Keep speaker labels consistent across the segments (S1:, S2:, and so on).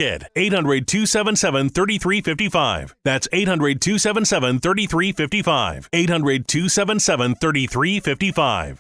S1: 800-277-3355. That's 800-277-3355. 800-277-3355.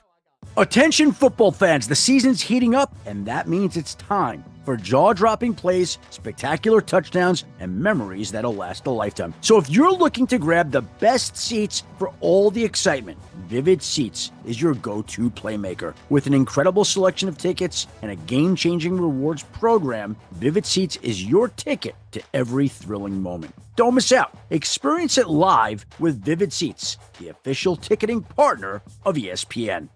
S2: Attention football fans, the season's heating up, and that means it's time for jaw-dropping plays, spectacular touchdowns, and memories that'll last a lifetime. So if you're looking to grab the best seats for all the excitement, Vivid Seats is your go-to playmaker. With an incredible selection of tickets and a game-changing rewards program, Vivid Seats is your ticket to every thrilling moment. Don't miss out. Experience it live with Vivid Seats, the official ticketing partner of ESPN.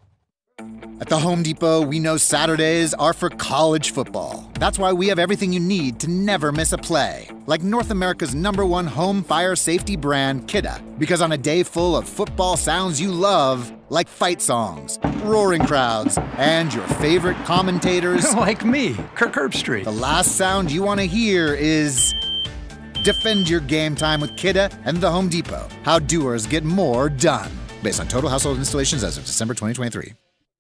S3: At the Home Depot, we know Saturdays are for college football. That's why we have everything you need to never miss a play. Like North America's #1 home fire safety brand, Kidda. Because on a day full of football sounds you love, like fight songs, roaring crowds, and your favorite commentators...
S4: like me, Kirk Herbstreit.
S3: The last sound you want to hear is... Defend your game time with Kidda and the Home Depot. How doers get more done. Based on total household installations as of December 2023.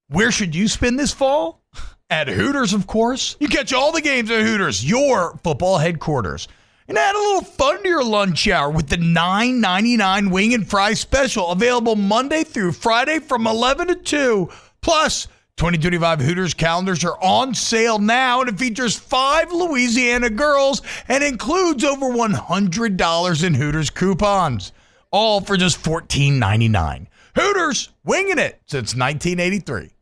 S5: Where should you spend this fall? At Hooters, of course. You catch all the games at Hooters, your football headquarters. And add a little fun to your lunch hour with the $9.99 wing and fry special, available Monday through Friday from 11 to 2. Plus, 2025 Hooters calendars are on sale now, and it features 5 Louisiana girls and includes over $100 in Hooters coupons. All for just $14.99. Hooters, winging it since 1983.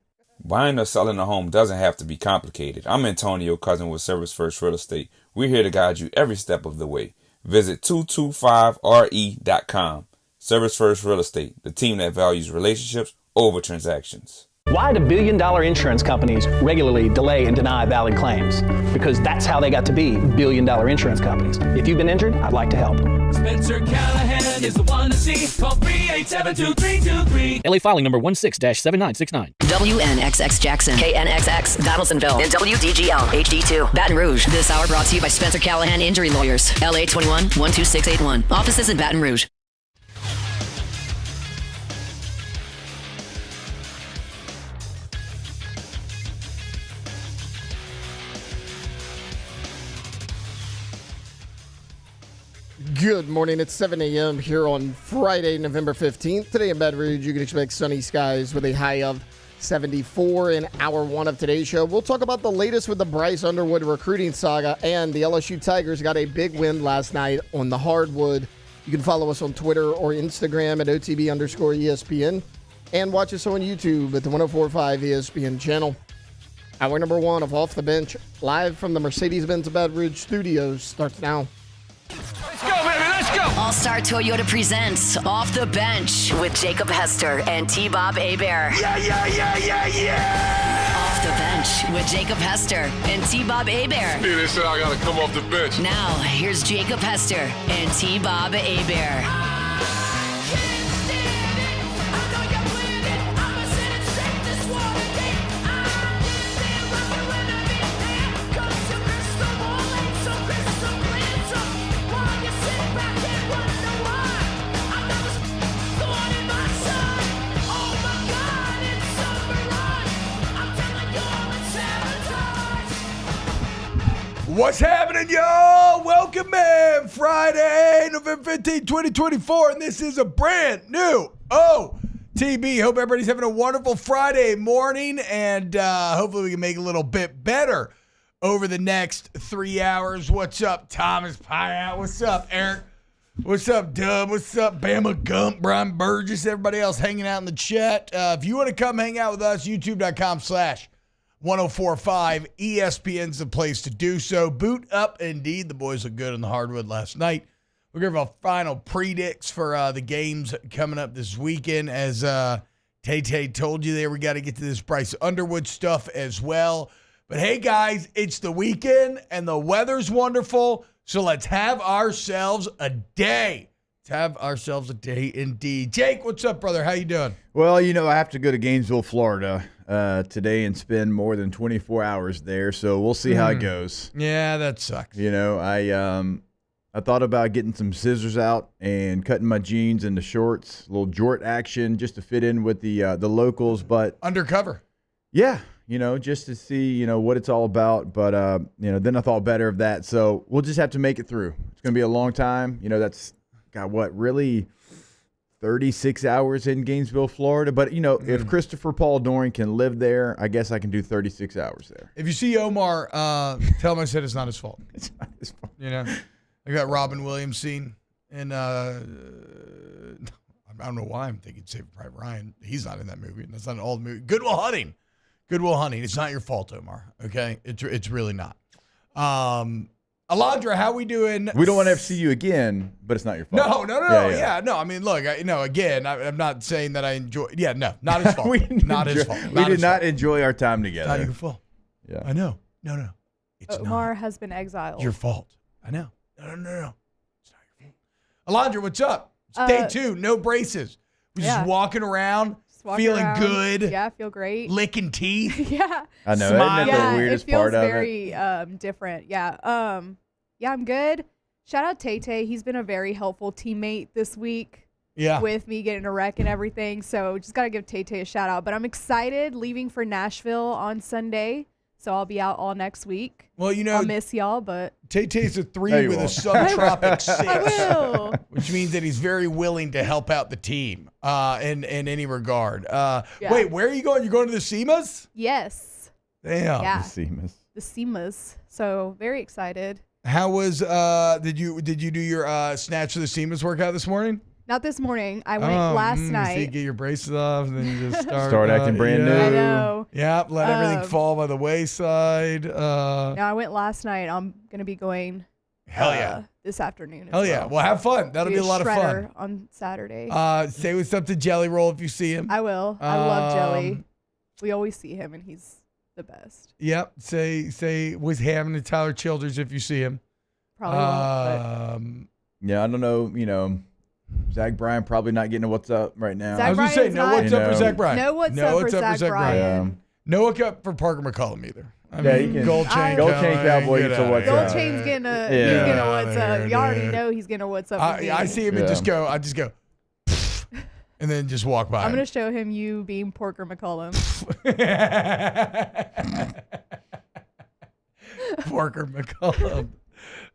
S6: Buying or selling a home doesn't have to be complicated. I'm Antonio Cousin with Service First Real Estate. We're here to guide you every step of the way. Visit 225re.com. Service First Real Estate, the team that values relationships over transactions.
S7: Why do billion-dollar insurance companies regularly delay and deny valid claims? Because that's how they got to be billion-dollar insurance companies. If you've been injured, I'd like to help.
S8: Spencer Callahan is the one to see. Call 387-2323.
S9: LA filing number 16-7969.
S10: WNXX Jackson, KNXX Donaldsonville, and WDGL HD2 Baton Rouge. This hour brought to you by Spencer Callahan Injury Lawyers. LA 21-12681. Offices in Baton Rouge.
S11: Good morning. It's 7 a.m. here on Friday, November 15th. Today in Baton Rouge, you can expect sunny skies with a high of 74 in hour one of today's show. We'll talk about the latest with the Bryce Underwood recruiting saga, and the LSU Tigers got a big win last night on the hardwood. You can follow us on Twitter or Instagram at OTB_ESPN, and watch us on YouTube at the 104.5 ESPN channel. Hour number one of Off the Bench, live from the Mercedes-Benz Baton Rouge studios, starts now.
S8: Let's go, baby, let's go!
S10: All-Star Toyota presents Off the Bench with Jacob Hester and T-Bob Hebert.
S8: Yeah!
S10: Off the Bench with Jacob Hester and T-Bob Hebert.
S12: Yeah, they said I gotta come off the bench.
S10: Now, here's Jacob Hester and T-Bob Hebert.
S5: What's happening, y'all? Welcome in. Friday, November 15, 2024, and this is a brand new OTB. Hope everybody's having a wonderful Friday morning, and hopefully we can make it a little bit better over the next 3 hours. What's up, Thomas Pyatt? What's up, Eric? What's up, Dub? What's up, Bama Gump, Brian Burgess, everybody else hanging out in the chat? If you want to come hang out with us, youtube.com/1045 ESPN's the place to do so. Boot up, indeed. The boys look good on the hardwood last night. We're going to have a final predicts for the games coming up this weekend. As Tay told you there, we got to get to this Bryce Underwood stuff as well. But hey, guys, it's the weekend and the weather's wonderful. So let's have ourselves a day. Let's have ourselves a day indeed. Jake, what's up, brother? How you doing?
S13: Well, you know, I have to go to Gainesville, Florida today and spend more than 24 hours there. So we'll see how it goes.
S5: Yeah, that sucks.
S13: You know, I thought about getting some scissors out and cutting my jeans into shorts, a little jort action just to fit in with the locals. But
S5: undercover.
S13: Yeah, just to see, what it's all about. But, then I thought better of that. So we'll just have to make it through. It's going to be a long time. That's got really 36 hours in Gainesville, Florida. But, if Christopher Paul Doring can live there, I guess I can do 36 hours there.
S5: If you see Omar, tell him I said it's not his fault.
S13: It's not his fault.
S5: I got Robin Williams scene. And I don't know why I'm thinking Saving Private Ryan. He's not in that movie. That's not an old movie. Good Will Hunting. It's not your fault, Omar. Okay? It's really not. Alondra, how we doing?
S13: We don't want to ever see you again, but it's not your fault.
S5: No. Yeah. No, I mean, look, again, I'm not saying that I enjoy. Yeah, no, not his fault. Not his fault.
S13: We did not enjoy our time together.
S5: Not your fault.
S13: Yeah.
S5: I know. No. It's
S14: Omar has been exiled.
S5: Your fault. I know. No. It's not your fault. Alondra, what's up? It's day 2, no braces. We're just walking around, feeling good.
S14: Yeah, I feel great.
S5: Licking teeth.
S14: Yeah.
S13: I know.
S5: Smiling.
S13: Isn't that the weirdest part of it?
S14: It feels very different. Yeah. I'm good. Shout out Tay. He's been a very helpful teammate this week.
S5: Yeah.
S14: With me getting a wreck and everything. So just got to give Tay a shout out. But I'm excited, leaving for Nashville on Sunday. So I'll be out all next week.
S5: Well,
S14: I'll miss y'all, but
S5: Tay-Tay's a 3 with a subtropic 6.
S14: I will.
S5: Which means that he's very willing to help out the team in any regard. Wait, where are you going? You're going to the SEMAs?
S14: Yes.
S5: Damn.
S14: Yeah.
S13: The
S14: SEMAs. So very excited.
S5: How was did you do your snatch of the SEMAs workout this morning?
S14: Not this morning. I went last night.
S5: So you get your braces off and then you just start
S13: acting brand new.
S14: I know.
S5: Yeah, let everything fall by the wayside.
S14: No, I went last night. I'm going to be going this afternoon.
S5: Hell yeah. Well, have fun. That'll be a lot of fun.
S14: On Saturday.
S5: Say what's up to Jelly Roll if you see him.
S14: I will. I love Jelly. We always see him, and he's the best.
S5: Yep. Say what's happening to Tyler Childers if you see him.
S14: Probably won't.
S13: Yeah, I don't know. Zach Bryan probably not getting a what's up right now.
S5: I was going to say, no what's up for Zach Bryan.
S14: No what's up for Zach Bryan.
S5: Yeah. No what's up for Parker McCollum either. I mean,
S13: Gold Chain Cowboy gets a what's up.
S14: Gold Chain's getting a what's up. You already know he's getting a what's up.
S5: I see him and I just go, and then just walk by.
S14: I'm going to show him you being Parker McCollum.
S5: Parker McCollum.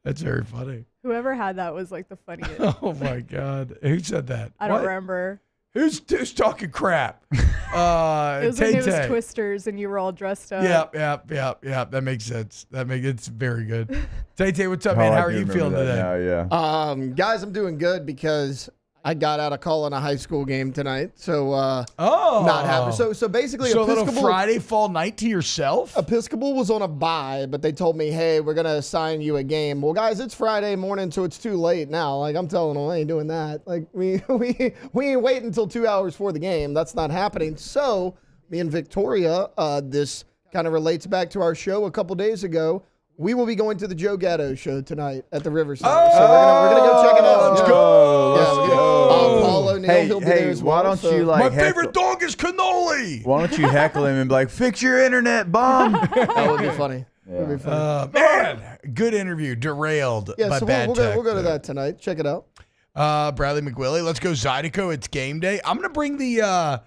S5: That's very funny.
S14: Whoever had that was like the funniest.
S5: Oh my God. Who said that?
S14: I don't remember.
S5: Who's talking crap?
S14: It was when it was Twisters and you were all dressed up.
S5: Yeah. That makes sense. It's very good. Tay, what's up, man? How are you feeling today?
S13: Yeah.
S11: Guys, I'm doing good because I got out of calling a high school game tonight, so not happy. So basically,
S5: a little Friday fall night to yourself.
S11: Episcopal was on a bye, but they told me, "Hey, we're gonna assign you a game." Well, guys, it's Friday morning, so it's too late now. Like I'm telling them, I ain't doing that. Like we ain't waiting until 2 hours for the game. That's not happening. So me and Victoria, this kind of relates back to our show a couple days ago. We will be going to the Joe Gatto show tonight at the Riverside. So we're gonna go check it out.
S5: Let's go.
S11: Paul O'Neill, he'll be there as well.
S13: Why don't you
S5: my favorite dog is cannoli.
S13: Why don't you heckle him and be like, fix your internet, bum?
S11: That would be funny.
S13: Yeah.
S11: That'd be funny.
S5: Man, good interview. Derailed by bad tech.
S11: We'll go to that tonight. Check it out.
S5: Bradley McWillie, let's go Zydeco. It's game day. I'm gonna bring the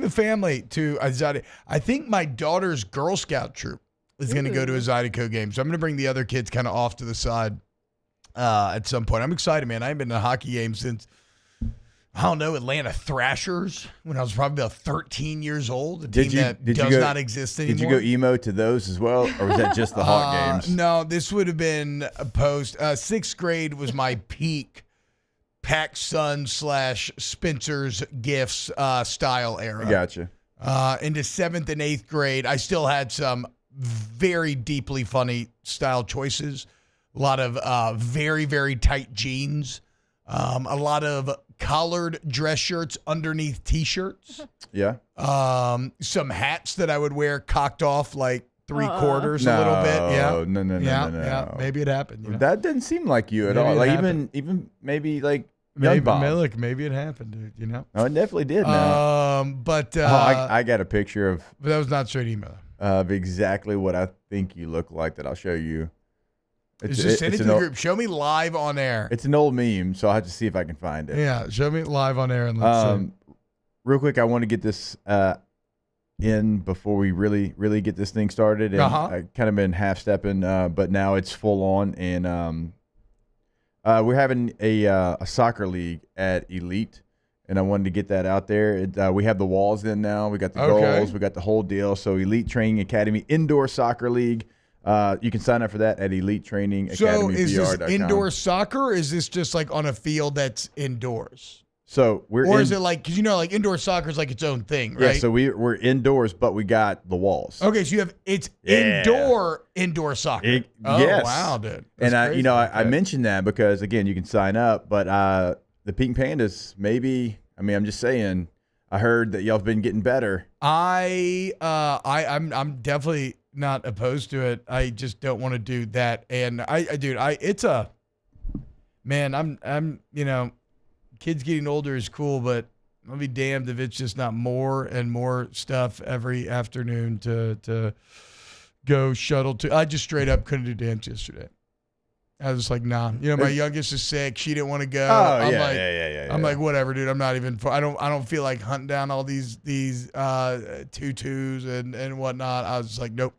S5: family to Zydeco. I think my daughter's Girl Scout troop is going to go to a Zydeco game. So I'm going to bring the other kids kind of off to the side at some point. I'm excited, man. I haven't been to a hockey game since, I don't know, Atlanta Thrashers when I was probably about 13 years old. A team that does not exist anymore.
S13: Did you go emo to those as well, or was that just the Hawk games?
S5: No, this would have been post. 6th grade was my peak PacSun / Spencer's Gifts style era.
S13: Gotcha.
S5: Into 7th and 8th grade, I still had some very deeply funny style choices. A lot of very, very tight jeans. A lot of collared dress shirts underneath T-shirts.
S13: Yeah.
S5: Some hats that I would wear cocked off like 3/4 a little bit. Yeah.
S13: No.
S5: Yeah. Maybe it happened. You know?
S13: That didn't seem like you at all. Like even maybe like
S5: maybe it happened, dude. You know.
S13: Oh, it definitely did.
S5: But
S13: I got a picture of.
S5: But that was not straight email.
S13: Of exactly what I think you look like that I'll show you.
S5: Just send it to the group. Show me live on air.
S13: It's an old meme, so I'll have to see if I can find it.
S5: Yeah, show me live on air and let's
S13: real quick, I want to get this in before we really get this thing started, and I kind of been half stepping, but now it's full on, and we're having a soccer league at Elite, and I wanted to get that out there. We have the walls in now, we got the goals, we got the whole deal. So Elite Training Academy Indoor Soccer League. You can sign up for that at EliteTrainingAcademyPR.com.
S5: So is this indoor soccer, or is this just like on a field that's indoors?
S13: So
S5: is it like, because like indoor soccer is like its own thing, right?
S13: Yeah, so we're indoors, but we got the walls.
S5: Okay, so it's indoor soccer.
S13: Yes.
S5: Wow, dude.
S13: That's crazy. I mentioned that because again, you can sign up, but the Pink Pandas, maybe. I mean, I'm just saying. I heard that y'all have been getting better.
S5: I'm definitely not opposed to it. I just don't want to do that. And I'm kids getting older is cool, but I'll be damned if it's just not more and more stuff every afternoon to go shuttle to. I just straight up couldn't do dance yesterday. I was like, nah. My youngest is sick. She didn't want to go. I'm like, whatever, dude. I'm not even. I don't feel like hunting down all these tutus and whatnot. I was just like, nope.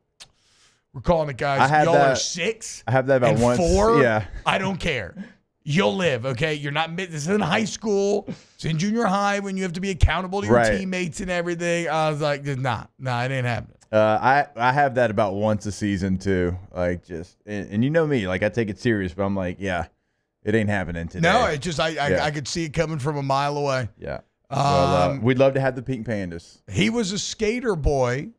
S5: We're calling it, guys. Y'all are 6.
S13: I have that about once.
S5: 4.
S13: Yeah.
S5: I don't care. You'll live, okay? You're not. This is in high school. It's in junior high when you have to be accountable to your teammates and everything. I was like, nah, it ain't happening.
S13: I have that about once a season too. Like and you know me, like I take it serious, but I'm like, yeah, it ain't happening today.
S5: No, it just I could see it coming from a mile away.
S13: Yeah. Well, we'd love to have the Pink Pandas.
S5: He was a skater boy.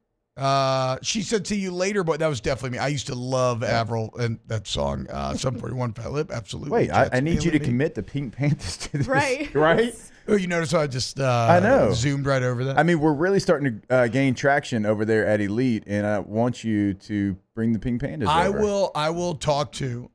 S5: She said, "See you later," but that was definitely me. I used to love Avril and that song, "Sum 41 Fat Lip." Absolutely.
S13: Wait, I need you to commit the Pink Panthers to this. Right.
S5: Oh, you notice how I just
S13: I know.
S5: zoomed right over that?
S13: I mean, we're really starting to gain traction over there at Elite, and I want you to bring the Pink Pandas over.
S5: I will talk to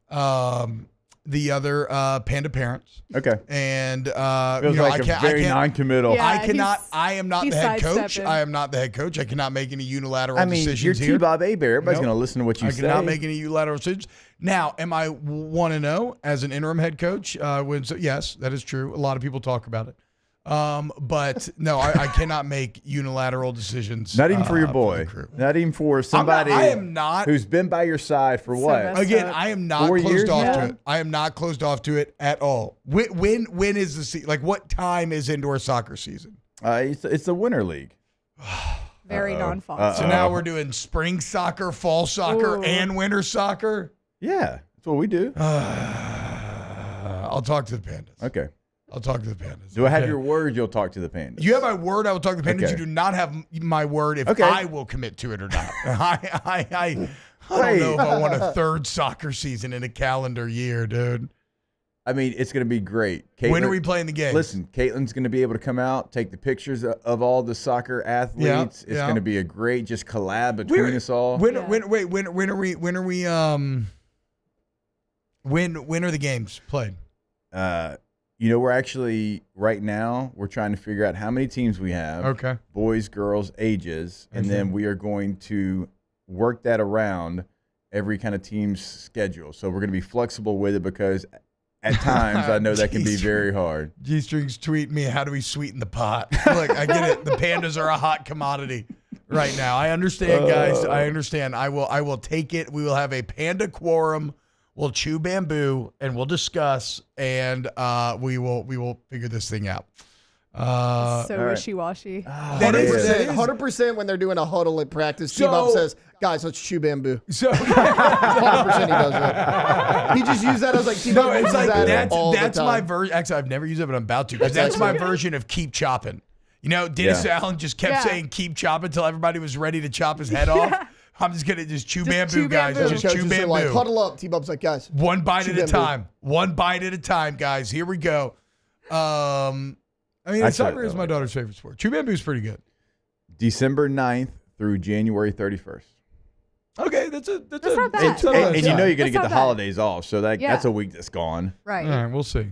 S5: the other Panda parents.
S13: Okay.
S5: And
S13: feels like a very non-committal.
S5: Yeah, I am not the head coach. I am not the head coach. I cannot make any unilateral decisions here.
S13: You're T-Bob Abear. Everybody's going to listen to what you say.
S5: I cannot make any unilateral decisions. Now, am I 1-0 as an interim head coach? Yes, that is true. A lot of people talk about it. But no, I cannot make unilateral decisions.
S13: Not even for your boy. Not even for somebody who's been by your side for what?
S5: Again, I am not closed off to it. I am not closed off to it at all. When is the season? Like, what time is indoor soccer season?
S13: It's the winter league.
S14: Very non-fall.
S5: So now we're doing spring soccer, fall soccer, and winter soccer.
S13: Yeah, that's what we do.
S5: I'll talk to the Pandas.
S13: Okay.
S5: I'll talk to the Pandas.
S13: Do I have your word? You'll talk to the Pandas.
S5: You have my word. I will talk to the Pandas.
S13: Okay.
S5: You do not have my word if I will commit to it or not. I don't know if I want a third soccer season in a calendar year, dude.
S13: I mean, it's going to be great.
S5: When are we playing the game?
S13: Listen, Caitlin's going to be able to come out, take the pictures of all the soccer athletes. It's going to be a great just collab between us all.
S5: When are the games played?
S13: We're actually right now we're trying to figure out how many teams we have.
S5: Okay.
S13: Boys, girls, ages, and then we are going to work that around every kind of team's schedule. So we're going to be flexible with it because at times I know that can be very hard.
S5: G-Strings tweet me, how do we sweeten the pot? Look, I get it. The Pandas are a hot commodity right now. I understand, guys. I understand. I will take it. We will have a Panda quorum. We'll chew bamboo and we'll discuss, and we will figure this thing out.
S14: So wishy-washy.
S11: 100% when they're doing a huddle at practice, T-Bob says, guys, let's chew bamboo.
S5: So
S11: 100% he does that. He just used that. I was like, T-Bob uses that all the time.
S5: That's my version. Actually, I've never used it, but I'm about to, because that's my version of keep chopping. Dennis Allen just kept saying keep chopping until everybody was ready to chop his head off. I'm just going to just chew bamboo, guys. Just chew bamboo.
S11: Like, huddle up. T-Bob's like, guys.
S5: One bite at a time. One bite at a time, guys. Here we go. Soccer is my daughter's favorite sport. Chew bamboo is pretty good.
S13: December 9th through January 31st.
S5: Okay, that's
S14: not bad.
S13: And you're going to get the holidays off, so that's a week that's gone.
S14: Right.
S5: All right, we'll see.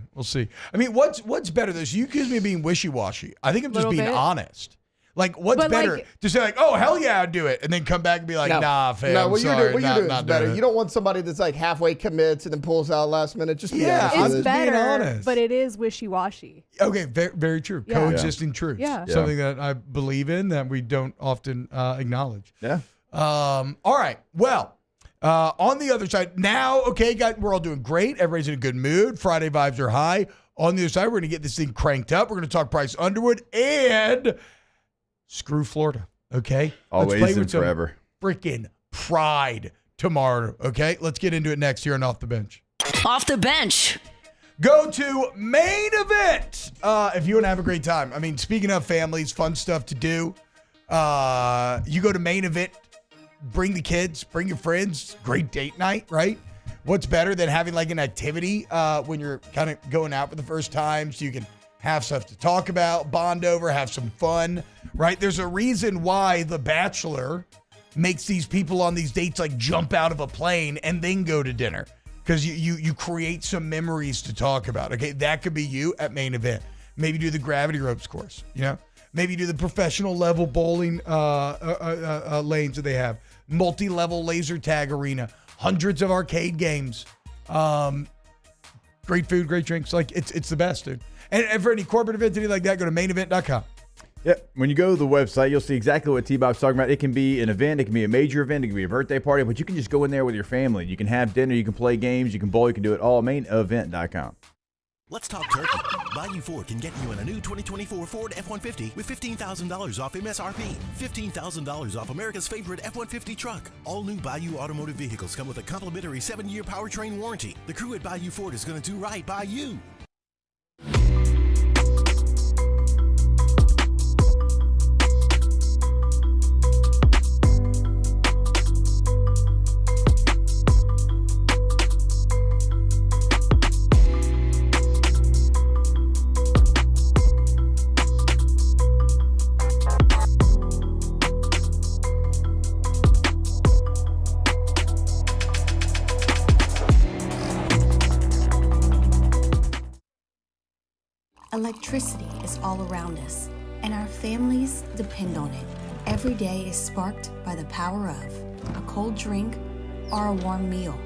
S5: I mean, what's better? You accuse me of being wishy-washy. I think I'm just being honest. Like, what's better? To say, like, oh, hell yeah, I'd do it. And then come back and be like, nah, fam,
S11: no, what
S5: sorry,
S11: you're doing is better.
S5: It.
S11: You don't want somebody that's like halfway commits and then pulls out last minute. Just be honest.
S14: It's
S11: with
S14: better,
S5: being honest.
S14: but it is wishy-washy.
S5: Okay, very, very true.
S14: Yeah.
S5: Coexisting truths.
S14: Yeah.
S5: Something that I believe in that we don't often acknowledge.
S13: Yeah.
S5: All right. Well, on the other side, now, okay, guys, we're all doing great. Everybody's in a good mood. Friday vibes are high. On the other side, we're going to get this thing cranked up. We're going to talk Bryce Underwood and screw Florida, okay?
S13: Always and forever.
S5: Freaking pride tomorrow, okay? Let's get into it next here on Off the Bench.
S10: Off the bench.
S5: Go to main event if you want to have a great time. I mean, speaking of families, fun stuff to do, you go to main event, bring the kids, bring your friends, great date night, right? What's better than having like an activity when you're kind of going out for the first time so you can have stuff to talk about, bond over, have some fun, right? There's a reason why The Bachelor makes these people on these dates like jump out of a plane and then go to dinner because you create some memories to talk about, okay? That could be you at main event. Maybe do the gravity ropes course, you know? Maybe do the professional level bowling lanes that they have, multi-level laser tag arena, hundreds of arcade games, great food, great drinks. Like it's the best, dude. And for any corporate event, anything like that, go to mainevent.com.
S13: Yeah, when you go to the website, you'll see exactly what T-Bob's talking about. It can be an event, it can be a major event, it can be a birthday party, but you can just go in there with your family. You can have dinner, you can play games, you can bowl, you can do it all. Mainevent.com.
S15: Let's talk turkey. Bayou Ford can get you in a new 2024 Ford F-150 with $15,000 off MSRP. $15,000 off America's favorite F-150 truck. All new Bayou automotive vehicles come with a complimentary 7-year powertrain warranty. The crew at Bayou Ford is going to do right by you.
S16: Electricity is all around us, and our families depend on it. Every day is sparked by the power of a cold drink or a warm meal,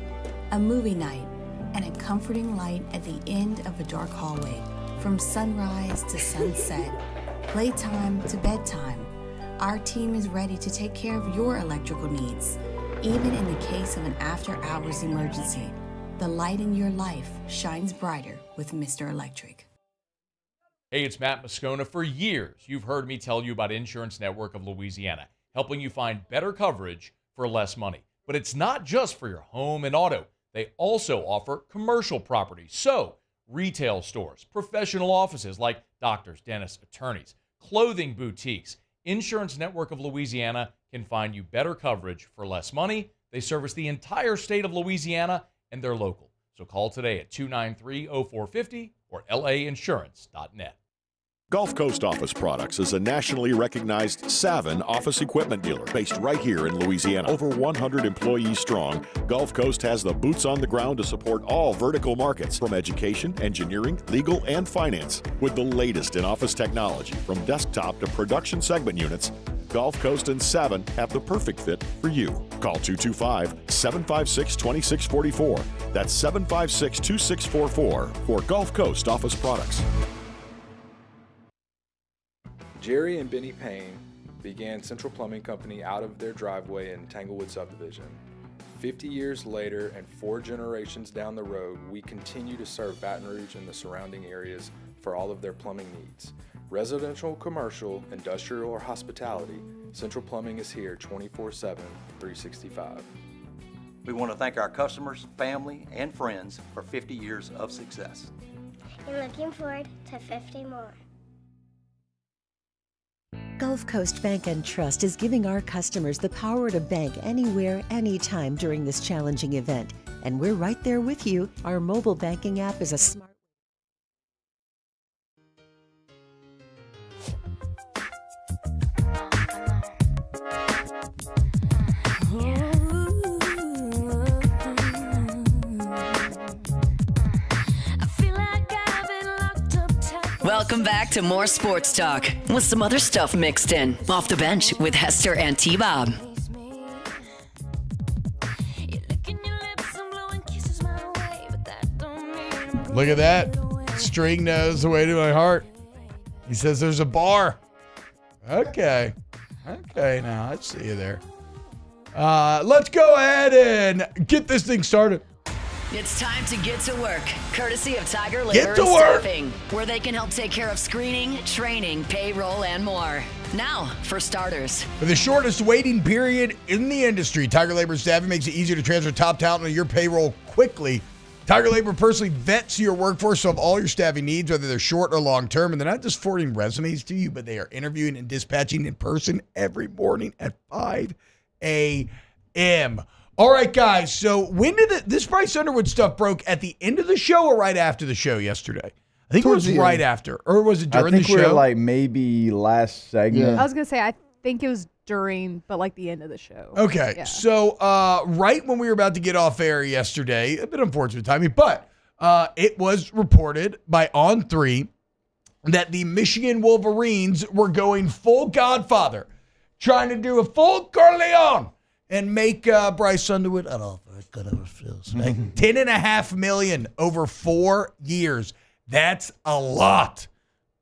S16: a movie night, and a comforting light at the end of a dark hallway. From sunrise to sunset, playtime to bedtime, our team is ready to take care of your electrical needs. Even in the case of an after-hours emergency, the light in your life shines brighter with Mr. Electric.
S17: Hey, it's Matt Moscona. For years, you've heard me tell you about Insurance Network of Louisiana, helping you find better coverage for less money. But it's not just for your home and auto. They also offer commercial property. So, retail stores, professional offices like doctors, dentists, attorneys, clothing boutiques. Insurance Network of Louisiana can find you better coverage for less money. They service the entire state of Louisiana, and they're local. So call today at 293-0450 or lainsurance.net.
S18: Gulf Coast Office Products is a nationally recognized Savin office equipment dealer based right here in Louisiana. Over 100 employees strong, Gulf Coast has the boots on the ground to support all vertical markets, from education, engineering, legal, and finance. With the latest in office technology, from desktop to production segment units, Gulf Coast and Savin have the perfect fit for you. Call 225-756-2644. That's 756-2644 for Gulf Coast Office Products.
S19: Jerry and Benny Payne began Central Plumbing Company out of their driveway in Tanglewood subdivision. 50 years later and 4 generations down the road, we continue to serve Baton Rouge and the surrounding areas for all of their plumbing needs. Residential, commercial, industrial, or hospitality, Central Plumbing is here 24/7, 365.
S20: We want to thank our customers, family, and friends for 50 years of success.
S21: And looking forward to 50 more.
S22: Gulf Coast Bank and Trust is giving our customers the power to bank anywhere, anytime during this challenging event. And we're right there with you. Our mobile banking app is a smart...
S10: Welcome back to more sports talk with some other stuff mixed in. Off the bench with Hester and T-Bob.
S5: Look at that. String knows the way to my heart. He says there's a bar. Okay. Now I see you there. Let's go ahead and get this thing started.
S10: It's time to get to work, courtesy of Tiger
S5: Get
S10: Labor
S5: to
S10: and
S5: work.
S10: Staffing, where they can help take care of screening, training, payroll, and more. Now, for starters.
S5: With the shortest waiting period in the industry, Tiger Labor Staffing makes it easier to transfer top talent to your payroll quickly. Tiger Labor personally vets your workforce of all your staffing needs, whether they're short or long term, and they're not just forwarding resumes to you, but they are interviewing and dispatching in person every morning at 5 a.m. All right, guys. So when did this Bryce Underwood stuff broke? At the end of the show or right after the show yesterday? I think it was right after, or was it during the show?
S13: I think we were like maybe last segment.
S14: I was gonna say I think it was during, but like the end of the show.
S5: Okay,
S14: Yeah.
S5: so right when we were about to get off air yesterday, a bit unfortunate timing, but it was reported by On3 that the Michigan Wolverines were going full Godfather, trying to do a full Corleone and make Bryce Underwood an offer. Like $10.5 million over 4 years. That's a lot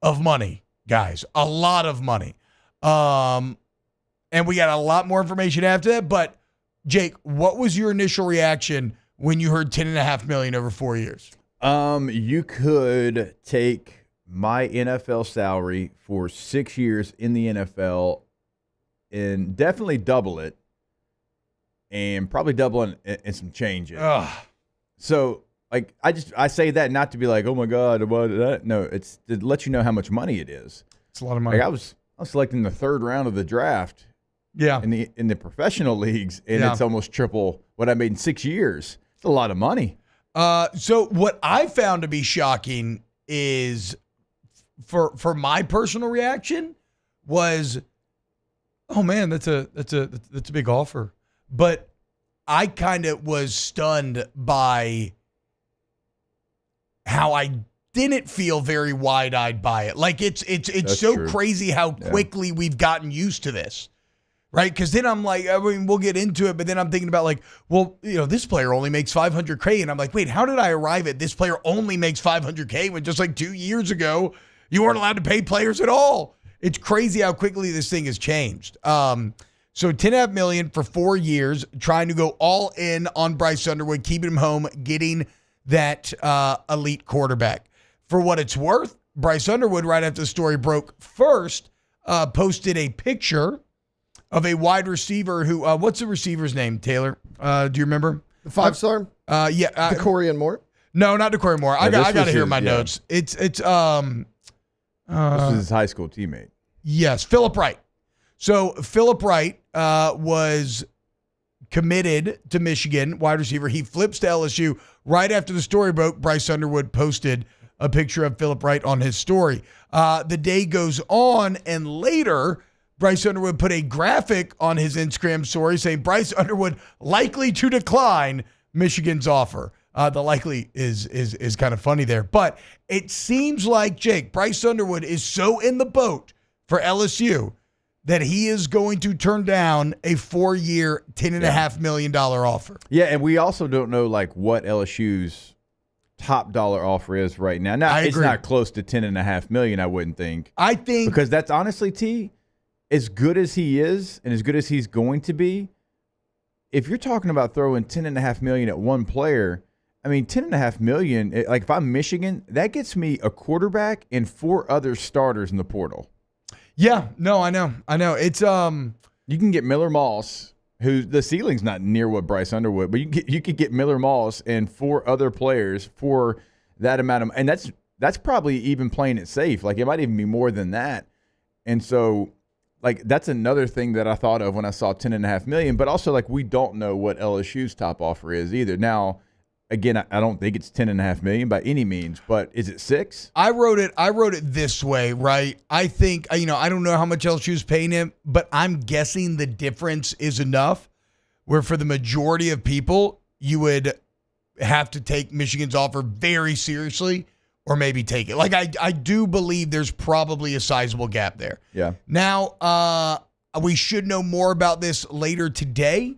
S5: of money, guys. A lot of money. And we got a lot more information after that. But Jake, what was your initial reaction when you heard $10.5 million over 4 years?
S13: You could take my NFL salary for 6 years in the NFL and definitely double it. And probably double in some changes. So, like, I say that not to be like, oh my God, what? No, it's to let you know how much money it is.
S5: It's a lot of money.
S13: Like I was selecting the third round of the draft.
S5: Yeah.
S13: In the professional leagues, and
S5: Yeah.
S13: it's almost triple what I made in 6 years. It's a lot of money.
S5: So what I found to be shocking is, for my personal reaction, was, oh man, that's a big offer. But I kind of was stunned by how I didn't feel very wide-eyed by it. Like it's
S13: That's
S5: so
S13: true.
S5: crazy how quickly we've gotten used to this. Right? Because then I'm like, I mean, we'll get into it, but then I'm thinking about like, well, you know, this player only makes $500K. And I'm like, wait, how did I arrive at this player only makes $500K when just like 2 years ago, you weren't allowed to pay players at all? It's crazy how quickly this thing has changed. So $10.5 million for 4 years, trying to go all in on Bryce Underwood, keeping him home, getting that elite quarterback. For what it's worth, Bryce Underwood, right after the story broke first, posted a picture of a wide receiver who, what's the receiver's name, Taylor? Do you remember?
S11: The 5-star?
S5: Yeah.
S11: DeCorian Moore?
S5: No, not DeCorian Moore. I got to hear my
S13: yeah.
S5: notes. It's
S13: This was his high school teammate.
S5: Yes, Philip Wright. So Philip Wright was committed to Michigan, wide receiver. He flips to LSU. Right after the story broke, Bryce Underwood posted a picture of Philip Wright on his story. The day goes on, and later, Bryce Underwood put a graphic on his Instagram story saying Bryce Underwood likely to decline Michigan's offer. The likely is kind of funny there. But it seems like, Jake, Bryce Underwood is so in the boat for LSU that he is going to turn down a 4-year, $10.5 million offer.
S13: Yeah, and we also don't know like what LSU's top dollar offer is right now. Now it's not close to $10.5 million, I wouldn't think.
S5: I think
S13: because that's honestly, T, as good as he is and as good as he's going to be, if you're talking about throwing $10.5 million at one player, I mean $10.5 million. Like if I'm Michigan, that gets me a quarterback and 4 other starters in the portal.
S5: Yeah, no, I know. It's
S13: you can get Miller Moss, who the ceiling's not near what Bryce Underwood, but you could get Miller Moss and 4 other players for that amount of, and that's probably even playing it safe. Like it might even be more than that. And so, like that's another thing that I thought of when I saw $10.5 million. But also, like we don't know what LSU's top offer is either. Now, again, I don't think it's $10.5 million by any means, but is it 6?
S5: I wrote it this way, right? I think, I don't know how much LSU's paying him, but I'm guessing the difference is enough where for the majority of people, you would have to take Michigan's offer very seriously, or maybe take it. Like, I do believe there's probably a sizable gap there.
S13: Yeah.
S5: Now, we should know more about this later today.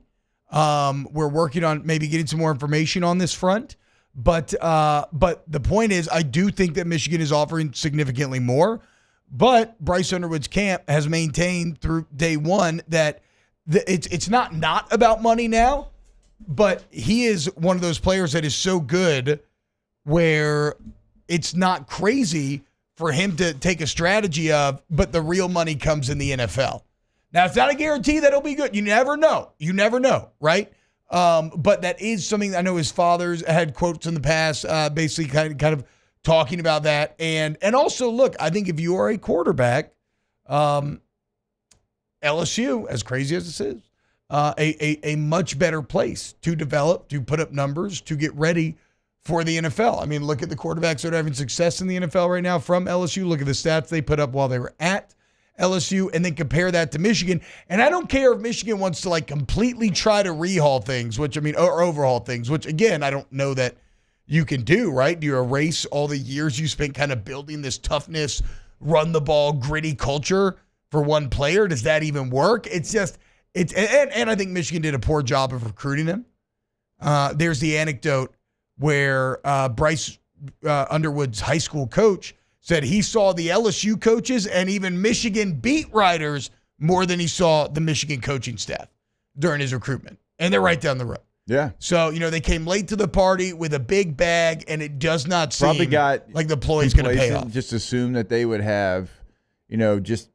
S5: We're working on maybe getting some more information on this front. But the point is, I do think that Michigan is offering significantly more. But Bryce Underwood's camp has maintained through day one that it's not about money now, but he is one of those players that is so good where it's not crazy for him to take a strategy of, but the real money comes in the NFL. Now, it's not a guarantee that it'll be good. You never know. You never know, right? But that is something I know his father's had quotes in the past, basically kind of talking about that. And also, look, I think if you are a quarterback, LSU, as crazy as this is, a much better place to develop, to put up numbers, to get ready for the NFL. I mean, look at the quarterbacks that are having success in the NFL right now from LSU. Look at the stats they put up while they were at LSU, and then compare that to Michigan. And I don't care if Michigan wants to completely try to overhaul things, which again, I don't know that you can do, right? Do you erase all the years you spent kind of building this toughness, run the ball, gritty culture for one player? Does that even work? And I think Michigan did a poor job of recruiting him. There's the anecdote where Bryce Underwood's high school coach said he saw the LSU coaches and even Michigan beat writers more than he saw the Michigan coaching staff during his recruitment. And they're right down the road.
S13: Yeah.
S5: So, they came late to the party with a big bag, and it does not seem
S13: probably got
S5: like the ploy is going to pay off.
S13: Just assume that they would have, just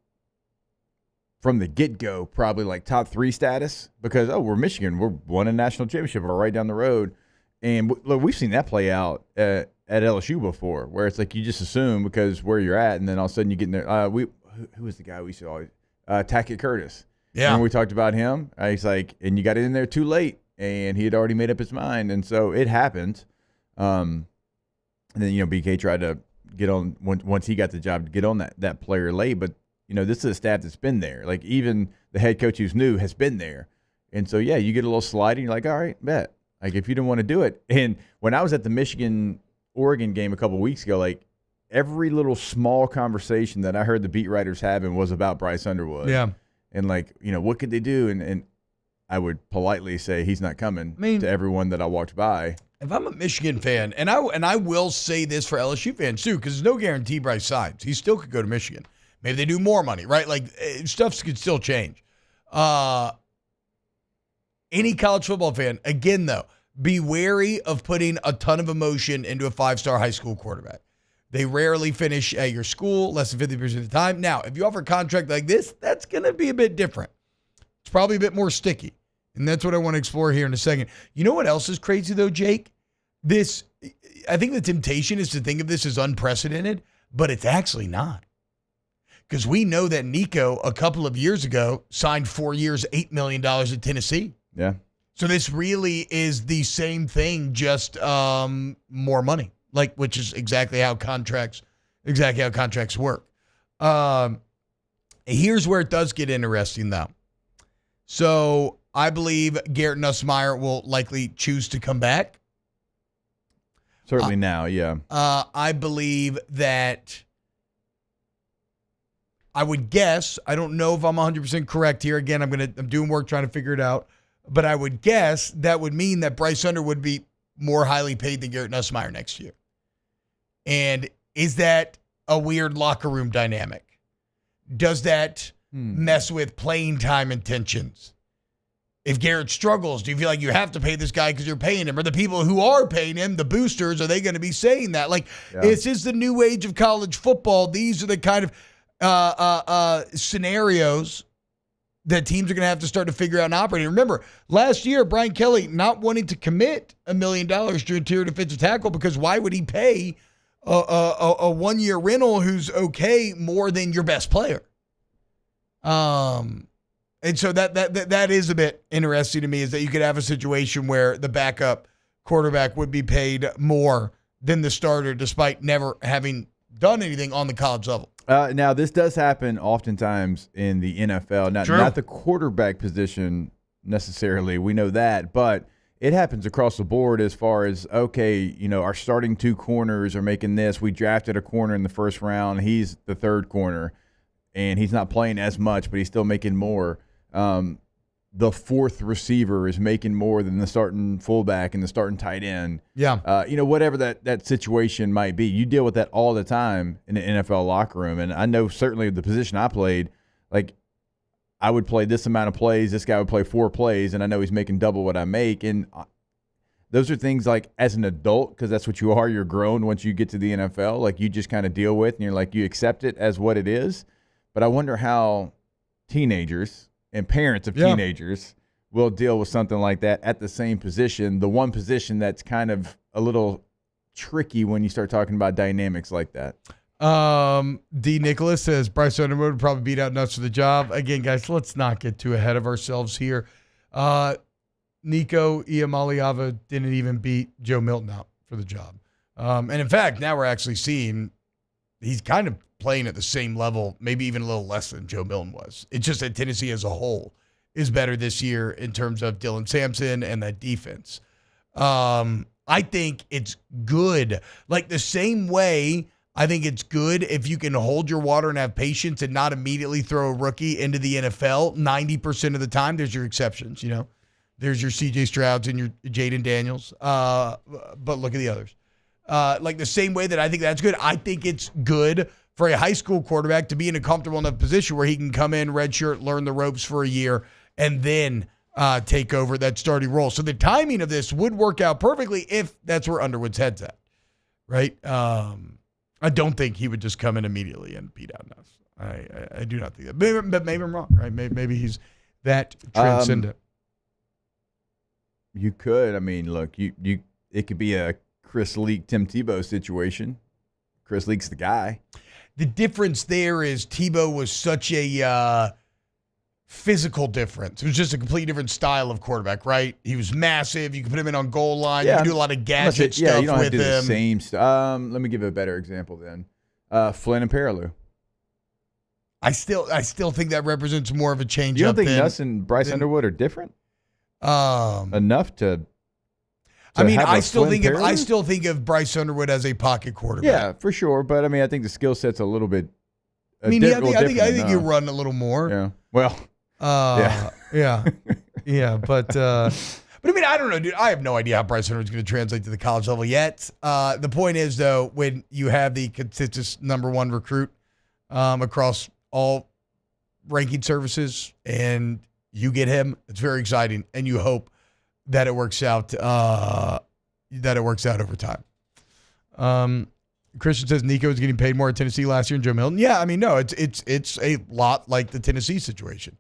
S13: from the get-go, probably top 3 status because, we're Michigan. We're won a national championship. We're right down the road. And look, we've seen that play out at LSU before, where it's you just assume because where you're at, and then all of a sudden you get in there. Who was the guy we used to always Tackett Curtis?
S5: Yeah,
S13: when we talked about him, he's and you got in there too late, and he had already made up his mind, and so it happened. And then BK tried to get on once he got the job to get on that player late, but this is a staff that's been there. Even the head coach who's new has been there, and so yeah, you get a little sliding. You're all right, bet. If you didn't want to do it. And when I was at the Michigan-Oregon game a couple of weeks ago, every little small conversation that I heard the beat writers having was about Bryce Underwood.
S5: Yeah.
S13: And what could they do? And I would politely say he's not coming to everyone that I walked by.
S5: If I'm a Michigan fan, and I will say this for LSU fans too, because there's no guarantee Bryce signs. He still could go to Michigan. Maybe they do more money, right? Stuff could still change. Any college football fan, again, though, be wary of putting a ton of emotion into a 5-star high school quarterback. They rarely finish at your school, less than 50% of the time. Now, if you offer a contract like this, that's going to be a bit different. It's probably a bit more sticky, and that's what I want to explore here in a second. You know what else is crazy, though, Jake? I think the temptation is to think of this as unprecedented, but it's actually not. Because we know that Nico, a couple of years ago, signed 4 years, $8 million at Tennessee.
S13: Yeah.
S5: So this really is the same thing, just more money, which is exactly how contracts work. Here's where it does get interesting, though. So I believe Garrett Nussmeier will likely choose to come back.
S13: Certainly now, yeah.
S5: I believe that I would guess, I don't know if I'm 100% correct here. Again, I'm doing work trying to figure it out. But I would guess that would mean that Bryce Underwood would be more highly paid than Garrett Nussmeier next year. And is that a weird locker room dynamic? Does that mess with playing time intentions? If Garrett struggles, do you feel like you have to pay this guy because you're paying him? Or the people who are paying him, the boosters, are they going to be saying that? This is the new age of college football. These are the kind of scenarios that teams are going to have to start to figure out and operate. Remember, last year, Brian Kelly not wanting to commit $1 million to interior defensive tackle because why would he pay a 1-year rental who's okay more than your best player? And so that is a bit interesting to me, is that you could have a situation where the backup quarterback would be paid more than the starter despite never having done anything on the college level.
S13: Now, this does happen oftentimes in the NFL. Not the quarterback position necessarily. We know that. But it happens across the board as far as, okay, our starting 2 corners are making this. We drafted a corner in the first round. He's the 3rd corner, and he's not playing as much, but he's still making more. The 4th receiver is making more than the starting fullback and the starting tight end.
S5: Yeah.
S13: Whatever that situation might be. You deal with that all the time in the NFL locker room. And I know certainly the position I played, like I would play this amount of plays, this guy would play 4 plays, and I know he's making double what I make. And those are things like as an adult, because that's what you are, you're grown once you get to the NFL, like you just kind of deal with and you're like, you accept it as what it is. But I wonder how teenagers and parents of teenagers will deal with something like that at the same position, the one position that's kind of a little tricky when you start talking about dynamics like that.
S5: D. Nicholas says Bryce Underwood would probably beat out Nuts for the job. Again, guys, let's not get too ahead of ourselves here. Nico Iamaleava didn't even beat Joe Milton out for the job. And in fact, now we're actually seeing he's kind of playing at the same level, maybe even a little less than Joe Milton was. It's just that Tennessee as a whole is better this year in terms of Dylan Sampson and that defense. I think it's good. Like the same way I think it's good if you can hold your water and have patience and not immediately throw a rookie into the NFL 90% of the time. There's your exceptions, There's your C.J. Strouds and your Jaden Daniels. But look at the others. Like the same way that I think that's good, I think it's good for a high school quarterback to be in a comfortable enough position where he can come in, redshirt, learn the ropes for a year, and then take over that starting role. So the timing of this would work out perfectly if that's where Underwood's head's at, right? I don't think he would just come in immediately and beat out Nuss. I do not think that. But maybe I'm wrong, right? Maybe he's that transcendent.
S13: You could. I mean, look, it could be a Chris Leak, Tim Tebow situation. Chris Leak's the guy.
S5: The difference there is Tebow was such a physical difference. It was just a completely different style of quarterback, right? He was massive. You could put him in on goal line. You could do a lot of gadget stuff
S13: you don't
S5: with
S13: have to do
S5: him.
S13: The same stuff. Let me give you a better example then. Flynn and Perilou.
S5: I still think that represents more of a change.
S13: You don't think Nuss and Bryce Underwood are different? Enough to
S5: I still think of Bryce Underwood as a pocket quarterback.
S13: Yeah, for sure. But I mean, I think the skill set's a little bit.
S5: I think you run a little more.
S13: Yeah. Well.
S5: Yeah. But I mean, I don't know, dude. I have no idea how Bryce Underwood's going to translate to the college level yet. The point is, though, when you have the consistent number 1 recruit across all ranking services, and you get him, it's very exciting, and you hope that it works out. Over time. Christian says Nico is getting paid more at Tennessee last year than Joe Milton. Yeah, I mean, no, it's a lot like the Tennessee situation,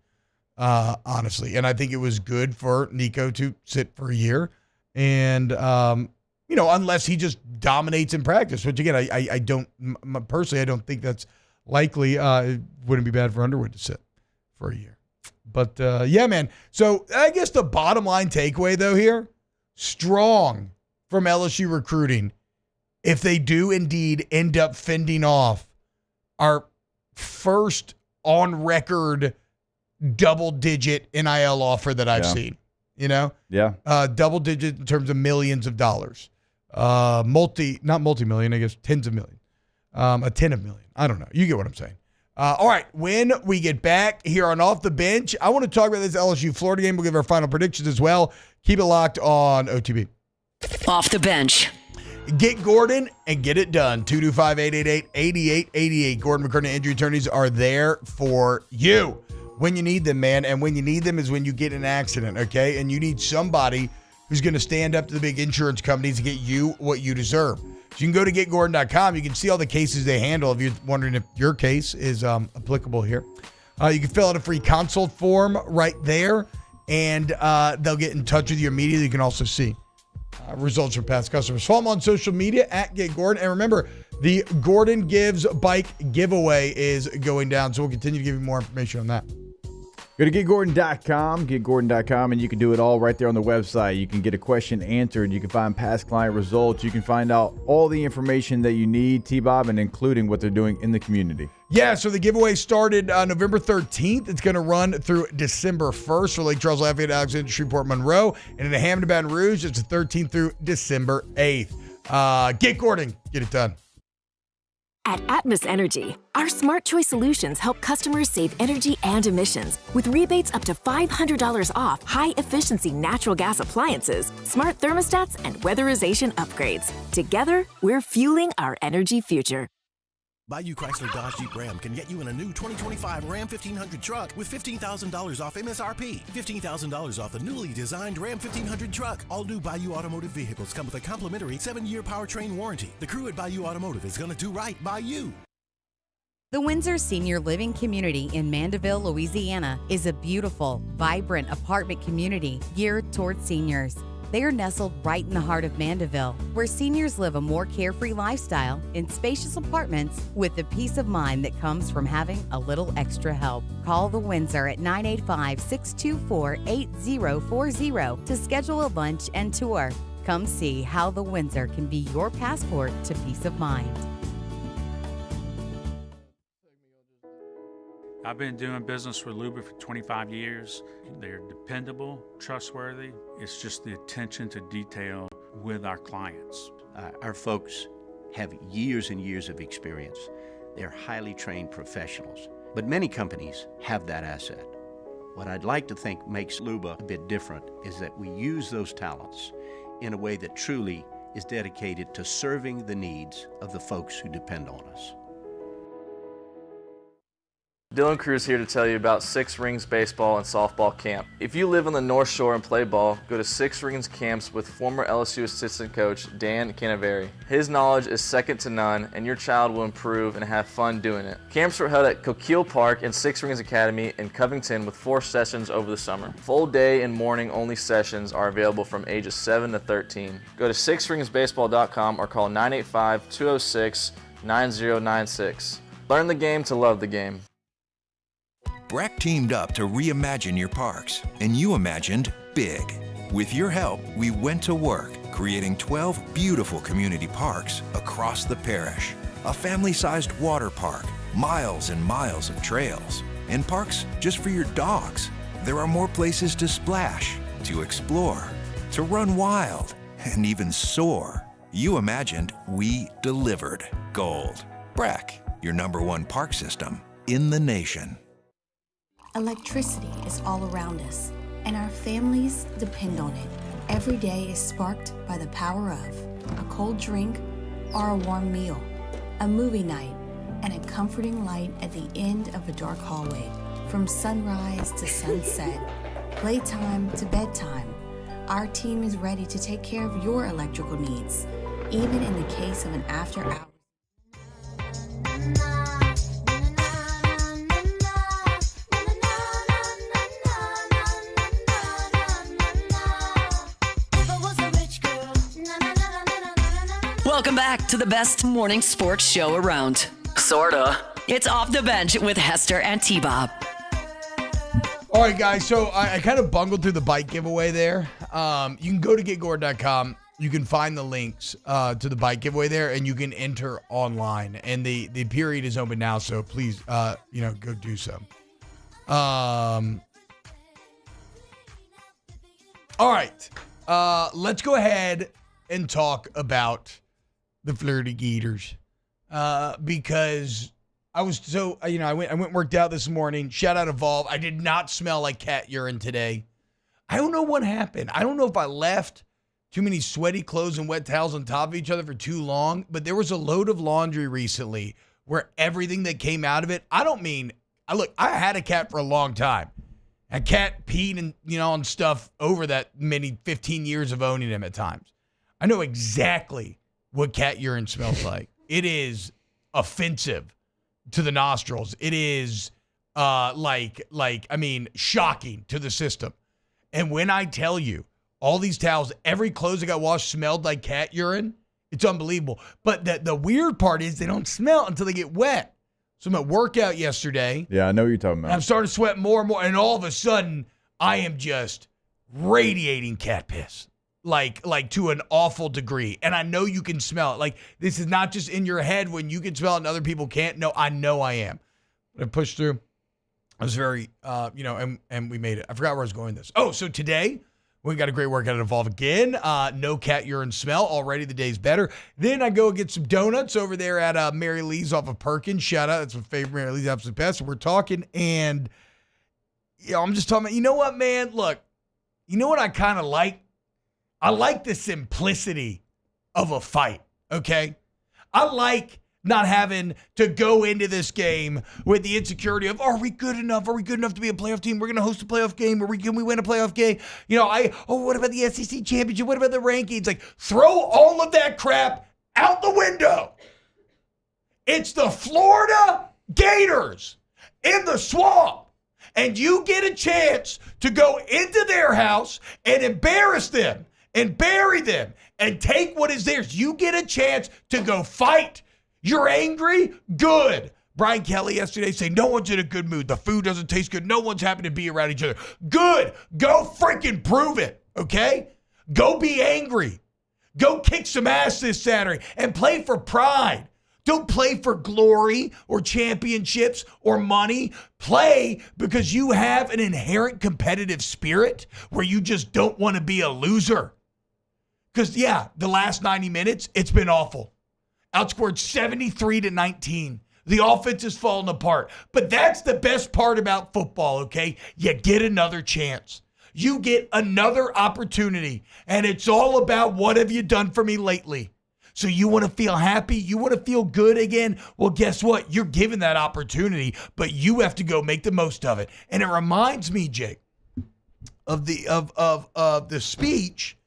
S5: honestly. And I think it was good for Nico to sit for a year, and unless he just dominates in practice, which again, I don't personally, I don't think that's likely. It wouldn't be bad for Underwood to sit for a year. But, yeah, man. So I guess the bottom line takeaway, though, here, strong from LSU recruiting if they do indeed end up fending off our first on-record double-digit NIL offer that I've seen.
S13: Yeah.
S5: Double-digit in terms of millions of dollars. Not multi-million, I guess, tens of millions. A 10 of million. I don't know. You get what I'm saying. All right, when we get back here on Off the Bench, I want to talk about this LSU-Florida game. We'll give our final predictions as well. Keep it locked on OTB.
S10: Off the Bench.
S5: Get Gordon and get it done. 225-888-8888. Gordon McKernan Injury Attorneys are there for you when you need them, man. And when you need them is when you get in an accident, okay? And you need somebody who's going to stand up to the big insurance companies to get you what you deserve. So you can go to getgordon.com. You can see all the cases they handle if you're wondering if your case is applicable here. You can fill out a free consult form right there, and they'll get in touch with you immediately. You can also see results from past customers. Follow them on social media at GetGordon. And remember, the Gordon Gives bike giveaway is going down, so we'll continue to give you more information on that.
S13: Go to getgordon.com, and you can do it all right there on the website. You can get a question answered. You can find past client results. You can find out all the information that you need, T-Bob, and including what they're doing in the community.
S5: Yeah, so the giveaway started November 13th. It's going to run through December 1st for Lake Charles, Lafayette, Alexander, Shreveport, Monroe. And in Hampton, Baton Rouge, it's the 13th through December 8th. Get Gordon. Get it done.
S1: At Atmos Energy, our smart choice solutions help customers save energy and emissions with rebates up to $500 off high-efficiency natural gas appliances, smart thermostats, and weatherization upgrades. Together, we're fueling our energy future.
S15: Bayou Chrysler Dodge Jeep Ram can get you in a new 2025 Ram 1500 truck with $15,000 off MSRP. $15,000 off the newly designed Ram 1500 truck. All new Bayou Automotive vehicles come with a complimentary 7-year powertrain warranty. The crew at Bayou Automotive is going to do right by you.
S2: The Windsor Senior Living Community in Mandeville, Louisiana is a beautiful, vibrant apartment community geared towards seniors. They are nestled right in the heart of Mandeville, where seniors live a more carefree lifestyle in spacious apartments with the peace of mind that comes from having a little extra help. Call the Windsor at 985-624-8040 to schedule a lunch and tour. Come see how the Windsor can be your passport to peace of mind.
S23: I've been doing business with Luba for 25 years. They're dependable, trustworthy. It's just the attention to detail with our clients.
S24: Our folks have years and years of experience. They're highly trained professionals, but many companies have that asset. What I'd like to think makes Luba a bit different is that we use those talents in a way that truly is dedicated to serving the needs of the folks who depend on us.
S25: Dylan Cruz here to tell you about Six Rings Baseball and Softball Camp. If you live on the North Shore and play ball, go to Six Rings Camps with former LSU assistant coach Dan Canaveri. His knowledge is second to none, and your child will improve and have fun doing it. Camps are held at Coquille Park and Six Rings Academy in Covington with 4 sessions over the summer. Full day and morning only sessions are available from ages 7 to 13. Go to sixringsbaseball.com or call 985-206-9096. Learn the game to love the game.
S26: BRAC teamed up to reimagine your parks, and you imagined big. With your help, we went to work, creating 12 beautiful community parks across the parish. A family-sized water park, miles and miles of trails, and parks just for your dogs. There are more places to splash, to explore, to run wild, and even soar. You imagined, we delivered. Gold. BRAC, your #1 park system in the nation.
S16: Electricity is all around us, and our families depend on it. Every day is sparked by the power of a cold drink or a warm meal, a movie night, and a comforting light at the end of a dark hallway. From sunrise to sunset, playtime to bedtime, our team is ready to take care of your electrical needs, even in the case of an after-hours.
S10: Welcome back to the best morning sports show around. Sorta. It's Off the Bench with Hester and T-Bob.
S5: All right, guys. So I kind of bungled through the bike giveaway there. You can go to getgord.com. You can find the links to the bike giveaway there, and you can enter online. And the period is open now, so please, go do so. All right. Let's go ahead and talk about the Florida Gators, because I was so, I went and worked out this morning. Shout out Evolve. I did not smell like cat urine today. I don't know what happened. I don't know if I left too many sweaty clothes and wet towels on top of each other for too long, but there was a load of laundry recently where everything that came out of it, I had a cat for a long time. A cat peed and, on stuff over that many 15 years of owning him at times. I know exactly what cat urine smells like. It is offensive to the nostrils. It is shocking to the system. And when I tell you, all these towels, every clothes that got washed smelled like cat urine, it's unbelievable. But the weird part is they don't smell until they get wet. So I'm at workout yesterday.
S13: Yeah, I know what you're talking about.
S5: I'm starting to sweat more and more, and all of a sudden, I am just radiating cat piss. like to an awful degree. And I know you can smell it. Like, this is not just in your head when you can smell it and other people can't. No, I know I am. I pushed through. I was very, and we made it. I forgot where I was going with this. Oh, so today we got a great workout at Evolve again. No cat urine smell. Already the day's better. Then I go get some donuts over there at Mary Lee's off of Perkins. Shout out. That's my favorite. Mary Lee's absolute best. We're talking, and I'm just talking about, you know what, man? Look, you know what I kind of like? I like the simplicity of a fight, okay? I like not having to go into this game with the insecurity of, are we good enough? Are we good enough to be a playoff team? We're going to host a playoff game. Can we win a playoff game? What about the SEC championship? What about the rankings? Like, throw all of that crap out the window. It's the Florida Gators in the swamp. And you get a chance to go into their house and embarrass them and bury them and take what is theirs. You get a chance to go fight. You're angry? Good. Brian Kelly yesterday saying no one's in a good mood. The food doesn't taste good. No one's happy to be around each other. Good. Go freaking prove it, okay? Go be angry. Go kick some ass this Saturday and play for pride. Don't play for glory or championships or money. Play because you have an inherent competitive spirit where you just don't want to be a loser. Because, yeah, the last 90 minutes, it's been awful. Outscored 73-19. The offense has fallen apart. But that's the best part about football, okay? You get another chance. You get another opportunity. And it's all about what have you done for me lately. So you want to feel happy? You want to feel good again? Well, guess what? You're given that opportunity, but you have to go make the most of it. And it reminds me, Jake, of the speech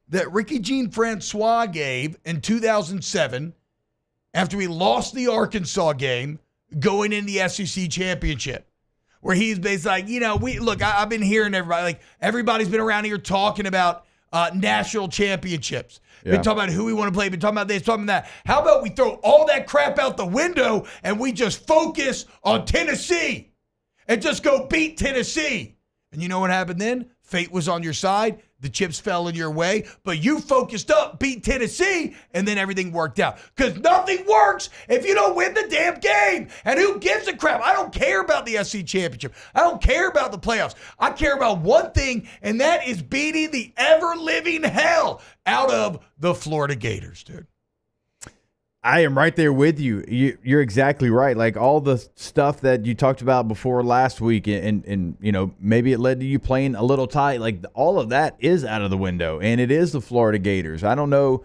S5: that Ricky Jean Francois gave in 2007 after we lost the Arkansas game going in the SEC championship, where he's basically like, I've been hearing everybody's been around here talking about national championships.
S13: Yeah.
S5: Been talking about who we want to play, been talking about this, talking about that. How about we throw all that crap out the window and we just focus on Tennessee and just go beat Tennessee? And you know what happened then? Fate was on your side. The chips fell in your way, but you focused up, beat Tennessee, and then everything worked out. Because nothing works if you don't win the damn game. And who gives a crap? I don't care about the SEC championship. I don't care about the playoffs. I care about one thing, and that is beating the ever-living hell out of the Florida Gators, dude.
S13: I am right there with you. You're exactly right. Like all the stuff that you talked about before last week, and maybe it led to you playing a little tight. Like all of that is out of the window, and it is the Florida Gators. I don't know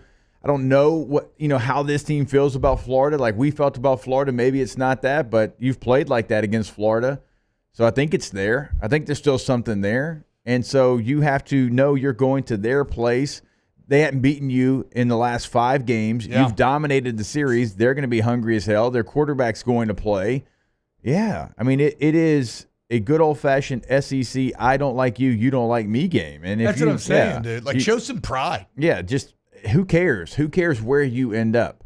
S13: what how this team feels about Florida. Like we felt about Florida. Maybe it's not that, but you've played like that against Florida, so I think it's there. I think there's still something there, and so you have to know you're going to their place. They hadn't beaten you in the last 5 games. Yeah. You've dominated the series. They're going to be hungry as hell. Their quarterback's going to play. Yeah. I mean, it is a good old-fashioned SEC, I don't like you, you don't like me game. And
S5: that's what I'm saying, dude. Like, show some pride.
S13: Yeah, just who cares? Who cares where you end up?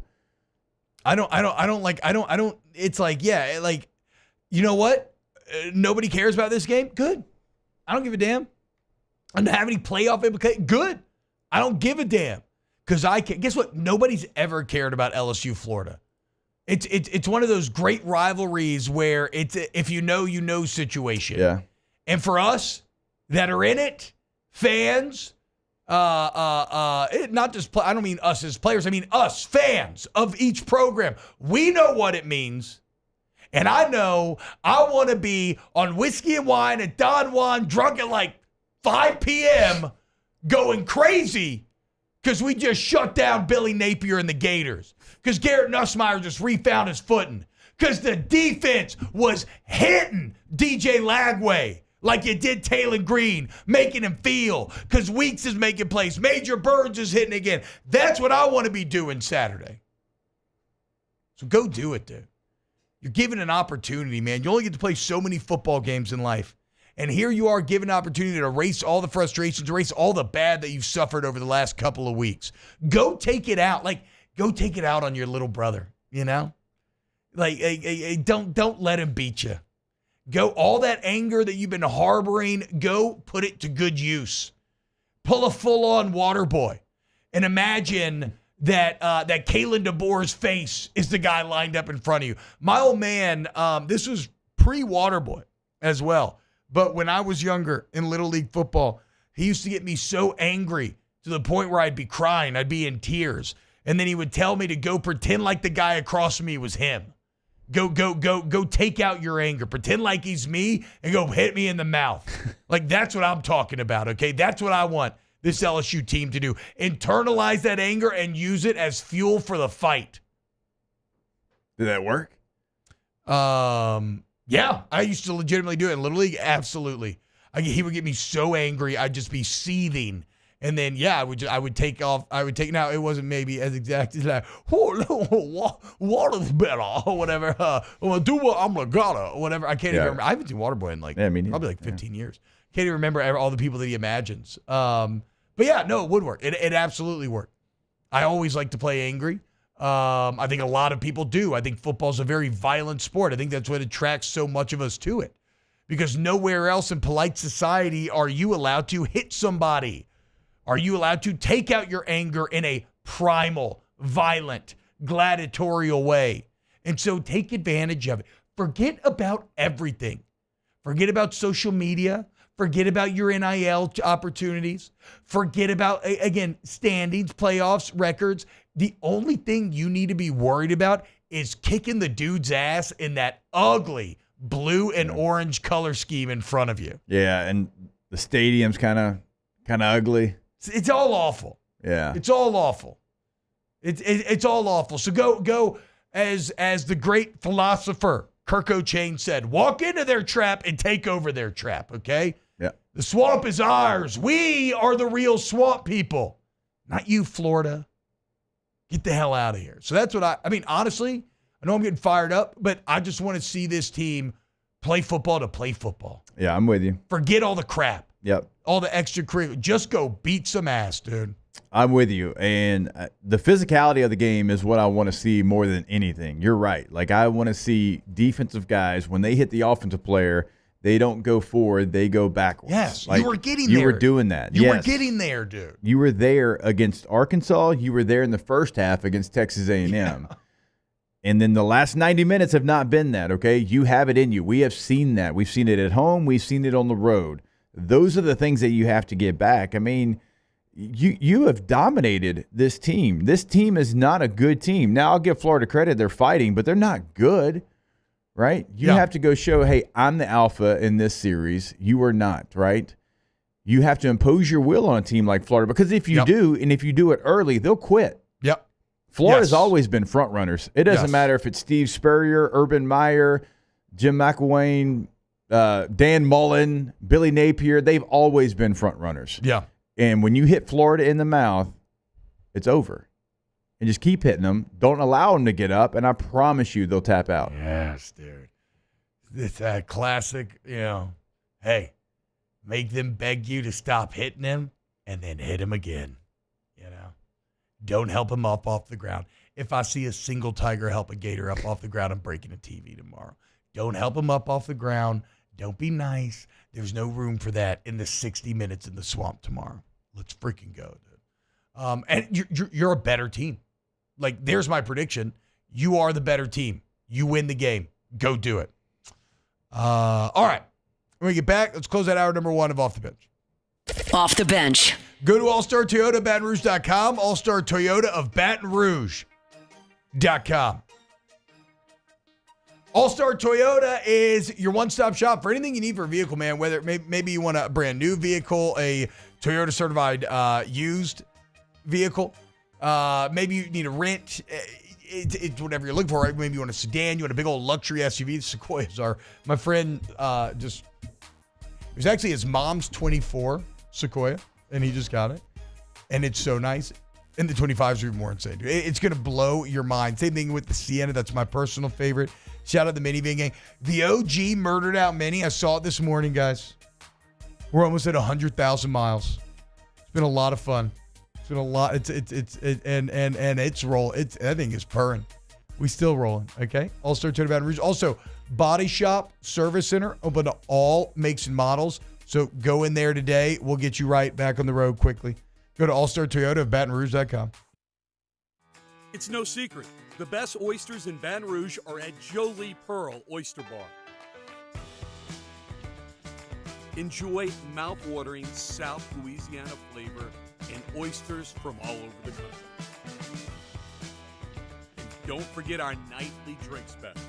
S5: It's like, yeah, like, you know what? Nobody cares about this game? Good. I don't give a damn. I don't have any playoff implications? Good. I don't give a damn because I can. Guess what? Nobody's ever cared about LSU-Florida. It's one of those great rivalries where it's if you know situation.
S13: Yeah.
S5: And for us that are in it, fans, not just I don't mean us as players. I mean us fans of each program. We know what it means. And I know I want to be on whiskey and wine at Don Juan, drunk at like 5 p.m. going crazy because we just shut down Billy Napier and the Gators, because Garrett Nussmeier just refound his footing, because the defense was hitting DJ Lagway like it did Taylor Green, making him feel, because Weeks is making plays. Major Burns is hitting again. That's what I want to be doing Saturday. So go do it, dude. You're given an opportunity, man. You only get to play so many football games in life. And here you are given an opportunity to erase all the frustrations, erase all the bad that you've suffered over the last couple of weeks. Go take it out. Like, go take it out on your little brother, you know? Like, don't let him beat you. Go, all that anger that you've been harboring, go put it to good use. Pull a full-on water boy and imagine that Kalen DeBoer's face is the guy lined up in front of you. My old man, this was pre-water boy as well. But when I was younger in Little League football, he used to get me so angry to the point where I'd be crying. I'd be in tears. And then he would tell me to go pretend like the guy across from me was him. Go take out your anger. Pretend like he's me and go hit me in the mouth. Like, that's what I'm talking about, okay? That's what I want this LSU team to do. Internalize that anger and use it as fuel for the fight.
S13: Did that work?
S5: Yeah, I used to legitimately do it in Little League. Absolutely. He would get me so angry, I'd just be seething. And then, yeah, I would take off. Now, it wasn't maybe as exact as that. Water's better or whatever. I'm going to do what I'm going to gotta or whatever. I can't even remember. I haven't seen Waterboy in probably 15 years. Can't even remember all the people that he imagines. But yeah, no, it would work. It absolutely worked. I always like to play angry. I think a lot of people do. I think football's a very violent sport. I think that's what attracts so much of us to it. Because nowhere else in polite society are you allowed to hit somebody. Are you allowed to take out your anger in a primal, violent, gladiatorial way? And so take advantage of it. Forget about everything. Forget about social media. Forget about your NIL opportunities. Forget about, again, standings, playoffs, records. The only thing you need to be worried about is kicking the dude's ass in that ugly blue and orange color scheme in front of you.
S13: Yeah, and the stadium's kind of ugly.
S5: It's all awful.
S13: Yeah.
S5: It's all awful. It's all awful. So go as the great philosopher Kirk O'Chain said, walk into their trap and take over their trap, okay?
S13: Yeah.
S5: The swamp is ours. We are the real swamp people. Not you, Florida. Get the hell out of here. So that's what I mean, honestly, I know I'm getting fired up, but I just want to see this team play football to play football.
S13: Yeah, I'm with you.
S5: Forget all the crap.
S13: Yep.
S5: All the extracurricular. Just go beat some ass, dude.
S13: I'm with you. And the physicality of the game is what I want to see more than anything. You're right. Like, I want to see defensive guys, when they hit the offensive player, they don't go forward, they go backwards.
S5: Yes,
S13: like,
S5: you were getting there.
S13: You were doing that.
S5: You
S13: yes.
S5: were getting there, dude.
S13: You were there against Arkansas. You were there in the first half against Texas A&M. Yeah. And then the last 90 minutes have not been that, okay? You have it in you. We have seen that. We've seen it at home. We've seen it on the road. Those are the things that you have to get back. I mean, you have dominated this team. This team is not a good team. Now, I'll give Florida credit. They're fighting, but they're not good, right? You have to go show, hey, I'm the alpha in this series. You are not, right? You have to impose your will on a team like Florida, because if you do, and if you do it early, they'll quit.
S5: Yep.
S13: Florida's always been front runners. It doesn't matter if it's Steve Spurrier, Urban Meyer, Jim McElwain, Dan Mullen, Billy Napier. They've always been front runners.
S5: Yeah.
S13: And when you hit Florida in the mouth, it's over. And just keep hitting them. Don't allow them to get up, and I promise you they'll tap out.
S5: Yes, dude. It's that classic, hey, make them beg you to stop hitting them and then hit them again. Don't help them up off the ground. If I see a single tiger help a gator up off the ground, I'm breaking a TV tomorrow. Don't help them up off the ground. Don't be nice. There's no room for that in the 60 minutes in the swamp tomorrow. Let's freaking go, dude. And you're a better team. Like, there's my prediction. You are the better team. You win the game. Go do it. All right. When we get back, let's close out hour number 1 of Off the Bench.
S10: Off the Bench.
S5: Go to All-Star Toyota, BatonRouge.com, All-Star Toyota of Baton Rouge.com. All-Star Toyota is your one-stop shop for anything you need for a vehicle, man, whether maybe you want a brand new vehicle, a Toyota certified used vehicle. Maybe you need a rent. It's whatever you're looking for, right? Maybe you want a sedan, you want a big old luxury SUV. The Sequoias are. My friend it was actually his mom's 24 Sequoia, and he just got it. And it's so nice. And the 25s are even more insane. It's going to blow your mind. Same thing with the Sienna. That's my personal favorite. Shout out the minivan gang. The OG murdered out Mini. I saw it this morning, guys. We're almost at 100,000 miles. It's been a lot of fun. It's been a lot. And it's roll. That thing is purring. We still rolling. Okay. All-Star Toyota Baton Rouge. Also, Body Shop Service Center open to all makes and models. So go in there today. We'll get you right back on the road quickly. Go to All-Star Toyota of BatonRouge.com.
S3: It's no secret. The best oysters in Baton Rouge are at Jolie Pearl Oyster Bar. Enjoy mouth-watering South Louisiana flavor and oysters from all over the country. And don't forget our nightly drink specials.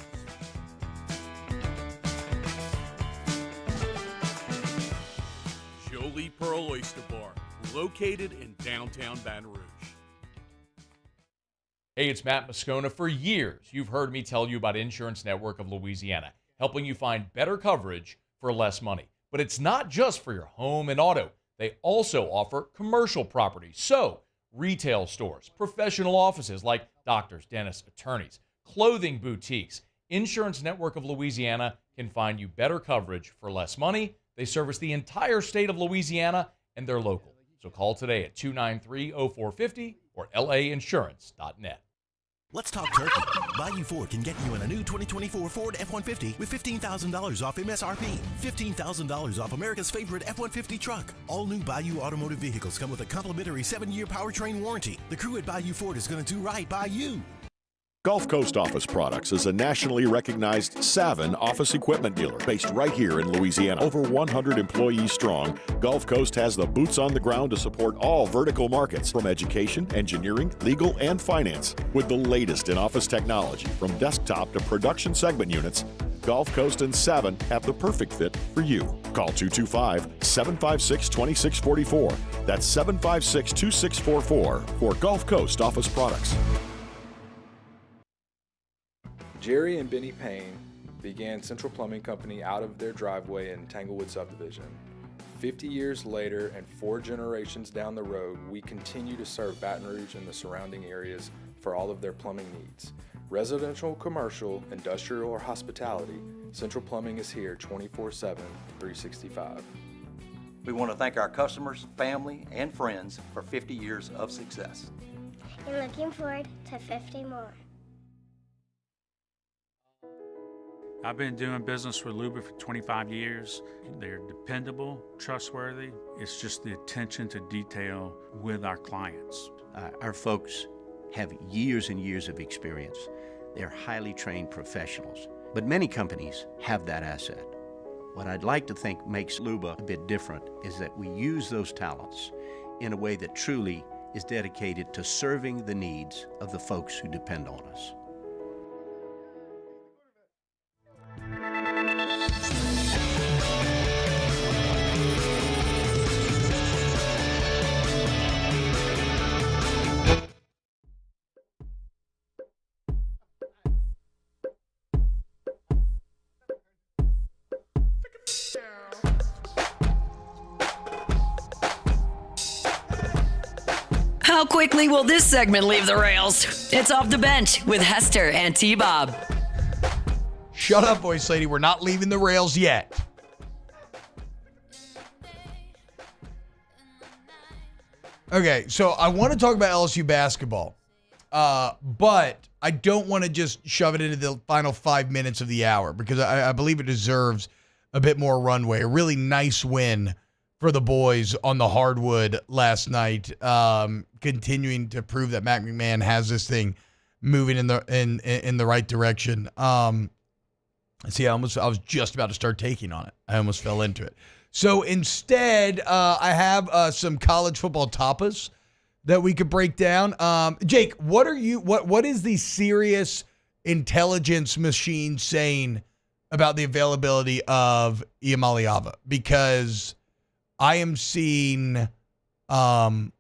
S3: Jolie Pearl Oyster Bar, located in downtown Baton Rouge.
S17: Hey, it's Matt Moscona. For years, you've heard me tell you about Insurance Network of Louisiana, helping you find better coverage for less money. But it's not just for your home and auto. They also offer commercial property. So, retail stores, professional offices like doctors, dentists, attorneys, clothing boutiques. Insurance Network of Louisiana can find you better coverage for less money. They service the entire state of Louisiana, and they're local. So call today at 293-0450 or lainsurance.net.
S15: Let's talk turkey. Bayou Ford can get you in a new 2024 Ford F-150 with $15,000 off MSRP. $15,000 off America's favorite F-150 truck. All new Bayou automotive vehicles come with a complimentary 7-year powertrain warranty. The crew at Bayou Ford is going to do right by you.
S18: Gulf Coast Office Products is a nationally recognized Savin office equipment dealer based right here in Louisiana. Over 100 employees strong, Gulf Coast has the boots on the ground to support all vertical markets, from education, engineering, legal, and finance. With the latest in office technology, from desktop to production segment units, Gulf Coast and Savin have the perfect fit for you. Call 225-756-2644. That's 756-2644 for Gulf Coast Office Products.
S19: Jerry and Benny Payne began Central Plumbing Company out of their driveway in Tanglewood subdivision. 50 years later and 4 generations down the road, we continue to serve Baton Rouge and the surrounding areas for all of their plumbing needs. Residential, commercial, industrial, or hospitality, Central Plumbing is here 24/7, 365.
S20: We want to thank our customers, family, and friends for 50 years of success.
S21: And looking forward to 50 more.
S23: I've been doing business with Luba for 25 years. They're dependable, trustworthy. It's just the attention to detail with our clients.
S24: Our folks have years and years of experience. They're highly trained professionals. But many companies have that asset. What I'd like to think makes Luba a bit different is that we use those talents in a way that truly is dedicated to serving the needs of the folks who depend on us.
S10: How quickly will this segment leave the rails? It's Off the Bench with Hester and T-Bob.
S5: Shut up, voice lady. We're not leaving the rails yet. Okay, so I want to talk about LSU basketball, but I don't want to just shove it into the final 5 minutes of the hour because I believe it deserves a bit more runway. A really nice win for the boys on the hardwood last night, continuing to prove that Mac McMahon has this thing moving in the right direction. See, I was just about to start taking on it. I almost fell into it. So instead, I have some college football tapas that we could break down. Jake, what is the serious intelligence machine saying about the availability of Iamaleava? Because I am seeing it's all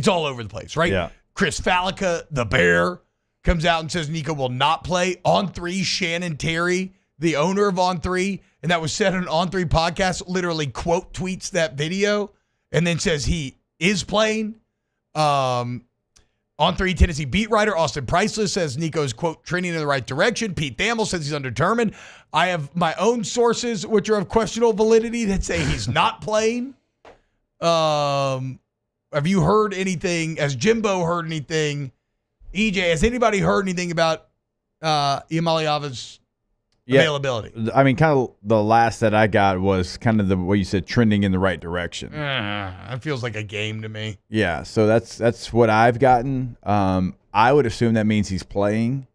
S5: over the place, right?
S13: Yeah.
S5: Chris Fallica, the Bear, comes out and says Nico will not play. On3, Shannon Terry, the owner of On3, and that was said on On3 podcast, literally quote tweets that video and then says he is playing. On3 Tennessee beat writer Austin Priceless says Nico's, quote, trending in the right direction. Pete Thamel says he's undetermined. I have my own sources, which are of questionable validity, that say he's not playing. Have you heard anything? Has Jimbo heard anything? EJ, has anybody heard anything about Iamaleava's availability.
S13: I mean, kind of the last that I got was kind of the what you said, trending in the right direction.
S5: That feels like a game to me.
S13: Yeah, so that's what I've gotten. I would assume that means he's playing,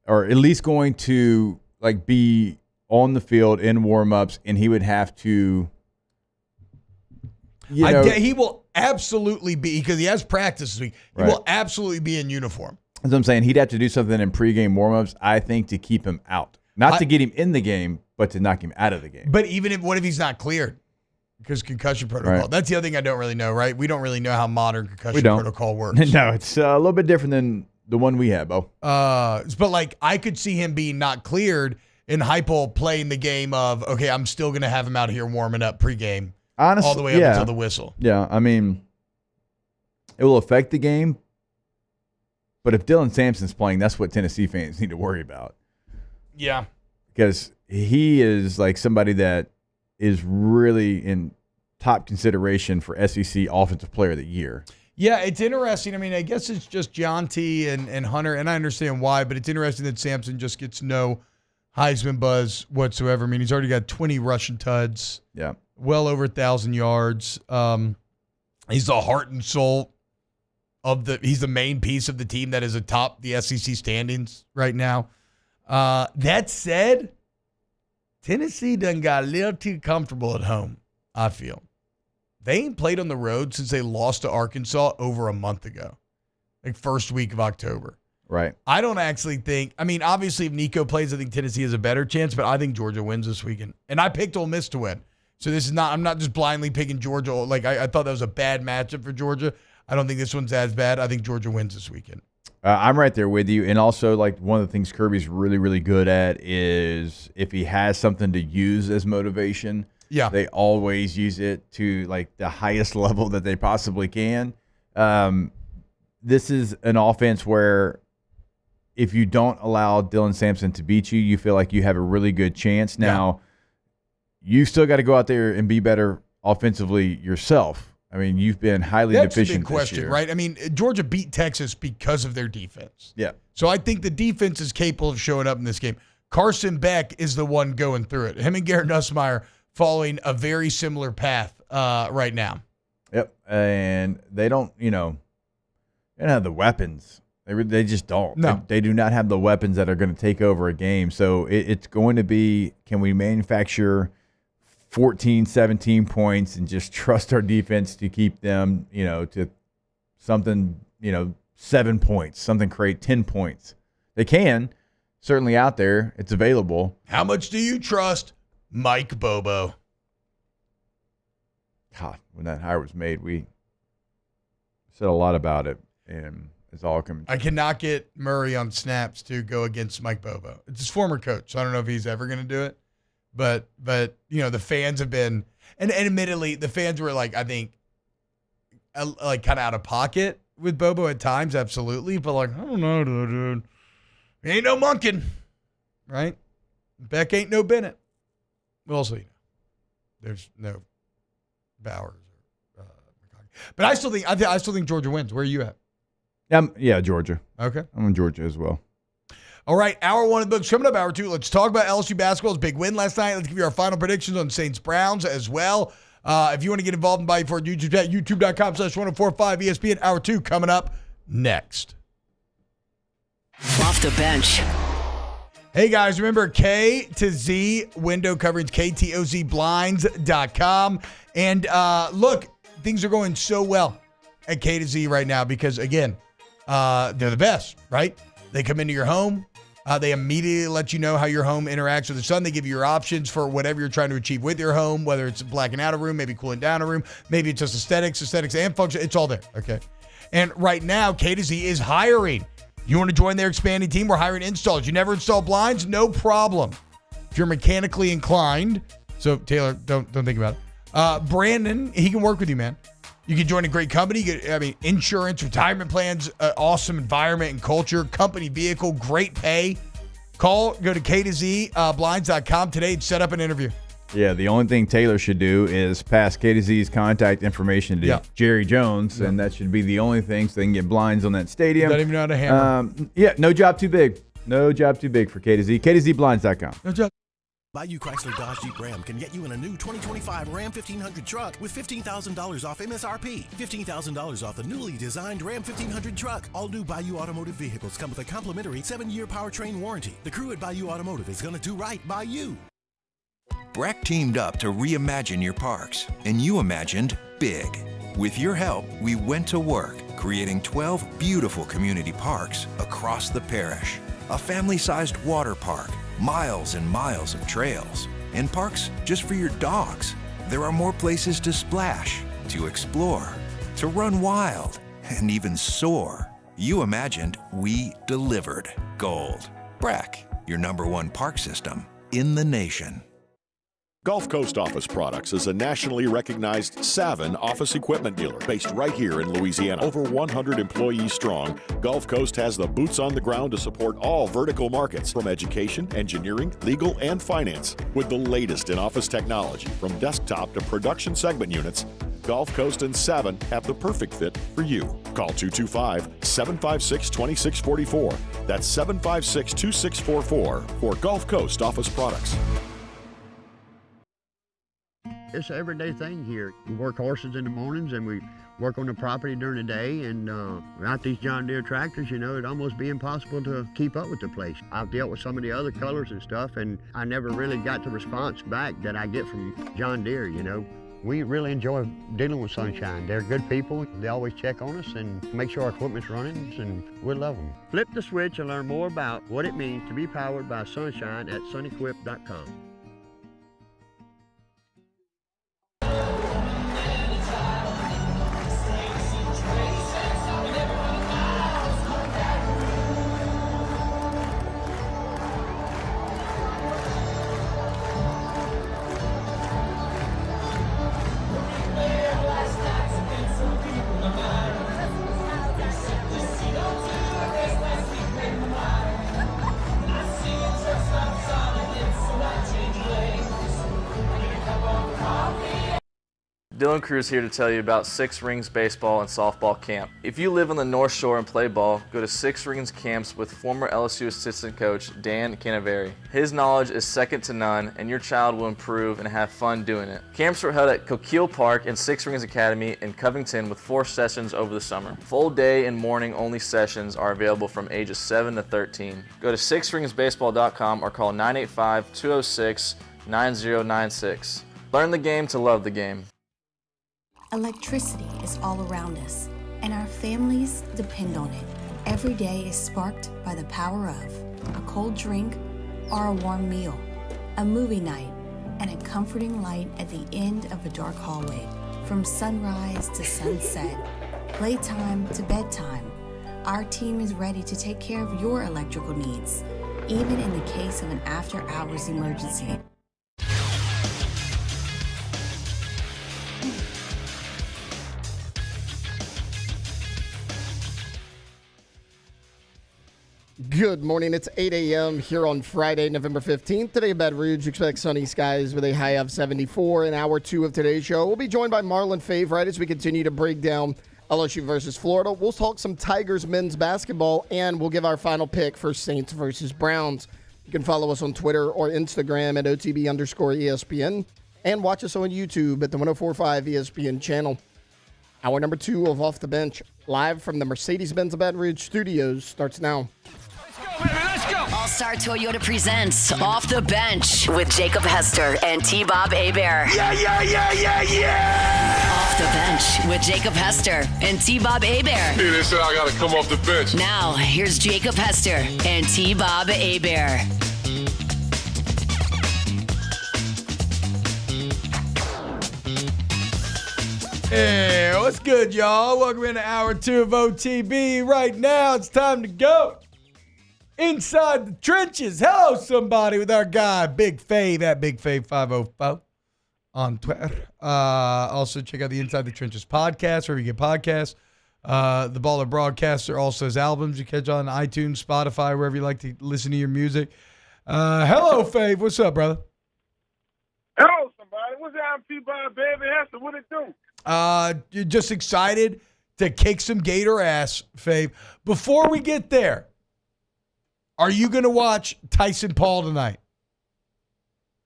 S13: or at least going to like be on the field in warm-ups, and he would have to.
S5: He will absolutely be, because he has practice this week. He
S13: Right.
S5: will absolutely be in uniform.
S13: As I'm saying, he'd have to do something in pregame warm-ups, I think, to keep him out. Not to get him in the game, but to knock him out of the game.
S5: But what if he's not cleared? Because concussion protocol.
S13: Right.
S5: That's the other thing I don't really know, right? We don't really know how modern concussion protocol works.
S13: No, it's a little bit different than the one we have, Bo.
S5: But like I could see him being not cleared and Heupel playing the game of, okay, I'm still going to have him out here warming up pregame.
S13: Honestly,
S5: all the way up until the whistle.
S13: Yeah, I mean, it will affect the game. But if Dylan Sampson's playing, that's what Tennessee fans need to worry about.
S5: Yeah.
S13: Because he is like somebody that is really in top consideration for SEC Offensive Player of the Year.
S5: Yeah, it's interesting. I mean, I guess it's just John T. and Hunter, and I understand why, but it's interesting that Sampson just gets no Heisman buzz whatsoever. I mean, he's already got 20 rushing tuds.
S13: Yeah.
S5: Well over 1,000 yards. He's the heart and soul he's the main piece of the team that is atop the SEC standings right now. That said, Tennessee done got a little too comfortable at home, I feel. They ain't played on the road since they lost to Arkansas over a month ago, like first week of October.
S13: Right.
S5: I don't actually think, I mean, obviously if Nico plays, I think Tennessee has a better chance, but I think Georgia wins this weekend. And I picked Ole Miss to win. So this is not, I'm not just blindly picking Georgia. Like I thought that was a bad matchup for Georgia. I don't think this one's as bad. I think Georgia wins this weekend.
S13: I'm right there with you. And also, like, one of the things Kirby's really, really good at is if he has something to use as motivation, they always use it to, like, the highest level that they possibly can. This is an offense where if you don't allow Dylan Sampson to beat you, you feel like you have a really good chance. Now, you still got to go out there and be better offensively yourself. I mean, you've been highly deficient
S5: That's a big question,
S13: this year.
S5: right? I mean, Georgia beat Texas because of their defense.
S13: Yeah.
S5: So I think the defense is capable of showing up in this game. Carson Beck is the one going through it. Him and Garrett Nussmeier following a very similar path right now.
S13: Yep. And they don't, they don't have the weapons. They just don't.
S5: No.
S13: They do not have the weapons that are going to take over a game. So it's going to be, can we manufacture 14, 17 points and just trust our defense to keep them, to something, 7 points, something create 10 points. They can, certainly out there. It's available.
S5: How much do you trust Mike Bobo?
S13: God, when that hire was made, we said a lot about it, and it's all coming.
S5: I cannot get Murray on snaps to go against Mike Bobo. It's his former coach, so I don't know if he's ever going to do it. But the fans have been, and admittedly, the fans were like, I think, like kind of out of pocket with Bobo at times, absolutely. But like, I don't know, dude. He ain't no Monken, right? Beck ain't no Bennett. We'll see. There's no Bowers. But I still think Georgia wins. Where are you at?
S13: Yeah, Georgia.
S5: Okay.
S13: I'm in Georgia as well.
S5: All right, hour one of the books coming up. Hour two, let's talk about LSU basketball's big win last night. Let's give you our final predictions on Saints-Browns as well. If you want to get involved in Buy for YouTube chat, youtube.com/1045 ESPN. Hour two coming up next.
S10: Off the bench.
S5: Hey guys, remember K to Z window coverage, KTOZblinds.com. And look, things are going so well at K to Z right now because, again, they're the best, right? They come into your home. They immediately let you know how your home interacts with the sun. They give you your options for whatever you're trying to achieve with your home, whether it's blacking out a room, maybe cooling down a room, maybe it's just aesthetics and function. It's all there, okay? And right now, K to Z is hiring. You want to join their expanding team? We're hiring installers. You never install blinds? No problem. If you're mechanically inclined, so Taylor, don't think about it. Brandon, he can work with you, man. You can join a great company. Insurance, retirement plans, awesome environment and culture, company vehicle, great pay. Go to K2Z blinds.com today and set up an interview.
S13: Yeah, the only thing Taylor should do is pass K2Z's contact information to Jerry Jones, and that should be the only thing so they can get blinds on that stadium.
S5: Don't even know how to hammer.
S13: No job too big. No job too big for K to Z. KTZBlinds.com.
S5: No job.
S15: Bayou Chrysler Dodge Jeep Ram can get you in a new 2025 Ram 1500 truck with $15,000 off MSRP. $15,000 off the newly designed Ram 1500 truck. All new Bayou Automotive vehicles come with a complimentary 7-year powertrain warranty. The crew at Bayou Automotive is going to do right by you.
S26: Breck teamed up to reimagine your parks, and you imagined big. With your help, we went to work, creating 12 beautiful community parks across the parish. A family-sized water park, miles and miles of trails, and parks just for your dogs. There are more places to splash, to explore, to run wild, and even soar. You imagined, we delivered. Gold. Breck, your #1 park system in the nation.
S18: Gulf Coast Office Products is a nationally recognized Savin office equipment dealer based right here in Louisiana. Over 100 employees strong, Gulf Coast has the boots on the ground to support all vertical markets from education, engineering, legal, and finance. With the latest in office technology from desktop to production segment units, Gulf Coast and Savin have the perfect fit for you. Call 225-756-2644. That's 756-2644 for Gulf Coast Office Products.
S4: It's an everyday thing here. We work horses in the mornings and we work on the property during the day, and without these John Deere tractors, it'd almost be impossible to keep up with the place. I've dealt with some of the other colors and stuff, and I never really got the response back that I get from John Deere, We really enjoy dealing with Sunshine. They're good people. They always check on us and make sure our equipment's running, and we love them. Flip the switch and learn more about what it means to be powered by Sunshine at sunequip.com.
S25: Dylan Cruz here to tell you about Six Rings Baseball and Softball Camp. If you live on the North Shore and play ball, go to Six Rings Camps with former LSU assistant coach Dan Canaveri. His knowledge is second to none, and your child will improve and have fun doing it. Camps were held at Coquille Park and Six Rings Academy in Covington with 4 sessions over the summer. Full day and morning only sessions are available from ages 7 to 13. Go to sixringsbaseball.com or call 985-206-9096. Learn the game to love the game.
S16: Electricity is all around us, and our families depend on it. Every day is sparked by the power of a cold drink or a warm meal, a movie night, and a comforting light at the end of a dark hallway. From sunrise to sunset, playtime to bedtime, our team is ready to take care of your electrical needs, even in the case of an after-hours emergency.
S11: Good morning. It's 8 a.m. here on Friday, November 15th. Today in Baton Rouge, expect sunny skies with a high of 74. In hour 2 of today's show, we'll be joined by Marlon Fave right as we continue to break down LSU versus Florida. We'll talk some Tigers men's basketball, and we'll give our final pick for Saints versus Browns. You can follow us on Twitter or Instagram at OTB_ESPN and watch us on YouTube at the 104.5 ESPN channel. Hour number 2 of Off the Bench, live from the Mercedes-Benz Baton Rouge studios, starts now.
S10: All-Star Toyota presents Off the Bench with Jacob Hester and T-Bob Hebert.
S6: Yeah!
S10: Off the Bench with Jacob Hester and T-Bob Hebert.
S6: Yeah, they said I got to come off the bench.
S10: Now, here's Jacob Hester and T-Bob Hebert.
S5: Hey, what's good, y'all? Welcome into hour 2 of OTB. Right now, it's time to go inside the trenches. Hello, somebody, with our guy, Big Fave, at Big Fave 505 on Twitter. Also, check out the Inside the Trenches podcast, wherever you get podcasts. The Baller Broadcaster also has albums you catch on iTunes, Spotify, wherever you like to listen to your music. Hello, Fave. What's up, brother?
S6: Hello, somebody. What's up, T-Bob, baby? Hester, what it do?
S5: You're just excited to kick some Gator ass, Fave. Before we get there, Are you going to watch Tyson Paul tonight?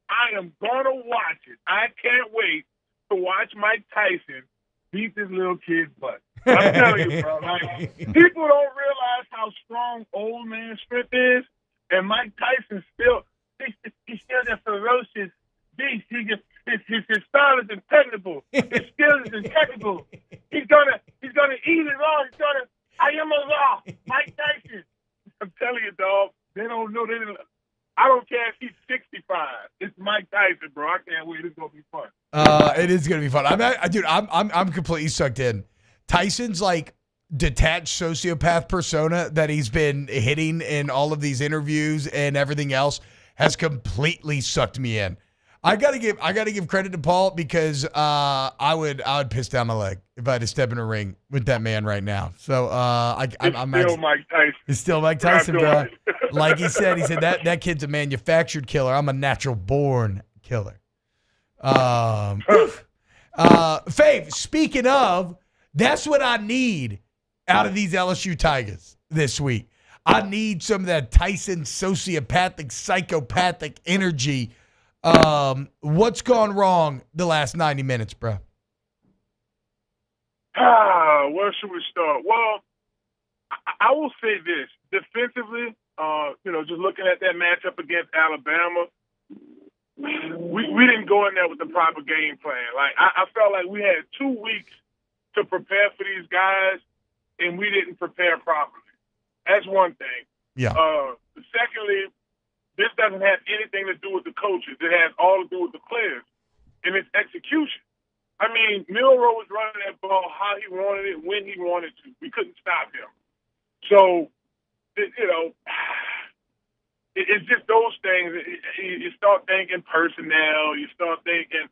S6: I am going to watch it. I can't wait to watch Mike Tyson beat this little kid's butt. I'm telling you, bro. Like, people don't realize how strong old man strength is, and Mike Tyson he's still a ferocious beast. His style is impeccable. His skill is impeccable. He's gonna eat it all. I am a law. Mike Tyson. I'm telling you, dog. They don't know. I don't care if he's 65. It's Mike Tyson, bro. I can't wait. It's gonna be fun.
S5: It is gonna be fun. I'm completely sucked in. Tyson's like detached sociopath persona that he's been hitting in all of these interviews and everything else has completely sucked me in. I gotta give credit to Paul because I would piss down my leg if I had to step in a ring with that man right now. So I'm
S6: still Mike Tyson.
S5: It's still Mike Tyson, bro. Like he said that kid's a manufactured killer. I'm a natural born killer. Fave, speaking of, that's what I need out of these LSU Tigers this week. I need some of that Tyson sociopathic, psychopathic energy. What's gone wrong the last 90 minutes, bro?
S6: Where should we start? Well, I will say this. Defensively, just looking at that matchup against Alabama, we didn't go in there with the proper game plan. Like, I felt like we had 2 weeks to prepare for these guys, and we didn't prepare properly. That's one thing.
S5: Yeah.
S6: Secondly, this doesn't have anything to do with the coaches. It has all to do with the players and its execution. I mean, Milroe was running that ball how he wanted it, when he wanted to. We couldn't stop him. So, it's just those things. You start thinking personnel. You start thinking,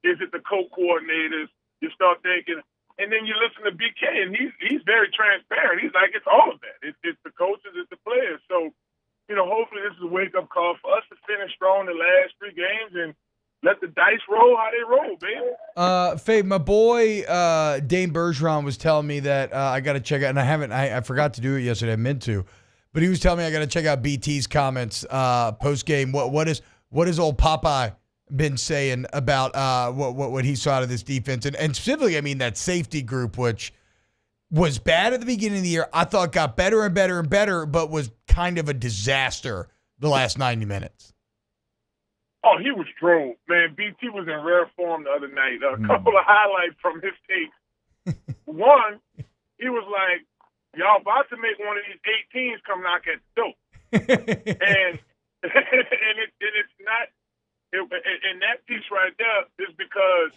S6: is it the co-coordinators? You start thinking, and then you listen to BK, and he's very transparent. He's like, it's all of that. It's the coaches, it's the players. So, hopefully this is a wake-up call for us to finish strong the last 3 games and let the dice roll how they roll, baby.
S5: Fave, my boy Dane Bergeron was telling me that I got to check out, and I forgot to do it yesterday. I meant to, but he was telling me I got to check out BT's comments post game. What is old Popeye been saying about what he saw out of this defense, and specifically, I mean that safety group, which was bad at the beginning of the year. I thought got better and better and better, but was kind of a disaster the last 90 minutes.
S6: Oh, he was drove. Man, BT was in rare form the other night. A couple of highlights from his take. One, he was like, y'all about to make one of these 18s come knock at the door. and it's not, and that piece right there is because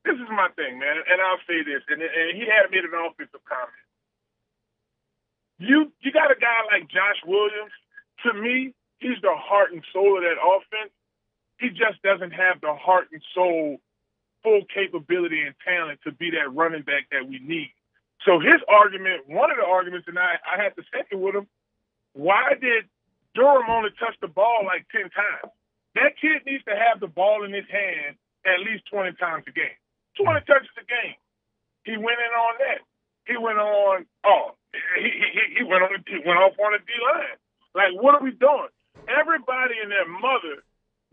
S6: this is my thing, man, and I'll say this, and he had made an offensive comment. You got a guy like Josh Williams. To me, he's the heart and soul of that offense. He just doesn't have the heart and soul, full capability and talent to be that running back that we need. So his argument, one of the arguments, and I had to second with him, why did Durham only touch the ball like 10 times? That kid needs to have the ball in his hand at least 20 times a game. 20 touches a game. He went in on that. He went on, he went off on the D-line. Like, what are we doing? Everybody and their mother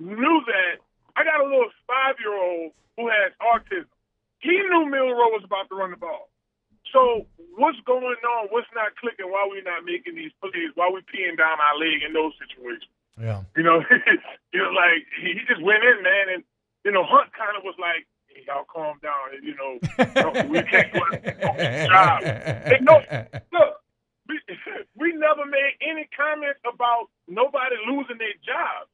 S6: knew that. I got a little 5-year-old who has autism. He knew Milroe was about to run the ball. So what's going on? What's not clicking? Why we not making these plays? Why we peeing down our leg in those situations?
S5: Yeah.
S6: Like he just went in, man, and Hunt kind of was like, hey, y'all calm down. We can't do a job. And look, we never made any comments about nobody losing their jobs.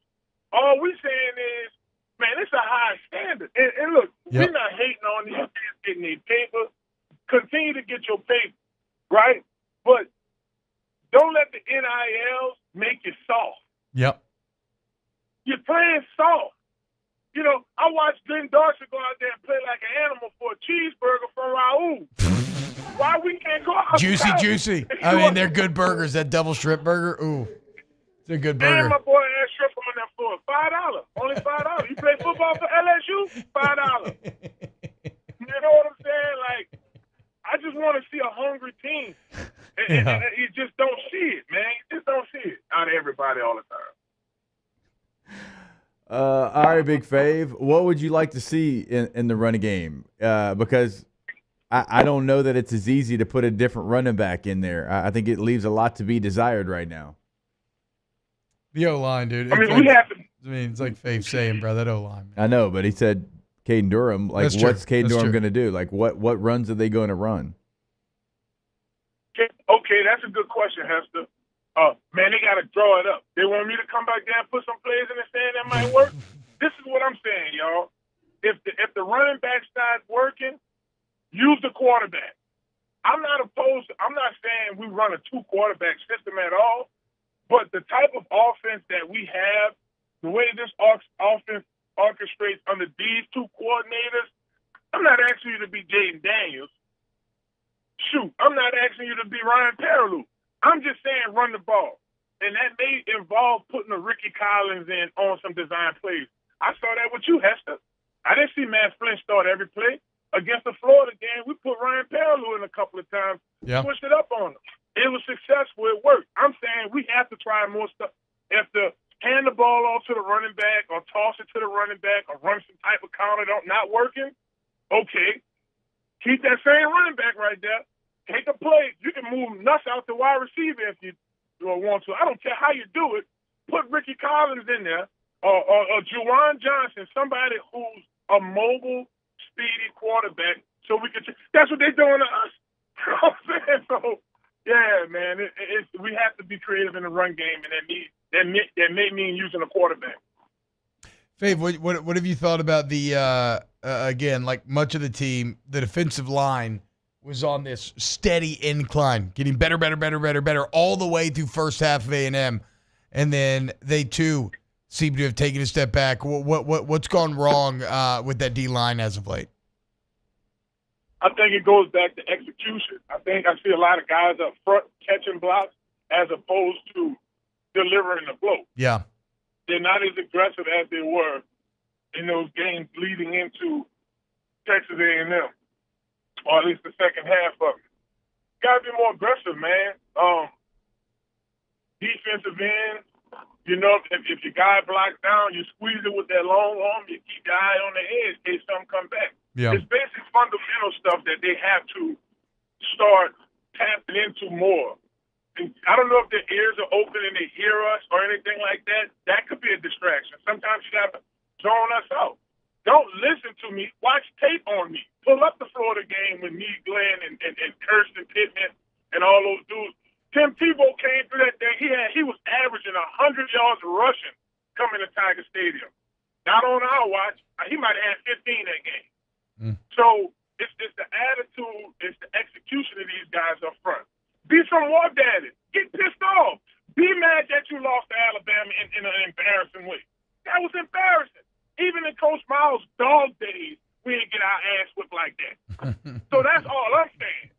S6: All we saying is, man, it's a high standard. And look, we're not hating on these kids getting their paper. Continue to get your paper, right? But don't let the NILs make you soft.
S5: Yep.
S6: You're playing soft. I watched Glenn Darcy go out there and play like an animal for a cheeseburger from Raul. Why we can't go out?
S5: Juicy. I mean, they're good burgers. That double shrimp burger, ooh, it's a good burger.
S6: And my boy had shrimp on that floor, $5. Only $5. You play football for LSU? $5. You know what I'm saying? Like, I just want to see a hungry team. And you just don't see it, man. You just don't see it. everybody all the time.
S13: All right, Big Fave. What would you like to see in the running game? Because I don't know that it's as easy to put a different running back in there. I think it leaves a lot to be desired right now.
S5: The O-line, dude.
S6: I mean, we have to.
S5: I mean, it's like Fave saying, bro, that O-line.
S13: I know, but he said Caden Durham. Like,
S5: That's true.
S13: what's Caden
S5: That's
S13: Durham
S5: true.
S13: going to do? Like, what runs are they going to run?
S6: Okay, that's a good question, Hester. Man, they got to draw it up. They want me to come back there and put some plays in the stand that might work. This is what I'm saying, y'all. If the running back starts working, use the quarterback. I'm not saying we run a 2-quarterback system at all, but the type of offense that we have, the way this offense orchestrates under these 2 coordinators, I'm not asking you to be Jaden Daniels. Shoot, I'm not asking you to be Ryan Perrilloux. I'm just saying run the ball. And that may involve putting a Ricky Collins in on some design plays. I saw that with you, Hester. I didn't see Matt Flynn start every play. Against the Florida game, we put Ryan Perrilloux in a couple of times, pushed it up on him. It was successful. It worked. I'm saying we have to try more stuff. If the hand the ball off to the running back or toss it to the running back or run some type of counter not working, okay, keep that same running back right there. Take a play. You can move nuts out the wide receiver if you want to. I don't care how you do it. Put Ricky Collins in there or Juwan Johnson, somebody who's a mobile, speedy quarterback, so we can. That's what they're doing to us. You know what I'm saying? So, yeah, man, we have to be creative in the run game, and that may mean using a quarterback.
S5: Fave, what have you thought about the again, like much of the team, the defensive line was on this steady incline, getting better all the way through first half of A&M, and then they too seem to have taken a step back. What's gone wrong with that D-line as of late?
S6: I think it goes back to execution. I think I see a lot of guys up front catching blocks as opposed to delivering the blow.
S5: Yeah.
S6: They're not as aggressive as they were in those games leading into Texas A&M, or at least the second half of it. Got to be more aggressive, man. Defensive end, you know, if your guy blocks down, you squeeze it with that long arm, you keep your eye on the edge in case something come back.
S5: Yeah.
S6: It's basic fundamental stuff that they have to start tapping into more. And I don't know if their ears are open and they hear us or anything like that. That could be a distraction. Sometimes you got to zone us out. Don't listen to me. Watch tape on me. Pull up the Florida game with me, Glenn, and Kirsten Pittman and all those dudes. Tim Tebow came through that thing. He was averaging 100 yards rushing coming to Tiger Stadium. Not on our watch. He might have had 15 that game. So it's the attitude, it's the execution of these guys up front. Be some more daddy. Get pissed off. Be mad that you lost to Alabama in an embarrassing way. That was embarrassing. Even in Coach Miles' dog days, we didn't get our ass whipped like that. So that's all I'm saying.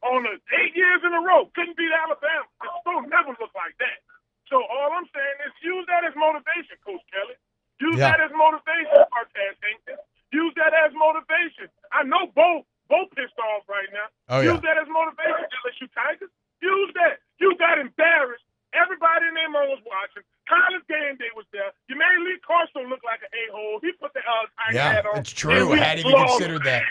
S6: On the 8 years in a row, couldn't beat Alabama. It's going to never look like that. So all I'm saying is use that as motivation, Coach Kelly. Use that as motivation, Martez Hankton. Use that as motivation. I know both pissed off right now. Use that as motivation, LSU Tigers. Use that. You got embarrassed. Everybody in their mom was watching. College game day was there. You made Lee Carson look like an a-hole. He put the Tiger hat on.
S5: It's true. I hadn't even considered that.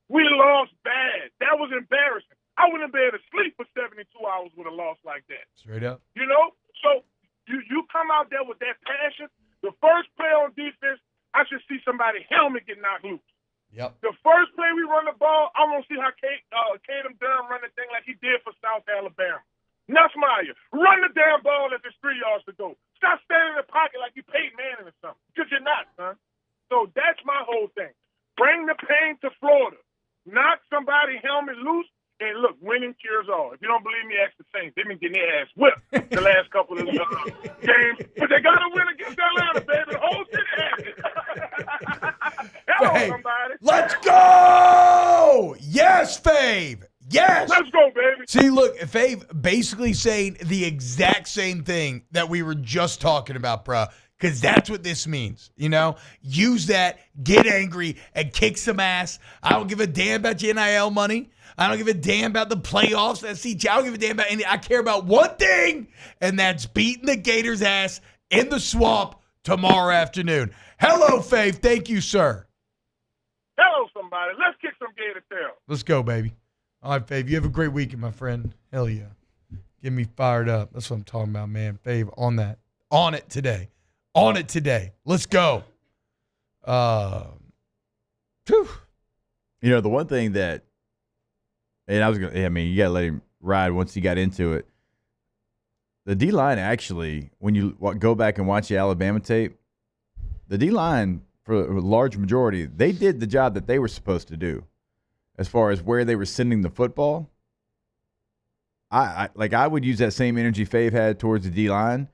S6: We lost bad. That was embarrassing. I wouldn't be able to sleep for 72 hours with a loss like that.
S5: Straight up.
S6: You know? So you come out there with that passion. The first play on defense, I should see somebody's helmet get knocked loose.
S5: Yep.
S6: The first play we run the ball, I want to see how Caden Durham run the thing like he did for South Alabama. Nussmeier, run the damn ball if it's 3 yards to go. Stop standing in the pocket like you Peyton Manning or something, because you're not, son. So that's my whole thing. Bring the pain to Florida. Knock somebody's helmet loose, and look, winning cures all. If you don't believe me, ask the Saints. They've been getting their ass whipped the last couple of games, but they got to win against Atlanta, baby. The whole city has it. Hello, somebody.
S5: Let's go! Yes, Fave. Yes.
S6: Let's go, baby.
S5: See, look, Fave basically saying the exact same thing that we were just talking about, bruh. Because that's what this means, you know? Use that, get angry, and kick some ass. I don't give a damn about your NIL money. I don't give a damn about the playoffs. I don't give a damn about anything. I care about one thing, and that's beating the Gators' ass in the swamp tomorrow afternoon. Hello, Faith. Thank you, sir.
S6: Hello, somebody. Let's kick some Gator tail.
S5: Let's go, baby. All right, Fave, you have a great weekend, my friend. Hell yeah. Get me fired up. That's what I'm talking about, man. Fave, on that. On it today. On it today. Let's go.
S13: You know, the one thing that, and you got to let him ride once he got into it. The D-line actually, when you go back and watch the Alabama tape, the D-line, for a large majority, they did the job that they were supposed to do as far as where they were sending the football. I would use that same energy Fave had towards the D-line,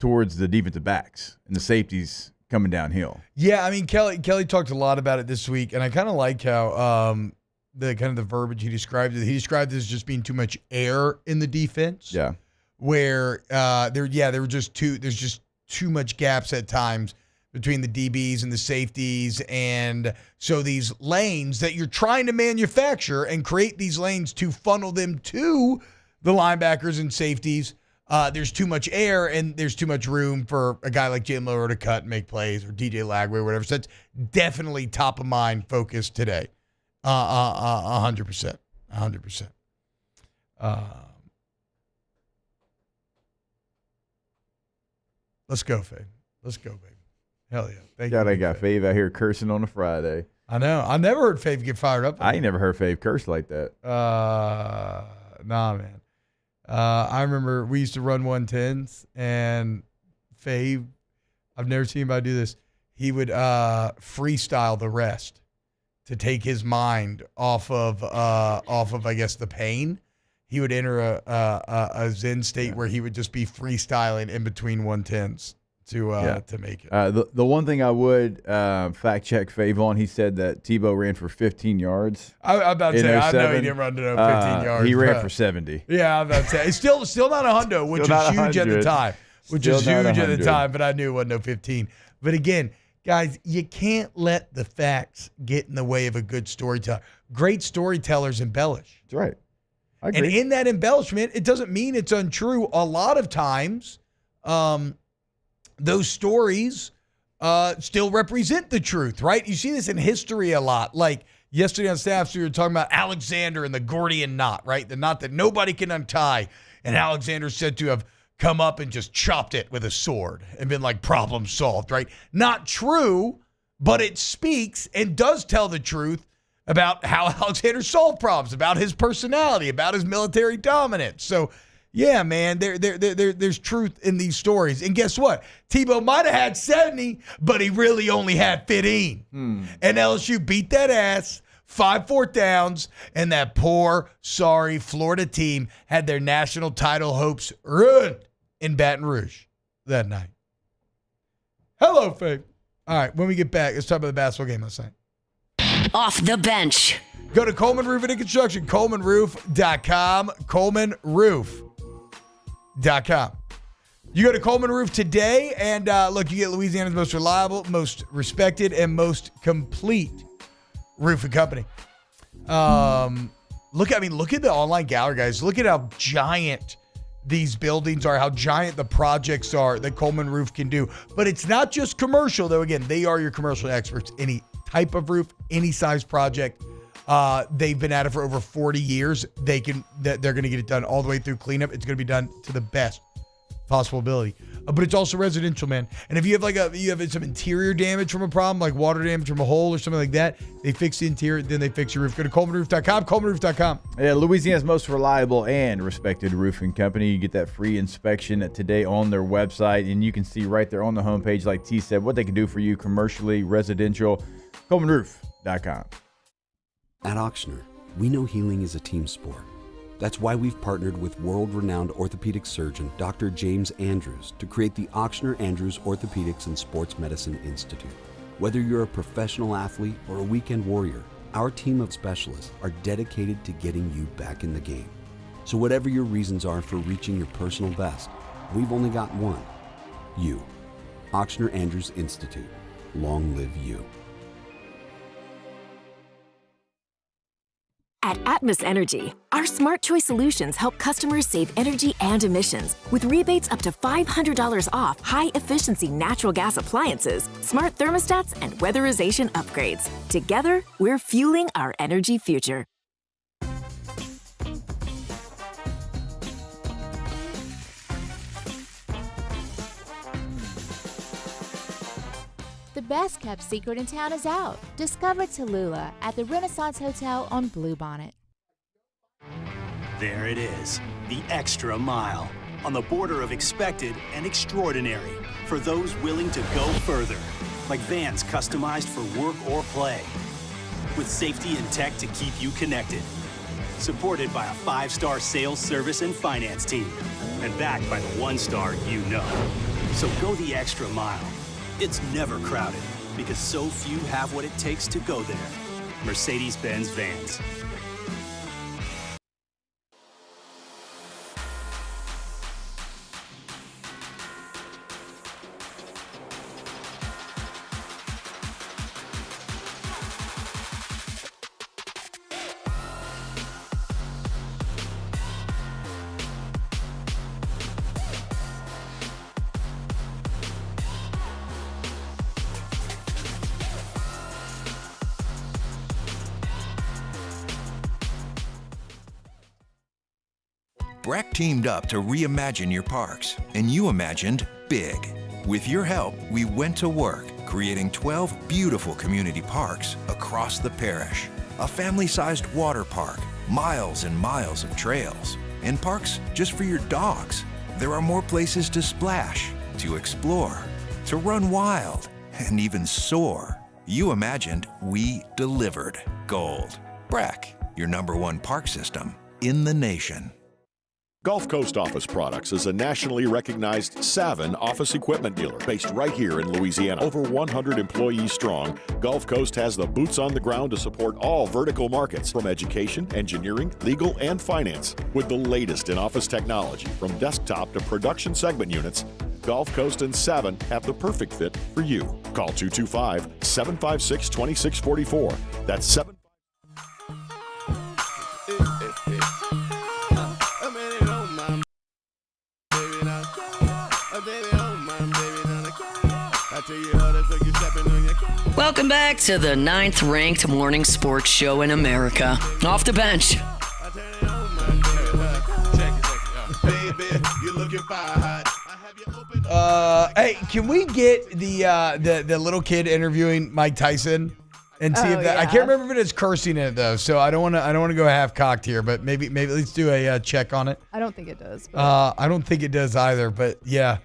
S13: towards the defensive backs and the safeties coming downhill.
S5: Yeah, I mean, Kelly talked a lot about it this week, and I kind of like how the verbiage he described it. He described it as just being too much air in the defense.
S13: Yeah.
S5: Where there's just too much gaps at times between the DBs and the safeties. And so these lanes that you're trying to manufacture and create these lanes to funnel them to the linebackers and safeties, there's too much air and there's too much room for a guy like Jalen Milroe to cut and make plays, or DJ Lagway or whatever. So that's definitely top of mind focus today. 100%. 100%. Let's go, Fave. Let's go, baby. Hell yeah. Thank you.
S13: I got Fave out here cursing on a Friday.
S5: I know. I never heard Fave get fired up.
S13: I ain't never heard Fave curse like that.
S5: Nah, man. I remember we used to run 110s, and Fave, I've never seen anybody do this. He would freestyle the rest to take his mind off of I guess the pain. He would enter a Zen state where he would just be freestyling in between 110s to make it.
S13: The one thing I would fact check Fave on, he said that Tebow ran for 15 yards.
S5: I'm about to say, I know he didn't run to 15 yards.
S13: He ran for 70.
S5: Yeah, I'm about to say. It's still not a hundo, which is huge at the time. But I knew it wasn't no 15. But again, guys, you can't let the facts get in the way of a good storyteller. Great storytellers embellish.
S13: That's right.
S5: And in that embellishment, it doesn't mean it's untrue. A lot of times, those stories still represent the truth, right? You see this in history a lot. Like yesterday on staff, we were talking about Alexander and the Gordian knot, right? The knot that nobody can untie. And Alexander said to have come up and just chopped it with a sword and been like, problem solved, right? Not true, but it speaks and does tell the truth about how Alexander solved problems, about his personality, about his military dominance. So, yeah, man, there's truth in these stories. And guess what? Tebow might have had 70, but he really only had 15. And LSU beat that ass, 5 fourth downs, and that poor, sorry Florida team had their national title hopes ruined in Baton Rouge that night. Hello, Faith. All right, when we get back, let's talk about the basketball game last night.
S10: Off the bench.
S5: Go to Coleman Roofing and Construction, ColemanRoof.com, ColemanRoof.com. You go to Coleman Roof today, and look, you get Louisiana's most reliable, most respected, and most complete roofing company. Look at the online gallery, guys. Look at how giant these buildings are, how giant the projects are that Coleman Roof can do. But it's not just commercial, though. Again, they are your commercial experts. Any type of roof, any size project. They've been at it for over 40 years. They're going to get it done all the way through cleanup. It's going to be done to the best possible ability. But it's also residential, man. And if you have some interior damage from a problem, like water damage from a hole or something like that, they fix the interior, then they fix your roof. Go to ColemanRoof.com, ColemanRoof.com.
S13: Yeah, Louisiana's most reliable and respected roofing company. You get that free inspection today on their website, and you can see right there on the homepage, like T said, what they can do for you commercially, residential. ColemanRoof.com.
S7: At Ochsner, we know healing is a team sport. That's why we've partnered with world-renowned orthopedic surgeon Dr. James Andrews to create the Ochsner Andrews Orthopedics and Sports Medicine Institute. Whether you're a professional athlete or a weekend warrior, our team of specialists are dedicated to getting you back in the game. So whatever your reasons are for reaching your personal best, we've only got one: you. Ochsner Andrews Institute. Long live you.
S1: At Atmos Energy, our Smart Choice solutions help customers save energy and emissions with rebates up to $500 off high-efficiency natural gas appliances, smart thermostats, and weatherization upgrades. Together, we're fueling our energy future.
S8: The best kept secret in town is out. Discover Tallulah at the Renaissance Hotel on Bluebonnet.
S9: There it is, the extra mile, on the border of expected and extraordinary for those willing to go further, like vans customized for work or play, with safety and tech to keep you connected, supported by a 5-star sales, service, and finance team, and backed by the 1-star you know. So go the extra mile. It's never crowded because so few have what it takes to go there. Mercedes-Benz Vans.
S26: Breck teamed up to reimagine your parks, and you imagined big. With your help, we went to work, creating 12 beautiful community parks across the parish. A family-sized water park, miles and miles of trails, and parks just for your dogs. There are more places to splash, to explore, to run wild, and even soar. You imagined, we delivered. Gold. Breck, your #1 park system in the nation.
S18: Gulf Coast Office Products is a nationally recognized Savin office equipment dealer based right here in Louisiana. Over 100 employees strong, Gulf Coast has the boots on the ground to support all vertical markets, from education, engineering, legal, and finance. With the latest in office technology, from desktop to production segment units, Gulf Coast and Savin have the perfect fit for you. Call 225-756-2644. That's 7.
S10: Welcome back to the 9th-ranked morning sports show in America. Off the bench.
S5: Hey, can we get the little kid interviewing Mike Tyson and see if that? I can't remember if it is cursing in it though, so I don't want to go half cocked here, but maybe let's do a check on it.
S12: I don't think it does. But.
S5: I don't think it does either, but yeah.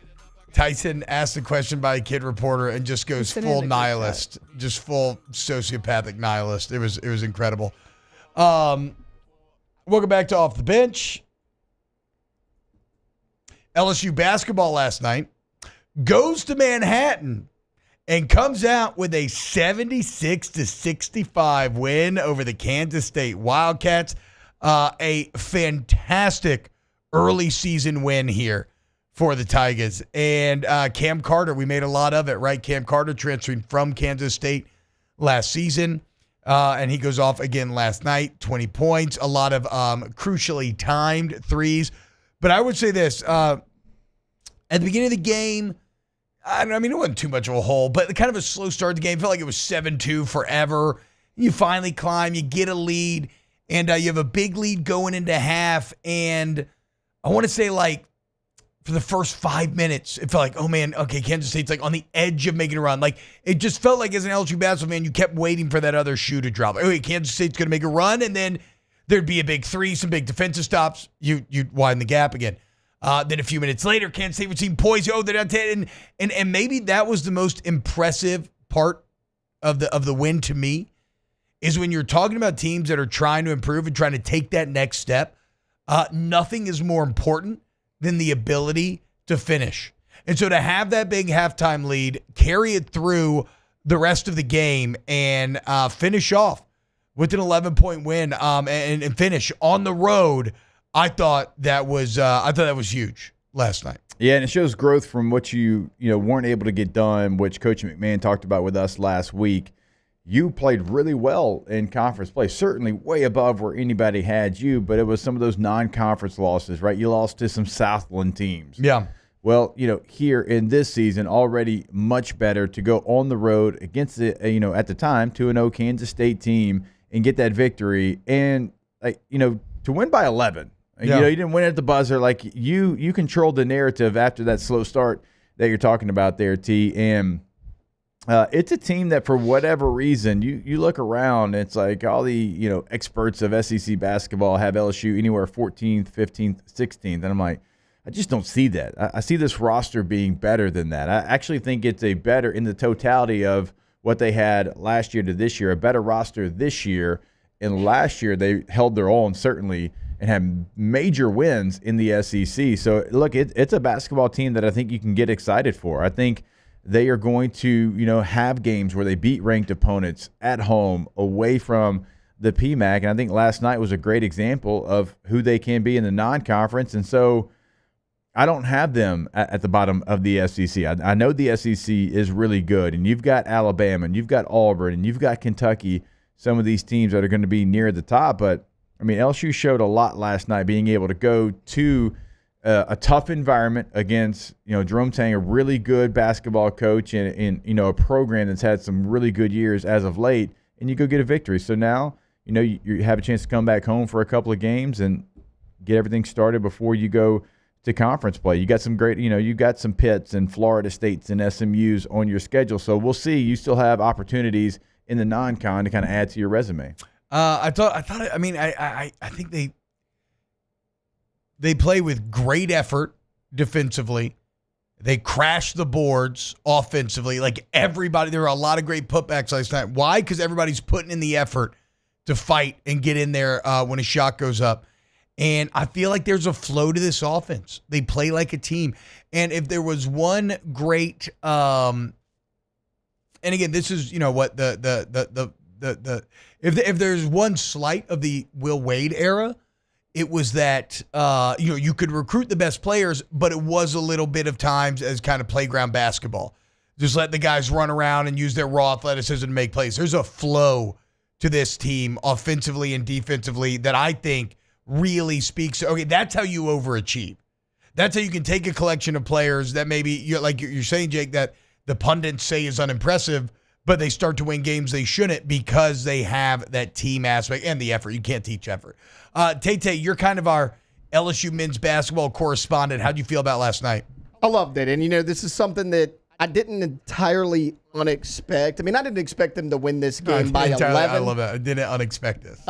S5: Tyson asked a question by a kid reporter and just goes full nihilist, just full sociopathic nihilist. It was incredible. Welcome back to Off the Bench. LSU basketball last night goes to Manhattan and comes out with a 76-65 win over the Kansas State Wildcats. A fantastic early season win here for the Tigers. And Cam Carter, we made a lot of it, right? Cam Carter transferring from Kansas State last season. And he goes off again last night, 20 points, a lot of crucially timed threes. But I would say this, at the beginning of the game, I mean, it wasn't too much of a hole, but kind of a slow start to the game. Felt like it was 7-2 forever. You finally climb, you get a lead, and you have a big lead going into half. And I want to say, like, for the first 5 minutes, it felt like, oh man, okay, Kansas State's like on the edge of making a run. Like, it just felt like as an LSU basketball fan, you kept waiting for that other shoe to drop. Like, okay, Kansas State's going to make a run, and then there'd be a big three, some big defensive stops. You'd widen the gap again. Then a few minutes later, Kansas State would seem poised. Oh, they're down 10. And maybe that was the most impressive part of the win to me, is when you're talking about teams that are trying to improve and trying to take that next step, nothing is more important than the ability to finish. And so to have that big halftime lead, carry it through the rest of the game, and finish off with an 11-point win, and finish on the road, I thought that was huge last night.
S13: Yeah, and it shows growth from what you weren't able to get done, which Coach McMahon talked about with us last week. you played really well in conference play, certainly way above where anybody had you, but it was some of those non-conference losses, right? You lost to some Southland teams.
S5: Yeah.
S13: Well, here in this season, already much better to go on the road against the, at the time, 2-0 Kansas State team and get that victory. And, to win by 11.
S5: Yeah.
S13: You didn't win at the buzzer. Like, you controlled the narrative after that slow start that you're talking about there, T. And it's a team that, for whatever reason, you look around, and it's like all the, experts of SEC basketball have LSU anywhere 14th, 15th, 16th. And I'm like, I just don't see that. I see this roster being better than that. I actually think it's a better, in the totality of what they had last year to this year, a better roster this year. And last year they held their own, certainly, and had major wins in the SEC. So, look, it's a basketball team that I think you can get excited for. I think they are going to, have games where they beat ranked opponents at home, away from the PMAC. And I think last night was a great example of who they can be in the non-conference. And so I don't have them at the bottom of the SEC. I know the SEC is really good, and you've got Alabama, and you've got Auburn, and you've got Kentucky, some of these teams that are going to be near the top. But, LSU showed a lot last night, being able to go to a tough environment against, Jerome Tang, a really good basketball coach, and a program that's had some really good years as of late, and you go get a victory. So now, you have a chance to come back home for a couple of games and get everything started before you go to conference play. You got some great, you got some Pitts and Florida States and SMUs on your schedule. So we'll see. You still have opportunities in the non-con to kind of add to your resume.
S5: I think they play with great effort defensively. They crash the boards offensively. Like everybody, there were a lot of great putbacks last night. Why? Because everybody's putting in the effort to fight and get in there when a shot goes up. And I feel like there's a flow to this offense. They play like a team. And if there was one great, and again, this is what if there's one slight of the Will Wade era, it was that you could recruit the best players, but it was a little bit of times as kind of playground basketball. Just let the guys run around and use their raw athleticism to make plays. There's a flow to this team offensively and defensively that I think really speaks. Okay, that's how you overachieve. That's how you can take a collection of players that maybe you're saying, Jake, that the pundits say is unimpressive, but they start to win games they shouldn't because they have that team aspect and the effort. You can't teach effort. Tay, you're kind of our LSU men's basketball correspondent. How'd you feel about last night?
S11: I loved it. And, this is something that I didn't entirely unexpect. I didn't expect them to win this game by 11.
S5: I love it. I didn't unexpect this.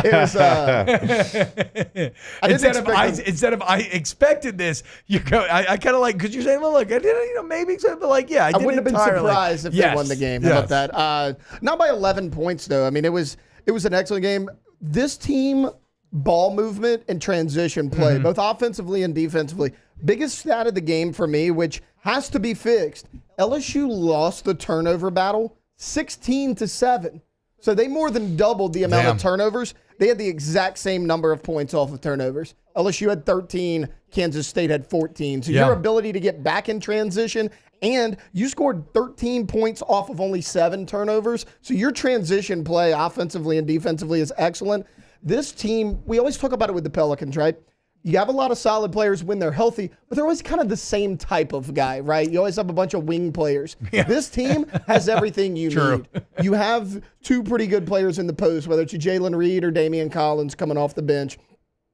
S11: It was.
S5: Instead of I expected this, you go. I kind of like, because you're saying, well, look, I didn't, maybe expect, but I
S11: wouldn't have been surprised if they won the game. How about that? Not by 11 points though. It was an excellent game. This team, ball movement and transition play, both offensively and defensively. Biggest stat of the game for me, which has to be fixed. LSU lost the turnover battle 16-7. So they more than doubled the amount of turnovers. They had the exact same number of points off of turnovers. LSU had 13, Kansas State had 14. So your ability to get back in transition, and you scored 13 points off of only 7 turnovers. So your transition play offensively and defensively is excellent. This team, we always talk about it with the Pelicans, right? You have a lot of solid players when they're healthy, but they're always kind of the same type of guy, right? You always have a bunch of wing players. Yeah. This team has everything you need. You have 2 pretty good players in the post, whether it's Jalen Reed or Damian Collins coming off the bench.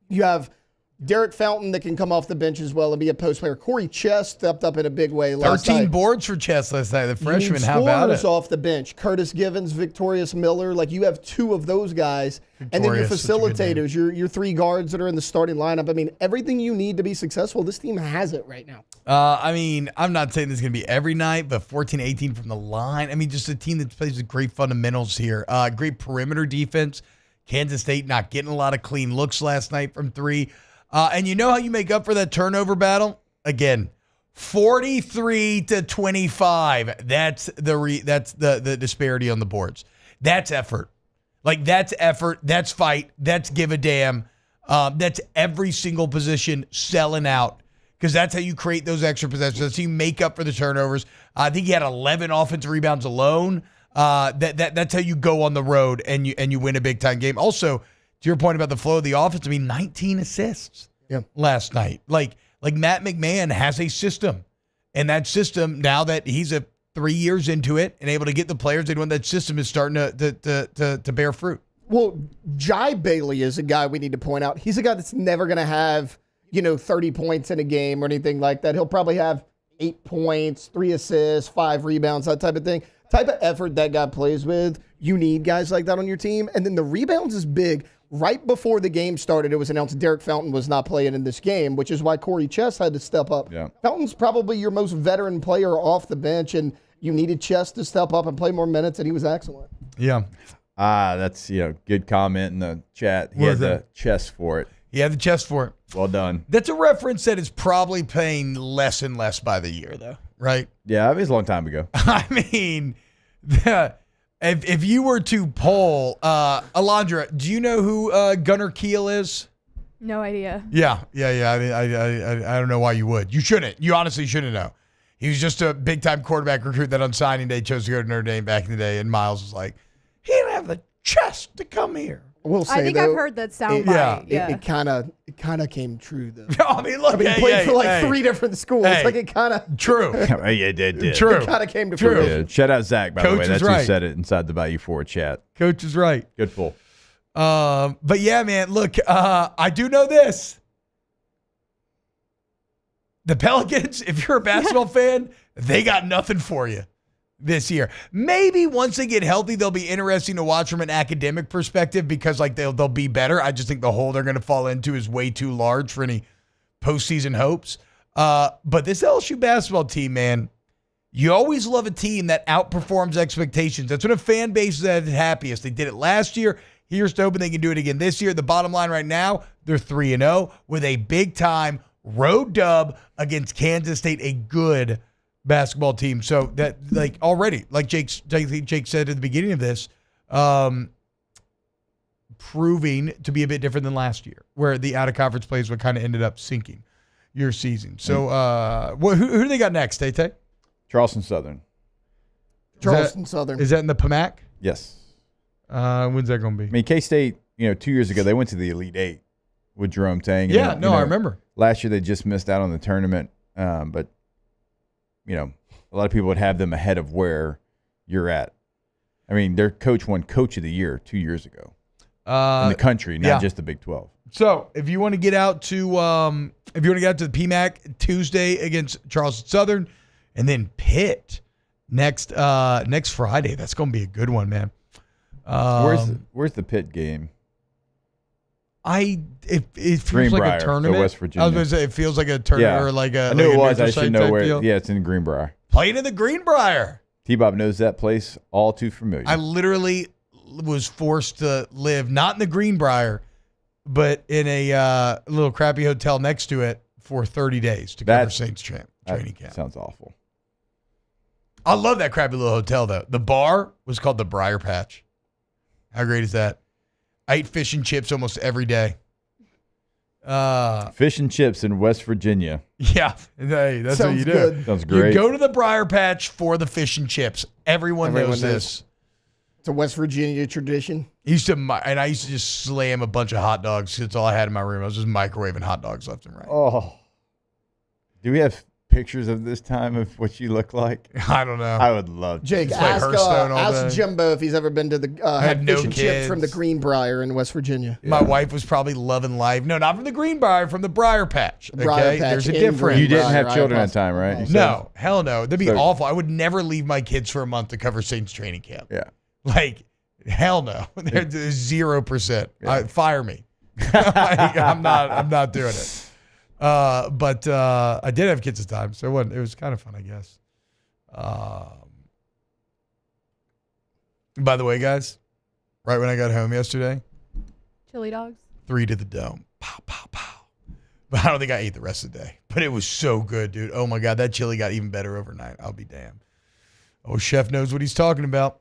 S11: You have Derek Fountain that can come off the bench as well and be a post player. Corey Chess stepped up in a big way last night.
S5: 13 boards for Chess last night, the freshman. How about it?
S11: Off the bench. Curtis Givens, Victorious Miller. You have 2 of those guys. And then your facilitators, your 3 guards that are in the starting lineup. Everything you need to be successful, this team has it right now.
S5: I'm not saying this is going to be every night, but 14-18 from the line. Just a team that plays with great fundamentals here. Great perimeter defense. Kansas State not getting a lot of clean looks last night from 3. And you know how you make up for that turnover battle? Again, 43-25. That's the disparity on the boards. That's effort. That's effort. That's fight. That's give a damn. That's every single position selling out, because that's how you create those extra possessions. That's how you make up for the turnovers. I think he had 11 offensive rebounds alone. That's how you go on the road and you win a big time game. Also, to your point about the flow of the offense, 19 assists last night. Like Matt McMahon has a system, and that system, now that he's 3 years into it and able to get the players into that system, is starting to bear fruit.
S11: Well, Jai Bailey is a guy we need to point out. He's a guy that's never going to have 30 points in a game or anything like that. He'll probably have 8 points, 3 assists, 5 rebounds, that type of thing. Type of effort that guy plays with, you need guys like that on your team. And then the rebounds is big. Right before the game started, it was announced Derek Fountain was not playing in this game, which is why Corey Chess had to step up.
S13: Yeah.
S11: Fountain's probably your most veteran player off the bench, and you needed Chess to step up and play more minutes, and he was excellent.
S5: Yeah.
S13: That's good comment in the chat. He had the chest for it.
S5: He had the chest for it.
S13: Well done.
S5: That's a reference that is probably paying less and less by the year, though, right?
S13: Yeah, it was a long time ago.
S5: I mean, if you were to poll, Alondra, do you know who Gunnar Kiel is?
S2: No idea.
S5: Yeah. I mean, I don't know why you would. You shouldn't. You honestly shouldn't know. He was just a big-time quarterback recruit that on signing day chose to go to Notre Dame back in the day, and Miles was like, he didn't have the chest to come here.
S11: We'll say,
S2: I think I've heard that soundbite.
S11: It kind of came true, though.
S5: I mean, look,
S11: he played for 3 different schools. Like, it kind of...
S5: True.
S13: Yeah, it did.
S5: True.
S11: It kind of came to fruition.
S13: Yeah. Shout out Zach, by
S5: Coach
S13: the way. That's
S5: right.
S13: who said it inside the Bayou 4 chat.
S5: Coach is right.
S13: Good pull.
S5: But yeah, man, look, I do know this. The Pelicans, if you're a basketball fan, they got nothing for you this year. Maybe once they get healthy, they'll be interesting to watch from an academic perspective because they'll be better. I just think the hole they're going to fall into is way too large for any postseason hopes. But this LSU basketball team, man, you always love a team that outperforms expectations. That's when a fan base is at its happiest. They did it last year. Here's to hoping they can do it again this year. The bottom line right now, they're 3-0 with a big-time road dub against Kansas State, a good basketball team. So that, already, like Jake said at the beginning of this, proving to be a bit different than last year, where the out-of-conference plays what kind of ended up sinking your season. So who do they got next, Tay?
S13: Charleston Southern.
S11: Southern.
S5: Is that in the PMAC?
S13: Yes.
S5: When's that going to be?
S13: I mean, K-State, 2 years ago, they went to the Elite Eight with Jerome Tang.
S5: Yeah, I remember.
S13: Last year, they just missed out on the tournament. But, a lot of people would have them ahead of where you're at. I mean, their coach won Coach of the Year 2 years ago in the country, not just the Big 12.
S5: So if you want to get out to the PMAC Tuesday against Charleston Southern, and then Pitt next Friday, that's going to be a good one, man.
S13: Where's the Pitt game?
S5: It feels like a tournament.
S13: So West Virginia.
S5: I was going to say it feels like a tournament or like a.
S13: I knew
S5: like
S13: it was. I
S5: should
S13: know where.
S5: Deal.
S13: Yeah, it's in Greenbrier.
S5: Playing in the Greenbrier.
S13: T-Bob knows that place all too familiar.
S5: I literally was forced to live not in the Greenbrier, but in a little crappy hotel next to it for 30 days to cover Saints training camp.
S13: Sounds awful.
S5: I love that crappy little hotel though. The bar was called the Briar Patch. How great is that? I ate fish and chips almost every day.
S13: Fish and chips in West Virginia.
S5: Yeah, hey, that's what you do.
S11: Good.
S13: Sounds great.
S5: You go to the Briar Patch for the fish and chips. Everyone knows this.
S11: It's a West Virginia tradition.
S5: I used to just slam a bunch of hot dogs. That's all I had in my room. I was just microwaving hot dogs left and right.
S13: Oh, do we have pictures of this time of what you look like?
S5: I don't know.
S13: I would love to.
S11: Jake, ask Jimbo if he's ever been to the fish and chips from the Greenbrier in West Virginia.
S5: My wife was probably loving life. No, not from the Greenbrier, from the Briar Patch. Okay?
S11: Briar Patch
S5: There's a difference.
S13: You didn't have children at the time, right?
S5: No, hell no. That'd be awful. I would never leave my kids for a month to cover Saints training camp.
S13: Yeah.
S5: Like, hell no. There's 0%. Yeah. Fire me. I'm not doing it. But I did have kids at the time, so it was kind of fun, I guess. By the way, guys, right when I got home yesterday,
S2: chili dogs,
S5: 3 to the dome. Pow, pow, pow. But I don't think I ate the rest of the day. But it was so good, dude. Oh, my God. That chili got even better overnight. I'll be damned. Oh, Chef knows what he's talking about.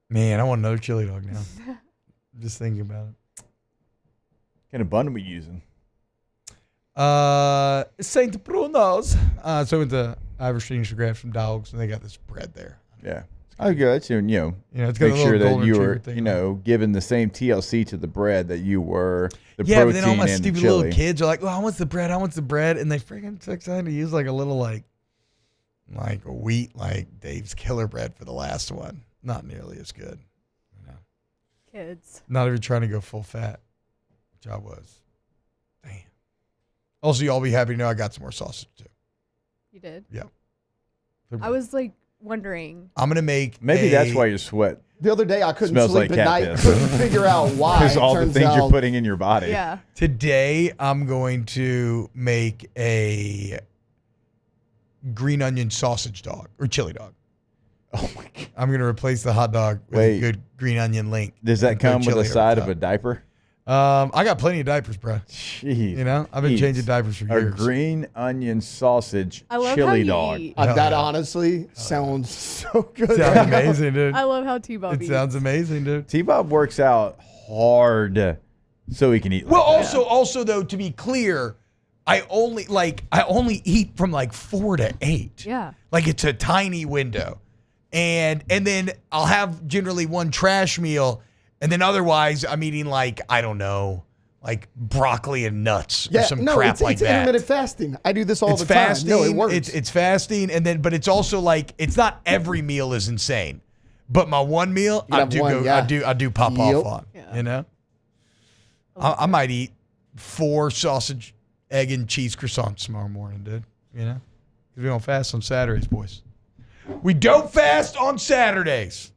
S5: Man, I want another chili dog now. I'm just thinking about it.
S13: What kind of bun are we using?
S5: St. Bruno's. So went to Irish Instagram some dogs, and they got this bread there.
S13: Yeah. Oh, good. So,
S5: it's got
S13: make
S5: a
S13: sure
S5: little
S13: that you
S5: golden
S13: were,
S5: retriever thing.
S13: giving the same TLC to the bread that you were the
S5: Yeah,
S13: protein
S5: but then all my
S13: and
S5: stupid
S13: chili.
S5: little kids are like, "Well, I want the bread. I want the bread," and they freaking took time to use like a little like wheat like Dave's Killer Bread for the last one. Not nearly as good.
S2: Kids.
S5: Not even trying to go full fat, which I was. Damn. Also, y'all be happy to know I got some more sausage too.
S2: You did?
S5: Yep.
S2: I was like wondering.
S5: I'm gonna make.
S13: Maybe that's why your sweat.
S11: The other day I couldn't
S13: smells
S11: sleep
S13: like
S11: at
S13: cat
S11: night.
S13: piss.
S11: Couldn't figure out why.
S13: Because all the
S11: Turns
S13: things you're
S11: out-
S13: putting in your body.
S2: Yeah.
S5: Today, I'm going to make a green onion sausage dog or chili dog.
S13: Oh my God.
S5: I'm going to replace the hot dog with a good green onion link.
S13: Does that
S5: and put
S13: come with
S5: chili
S13: a
S5: over
S13: side
S5: top.
S13: of a diaper?
S5: I got plenty of diapers, bro.
S13: Jeez.
S5: You know, I've been changing diapers for
S13: A
S5: years.
S13: green onion sausage
S2: I love how
S13: chili
S2: you
S13: dog.
S2: eat.
S11: That honestly sounds so good.
S5: Sounds amazing, dude.
S2: I love how T-Bob
S5: It
S2: eats.
S5: sounds amazing, dude.
S13: T-Bob works out hard so he can eat.
S5: Well,
S13: like that.
S5: also though, to be clear, I only eat from like 4 to 8.
S2: Yeah.
S5: Like it's a tiny window. And then I'll have generally one trash meal, and then otherwise I'm eating like, I don't know, like broccoli and nuts or some crap
S11: it's,
S5: like
S11: it's
S5: that.
S11: intermittent fasting. I do this all
S5: It's
S11: the
S5: fasting.
S11: time. No, it works.
S5: It's fasting, but it's also like it's not every meal is insane. But my one meal,
S11: You
S5: I
S11: have
S5: do
S11: one,
S5: go,
S11: yeah.
S5: I do pop
S11: Yep.
S5: off on. You know, I might eat 4 sausage, egg, and cheese croissants tomorrow morning, dude. You know, because we don't fast on Saturdays, boys. We don't fast on Saturdays.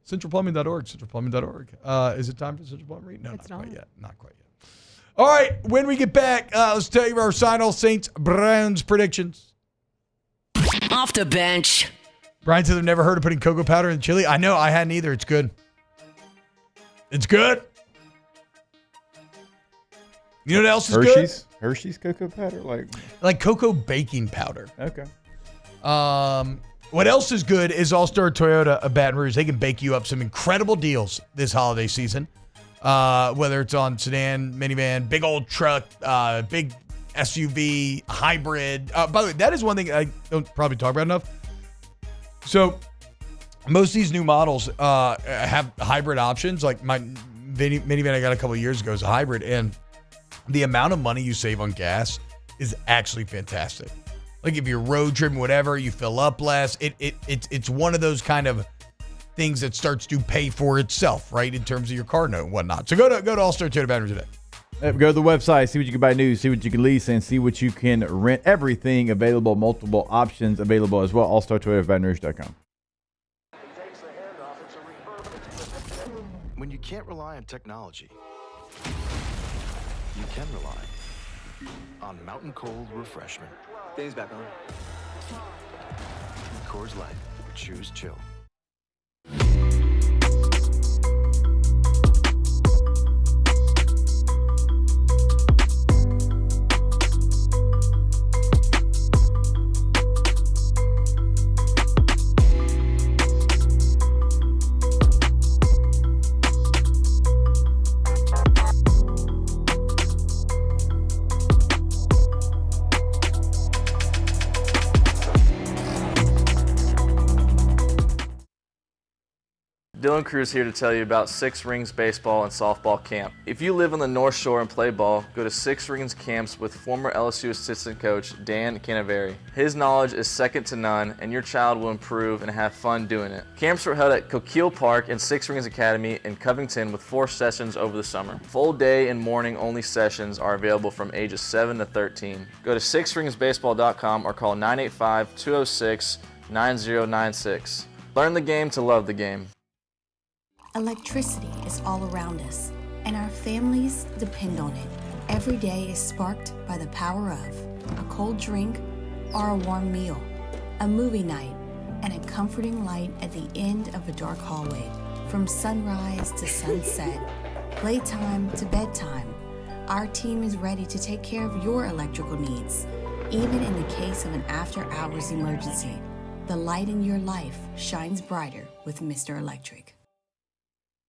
S5: CentralPlumbing.org, CentralPlumbing.org. Is it time for Central Plumbing Read? No,
S2: It's
S5: not quite
S2: not.
S5: yet. Not quite yet. All right, when we get back, let's tell you our final Saints Browns predictions.
S10: Off the bench.
S5: Brian said I've never heard of putting cocoa powder in chili. I know, I hadn't either. It's good. It's good. You know what else is good?
S13: Hershey's cocoa powder,
S5: Like cocoa baking powder.
S13: Okay.
S5: What else is good is All-Star Toyota of Baton Rouge. They can bake you up some incredible deals this holiday season. Whether it's on sedan, minivan, big old truck, big SUV, hybrid. By the way, that is one thing I don't probably talk about enough. So most of these new models have hybrid options. Like my minivan I got a couple of years ago is a hybrid, and the amount of money you save on gas is actually fantastic. Like if you're road tripping, whatever, you fill up less. It's one of those kind of things that starts to pay for itself, right, in terms of your car note and whatnot. So go to All-Star Toyota Baton Rouge today.
S13: Go to the website, see what you can buy new, see what you can lease, and see what you can rent. Everything available, multiple options available as well. AllStarToyotaBatonRouge.com.
S15: When you can't rely on technology, you can rely on Mountain Cold Refreshment. Dave's back on. Coors Light. Choose chill.
S25: Dylan Cruz here to tell you about Six Rings Baseball and Softball Camp. If you live on the North Shore and play ball, go to Six Rings Camps with former LSU assistant coach Dan Canaveri. His knowledge is second to none, and your child will improve and have fun doing it. Camps were held at Coquille Park and Six Rings Academy in Covington with 4 sessions over the summer. Full day and morning only sessions are available from ages 7 to 13. Go to sixringsbaseball.com or call 985-206-9096. Learn the game to love the game.
S16: Electricity is all around us, and our families depend on it. Every day is sparked by the power of a cold drink or a warm meal, a movie night, and a comforting light at the end of a dark hallway. From sunrise to sunset, playtime to bedtime, our team is ready to take care of your electrical needs. Even in the case of an after-hours emergency, the light in your life shines brighter with Mr. Electric.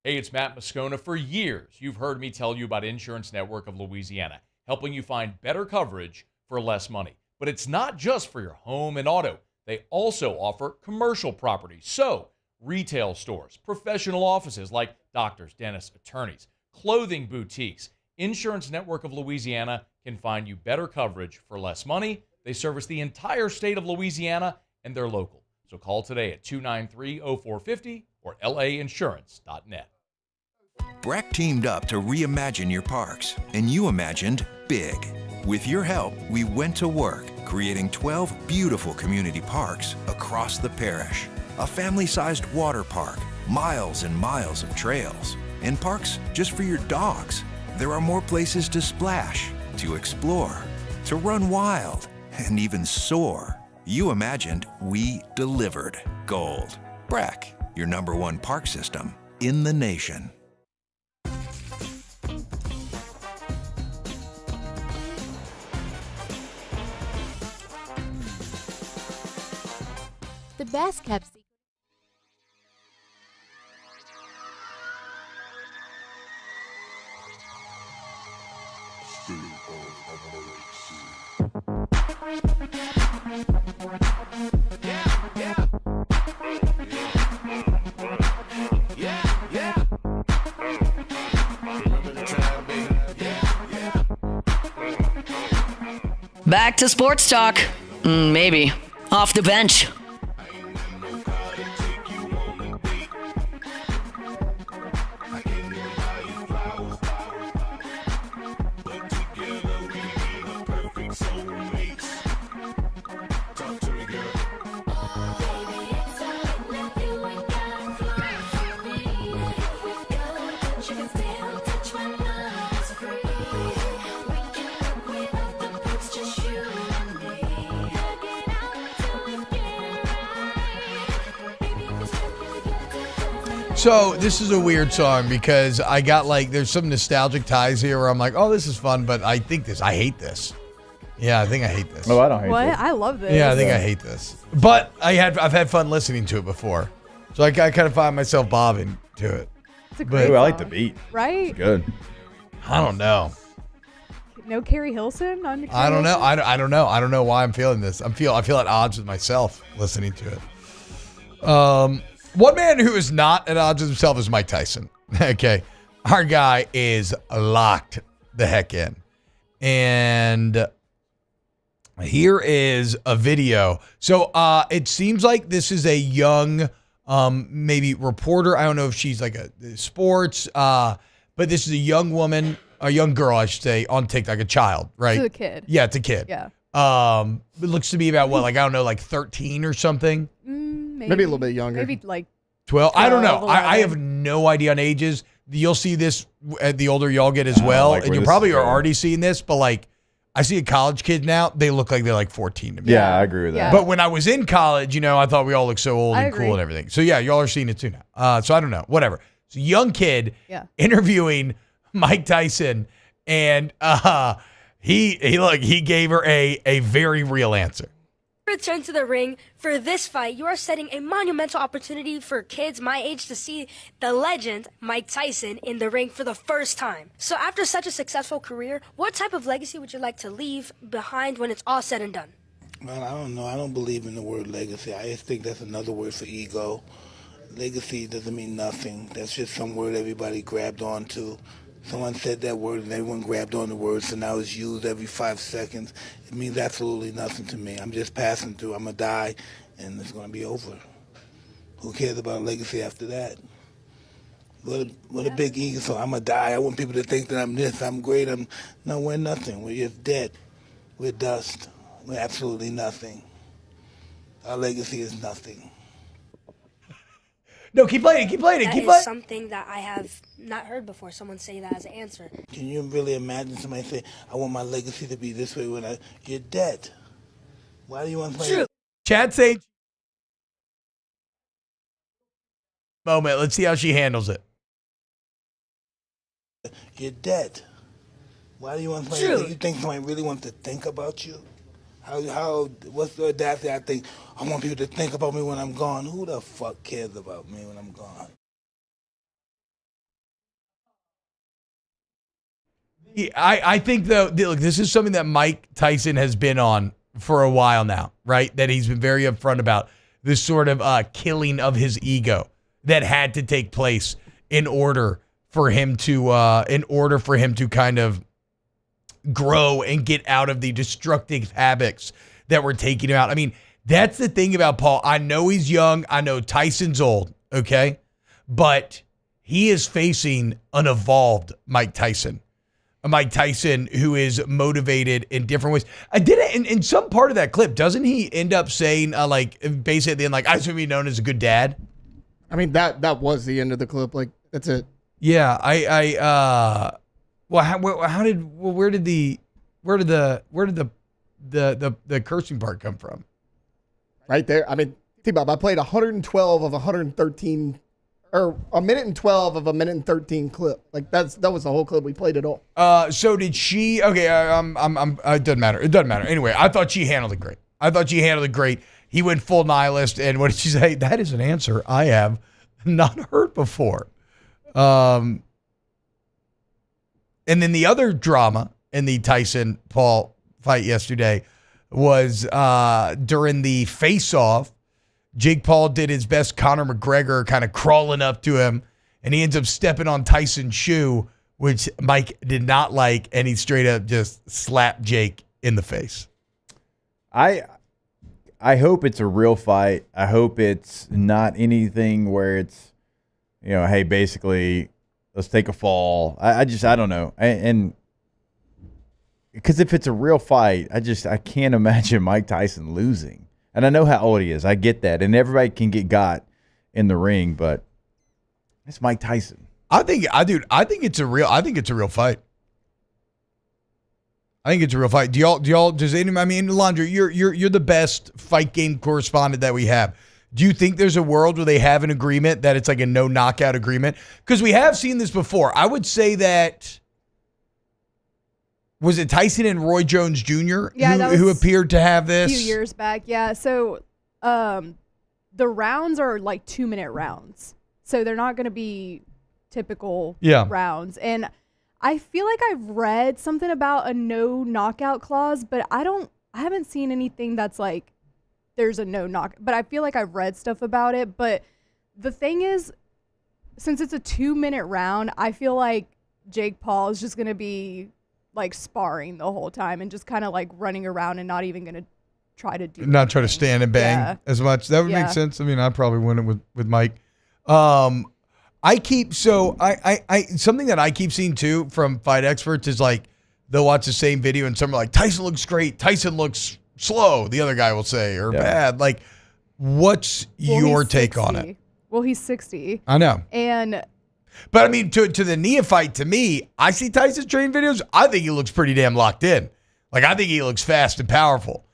S3: Hey, it's Matt Moscona. For years, you've heard me tell you about Insurance Network of Louisiana, helping you find better coverage for less money. But it's not just for your home and auto. They also offer commercial property. So, retail stores, professional offices like doctors, dentists, attorneys, clothing boutiques. Insurance Network of Louisiana can find you better coverage for less money. They service the entire state of Louisiana, and they're local. So call today at 293-0450 or lainsurance.net.
S26: Breck teamed up to reimagine your parks, and you imagined big. With your help, we went to work, creating 12 beautiful community parks across the parish. A family-sized water park, miles and miles of trails, and parks just for your dogs. There are more places to splash, to explore, to run wild, and even soar. You imagined, we delivered. Gold. Breck, your #1 park system in the nation.
S8: The best kept secret.
S10: Back to sports talk. Maybe. Off the bench.
S5: So this is a weird song because I got there's some nostalgic ties here where I'm like, oh, this is fun, but I hate this. Yeah, I think I hate this.
S13: Oh, I don't hate
S2: What?
S13: this.
S2: I love this.
S5: Yeah, I think I hate this. But I've had fun listening to it before. So I kind of find myself bobbing to it.
S2: It's a great
S13: Ooh, I like the
S2: song.
S13: beat.
S2: Right?
S13: It's good.
S5: I don't know.
S2: No Carrie Hilson on
S5: I don't know. I don't know. I don't know why I'm feeling this. I feel at odds with myself listening to it. One man who is not at odds with himself is Mike Tyson. Okay. Our guy is locked the heck in. And here is a video. So it seems like this is a young maybe reporter. I don't know if she's like a sports, but this is a young woman, a young girl, I should say, on TikTok, a child, right?
S2: It's a kid.
S5: Yeah, it's a kid.
S2: Yeah.
S5: It looks to be about what, I don't know, 13 or something.
S11: Maybe a little bit younger.
S2: Maybe
S5: 12. I don't know.
S2: 12,
S5: I
S2: 11.
S5: have no idea on ages. You'll see this the older y'all get as well,
S13: like
S5: and
S13: where
S5: you
S13: this
S5: probably
S13: is
S5: are
S13: going.
S5: already seeing this. But I see a college kid now. They look like they're 14 to me.
S13: Yeah, I agree with that.
S5: But when I was in college, I thought we all looked so old
S2: I
S5: and
S2: agree.
S5: cool and everything. So yeah, y'all are seeing it too now. So I don't know. Whatever. So young kid interviewing Mike Tyson, and he gave her a very real answer.
S12: Return to the ring. For this fight, you are setting a monumental opportunity for kids my age to see the legend Mike Tyson in the ring for the first time. So after such a successful career, what type of legacy would you like to leave behind when it's all said and done?
S14: Well, I don't know. I don't believe in the word legacy. I just think that's another word for ego. Legacy doesn't mean nothing. That's just some word everybody grabbed onto. Someone said that word and everyone grabbed on the word, so now it's used every 5 seconds. It means absolutely nothing to me. I'm just passing through. I'm going to die, and it's going to be over. Who cares about legacy after that? What a big ego. So I'm going to die. I want people to think that I'm this, I'm great. No, we're nothing. We're just dead. We're dust. We're absolutely nothing. Our legacy is nothing.
S5: No, keep playing. Keep playing.
S12: That
S5: Keep
S12: is
S5: playing.
S12: something that I have not heard before. Someone say that as an answer.
S14: Can you really imagine somebody say, I want my legacy to be this way when you're dead? Why do you want to play?
S12: True.
S5: Chad say moment. Let's see how she handles it.
S14: You're dead. Why do you want to play?
S12: True.
S14: You think somebody really wants to think about you? What's the audacity? I think I want people to think about me when I'm gone. Who the fuck cares about me when I'm gone?
S5: I think, though, look, this is something that Mike Tyson has been on for a while now, right? That he's been very upfront about, this sort of killing of his ego that had to take place in order for him to kind of grow and get out of the destructive habits that were taking him out. I mean, that's the thing about Paul. I know he's young. I know Tyson's old, okay? But he is facing an evolved Mike Tyson. A Mike Tyson who is motivated in different ways. I did it in some part of that clip. Doesn't he end up saying, basically at the end, like, I just want to be known as a good dad?
S11: I mean, that was the end of the clip. Like, that's it.
S5: Yeah, where did the cursing part come from?
S11: Right there. I mean, T-Bob, I played 112 of 113, or a minute and 12 of a minute and 13 clip. Like that was the whole clip. We played it all.
S5: So did she? Okay, it doesn't matter. It doesn't matter. Anyway, I thought she handled it great. He went full nihilist, and what did she say? That is an answer I have not heard before. And then the other drama in the Tyson-Paul fight yesterday was during the face-off. Jake Paul did his best Conor McGregor, kind of crawling up to him, and he ends up stepping on Tyson's shoe, which Mike did not like, and he straight up just slapped Jake in the face.
S13: I hope it's a real fight. I hope it's not anything where it's, hey, basically, let's take a fall. I don't know. And because if it's a real fight, I can't imagine Mike Tyson losing. And I know how old he is. I get that. And everybody can get got in the ring, but it's Mike Tyson.
S5: I think it's a real fight. I think it's a real fight. Does anybody, I mean, Landry, you're the best fight game correspondent that we have. Do you think there's a world where they have an agreement that it's like a no knockout agreement? Because we have seen this before. I would say that, was it Tyson and Roy Jones Jr. who appeared to have this?
S2: A few years back, yeah. So the rounds are like 2-minute rounds. So they're not going to be typical rounds. And I feel like I've read something about a no knockout clause, but I haven't seen anything that's like there's a no knock. But I feel like I've read stuff about it. But the thing is, since it's a 2-minute round, I feel like Jake Paul is just going to be like sparring the whole time and just kind of like running around and not even going to try to do
S5: not try to stand and bang as much. That would make sense. I mean, I'd probably win it with Mike. Something that I keep seeing too from fight experts is like they'll watch the same video and some are like, Tyson looks great, Tyson looks slow, the other guy will say, or bad. Like, what's your take on it?
S2: Well, he's 60.
S5: I know.
S2: But
S5: I mean, to the neophyte, to me, I see Tyson's training videos. I think he looks pretty damn locked in. Like, I think he looks fast and powerful.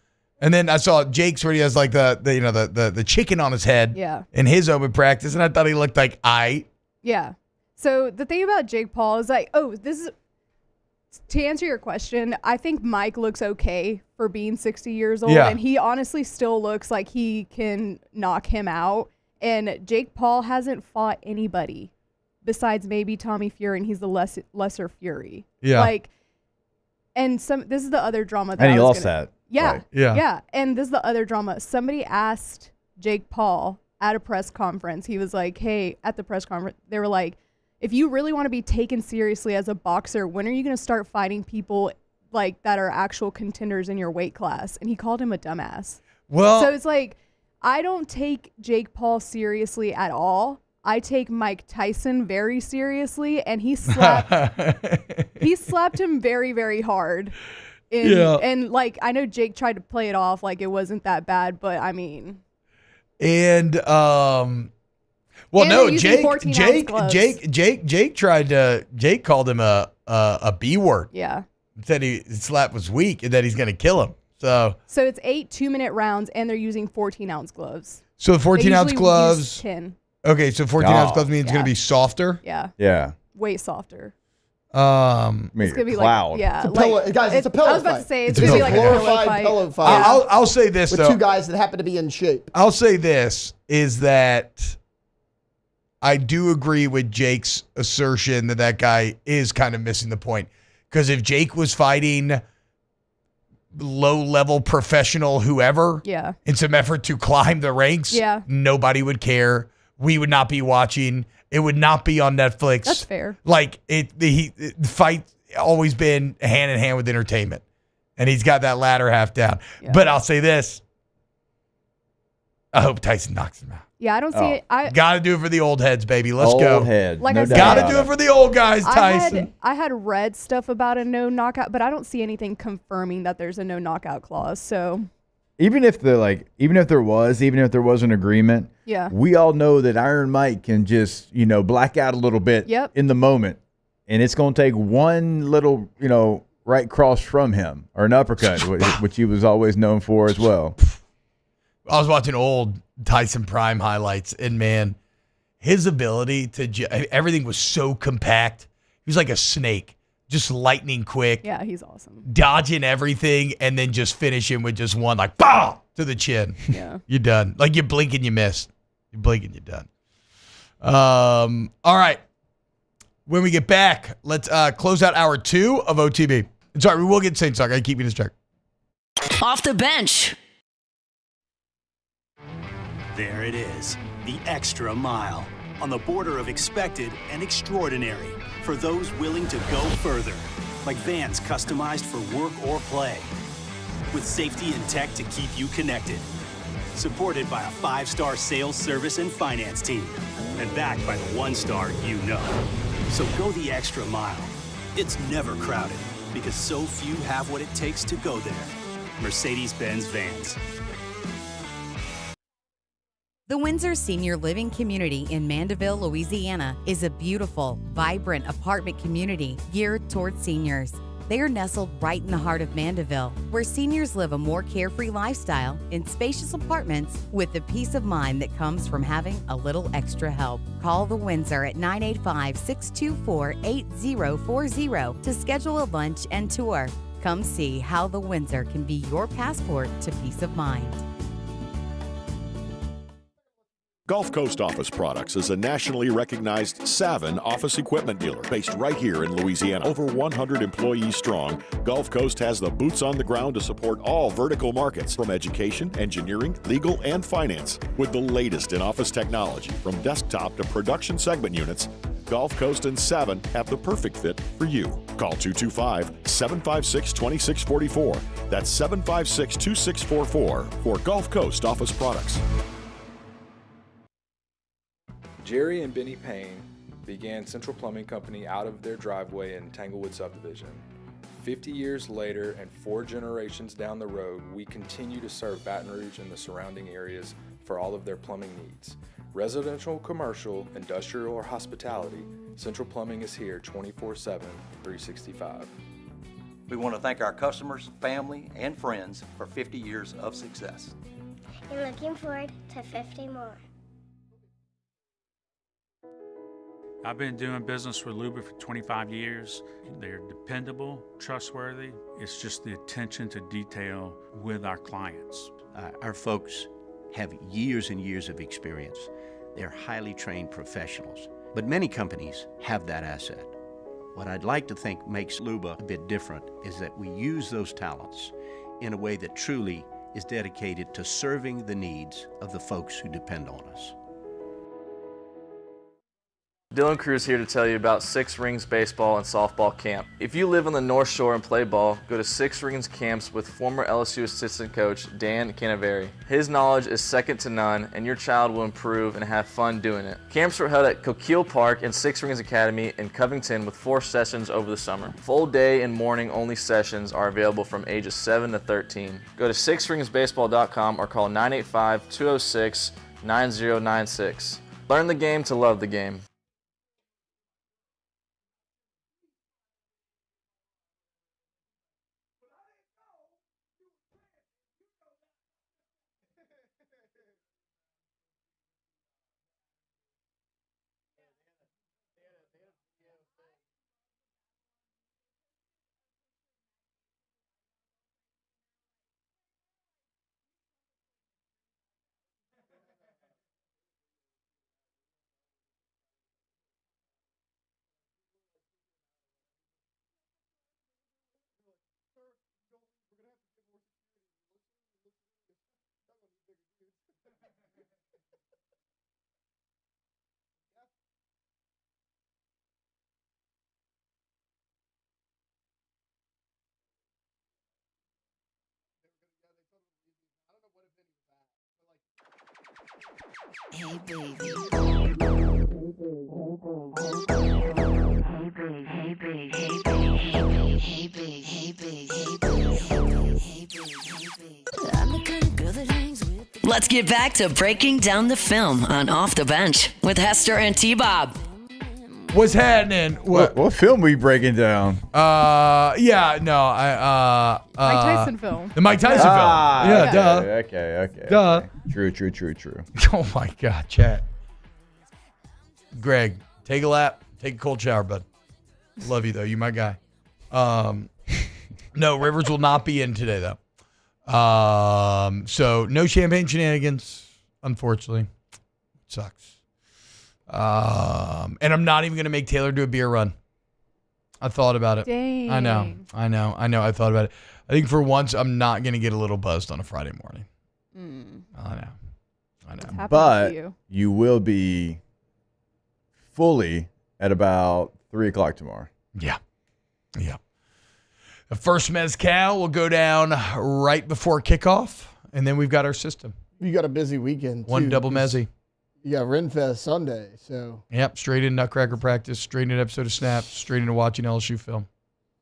S5: And then I saw Jake's where he has like the chicken on his head in his open practice, and I thought he looked like
S2: Yeah. So the thing about Jake Paul is like, to answer your question, I think Mike looks okay for being 60 years old, and he honestly still looks like he can knock him out. And Jake Paul hasn't fought anybody besides maybe Tommy Fury, and he's the lesser Fury.
S5: Yeah.
S2: This is the other drama that
S13: and he lost that.
S2: Yeah.
S13: Right.
S2: Yeah. And this is the other drama. Somebody asked Jake Paul at a press conference. He was like, hey, at the press conference, they were like, if you really want to be taken seriously as a boxer, when are you going to start fighting people like that are actual contenders in your weight class? And he called him a dumbass.
S5: Well,
S2: so it's like, I don't take Jake Paul seriously at all. I take Mike Tyson very seriously, and he slapped him very, very hard. And like, I know Jake tried to play it off like it wasn't that bad, but I mean.
S5: And Jake called him a B word.
S2: Yeah.
S5: Said his slap was weak and that he's gonna kill him. So
S2: it's 8 2-minute rounds, and they're using 14-ounce gloves.
S5: So 14-ounce gloves.
S2: Use 10.
S5: Okay, so 14-ounce gloves means it's gonna be softer.
S2: Yeah.
S13: Yeah.
S2: Way softer.
S5: It's gonna
S2: be
S13: cloud.
S2: like, yeah,
S11: it's a pillow, guys. It's a pillow fight.
S2: I was about to say it's gonna be like a pillow fight.
S5: I'll say this
S11: with
S5: though.
S11: Two guys that happen to be in shape.
S5: I'll say this is that I do agree with Jake's assertion that guy is kind of missing the point, Because if Jake was fighting low-level professional whoever in some effort to climb the ranks, nobody would care. We would not be watching. It would not be on Netflix.
S2: That's fair.
S5: Like, the fight always been hand-in-hand with entertainment. And he's got that latter half down. Yeah. But I'll say this. I hope Tyson knocks him out.
S2: Yeah, I don't see it.
S5: Got to do it for the old heads, baby. Let's go.
S13: Old heads.
S2: Like I said,
S5: got to do it for the old guys, Tyson.
S2: I had read stuff about a no knockout, but I don't see anything confirming that there's a no knockout clause. So
S13: even if there was an agreement, we all know that Iron Mike can just, black out a little bit in the moment. And it's going to take one little, right cross from him or an uppercut, which he was always known for as well.
S5: I was watching old Tyson Prime highlights, and man, his ability to everything was so compact. He was like a snake, just lightning quick.
S2: Yeah, he's awesome.
S5: Dodging everything, and then just finishing with just one, like, BAH! To the chin.
S2: Yeah.
S5: You're done. Like, you blink and you miss. You blink and you're done. All right. When we get back, let's close out hour 2 of OTB. Sorry, we will get Saints talk. I keep you distracted.
S10: Off the bench.
S9: There it is, the extra mile, on the border of expected and extraordinary for those willing to go further, like vans customized for work or play, with safety and tech to keep you connected, supported by a 5-star sales, service, and finance team, and backed by the 1-star you know. So go the extra mile. It's never crowded, because so few have what it takes to go there. Mercedes-Benz Vans.
S17: The Windsor Senior Living Community in Mandeville, Louisiana is a beautiful, vibrant apartment community geared towards seniors. They are nestled right in the heart of Mandeville, where seniors live a more carefree lifestyle in spacious apartments with the peace of mind that comes from having a little extra help. Call the Windsor at 985-624-8040 to schedule a lunch and tour. Come see how the Windsor can be your passport to peace of mind.
S18: Gulf Coast Office Products is a nationally recognized Savin office equipment dealer based right here in Louisiana. Over 100 employees strong, Gulf Coast has the boots on the ground to support all vertical markets, from education, engineering, legal, and finance. With the latest in office technology, from desktop to production segment units, Gulf Coast and Savin have the perfect fit for you. Call 225-756-2644. That's 756-2644 for Gulf Coast Office Products.
S19: Jerry and Benny Payne began Central Plumbing Company out of their driveway in Tanglewood subdivision. 50 years later and 4 generations down the road, we continue to serve Baton Rouge and the surrounding areas for all of their plumbing needs. Residential, commercial, industrial, or hospitality, Central Plumbing is here 24/7, 365.
S20: We want to thank our customers, family, and friends for 50 years of success.
S21: And looking forward to 50 more.
S22: I've been doing business with Luba for 25 years. They're dependable, trustworthy. It's just the attention to detail with our clients.
S24: Our folks have years and years of experience. They're highly trained professionals. But many companies have that asset. What I'd like to think makes Luba a bit different is that we use those talents in a way that truly is dedicated to serving the needs of the folks who depend on us.
S25: Dylan Cruz here to tell you about Six Rings Baseball and Softball Camp. If you live on the North Shore and play ball, go to Six Rings Camps with former LSU assistant coach Dan Canaveri. His knowledge is second to none, and your child will improve and have fun doing it. Camps were held at Coquille Park and Six Rings Academy in Covington with 4 sessions over the summer. Full day and morning only sessions are available from ages 7 to 13. Go to sixringsbaseball.com or call 985-206-9096. Learn the game to love the game.
S10: Hey baby. Let's get back to breaking down the film on Off the Bench with Hester and T-Bob.
S5: What's happening?
S13: What film are we breaking down?
S5: Mike
S2: Tyson film.
S5: The Mike Tyson film. Yeah, duh.
S13: Okay.
S5: Duh.
S13: True.
S5: Oh my God, chat. Greg, take a lap. Take a cold shower, bud. Love you though. You my guy. No, Rivers will not be in today though. So no champagne shenanigans, unfortunately. Sucks. And I'm not even going to make Taylor do a beer run. I thought about it.
S2: Dang.
S5: I know. I thought about it. I think for once I'm not going to get a little buzzed on a Friday morning. I know.
S13: But you will be fully at about 3 o'clock tomorrow.
S5: Yeah. The first mezcal will go down right before kickoff, and then we've got our system.
S11: You got a busy weekend, too.
S5: One double mezzy.
S11: You got Renfest Sunday, so.
S5: Yep, straight in Nutcracker practice, straight in an episode of Snaps, straight into watching LSU film.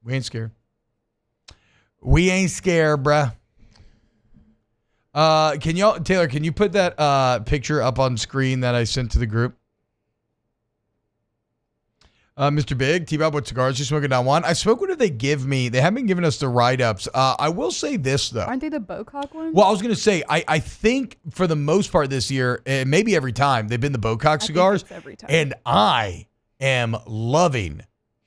S5: We ain't scared. Bruh. Taylor, can you put that picture up on screen that I sent to the group? Mr. Big, T-Bob, what cigars you smoking down one? I smoke whatever they give me. They haven't been giving us the write-ups. I will say this, though.
S2: Aren't they the Bocock ones?
S5: Well, I was going to say, I think for the most part this year, and maybe every time, they've been the Bocock cigars.
S2: Every time.
S5: And I am loving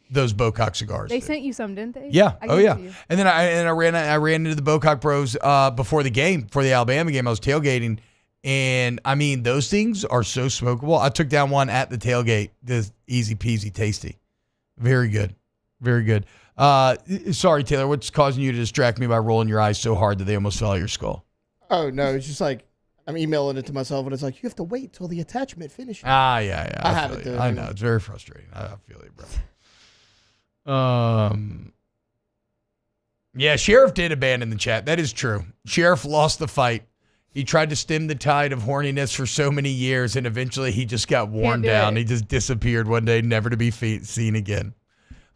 S5: those Bocock cigars.
S2: They sent you some, didn't they?
S5: Yeah.
S2: I
S5: Oh,
S2: gave
S5: yeah.
S2: it to you.
S5: And then I ran into the Bocock Bros before the game, for the Alabama game. I was tailgating. And, I mean, those things are so smokable. I took down one at the tailgate. Just easy peasy tasty. Very good. Very good. Sorry, Taylor. What's causing you to distract me by rolling your eyes so hard that they almost fell out your skull?
S11: Oh, no. It's just like I'm emailing it to myself, and it's like, you have to wait till the attachment finishes.
S5: Yeah.
S11: I have it there.
S5: I know. It's very frustrating. I feel you, bro. Yeah, Sheriff did abandon the chat. That is true. Sheriff lost the fight. He tried to stem the tide of horniness for so many years, and eventually he just got worn down. He just disappeared one day, never to be seen again.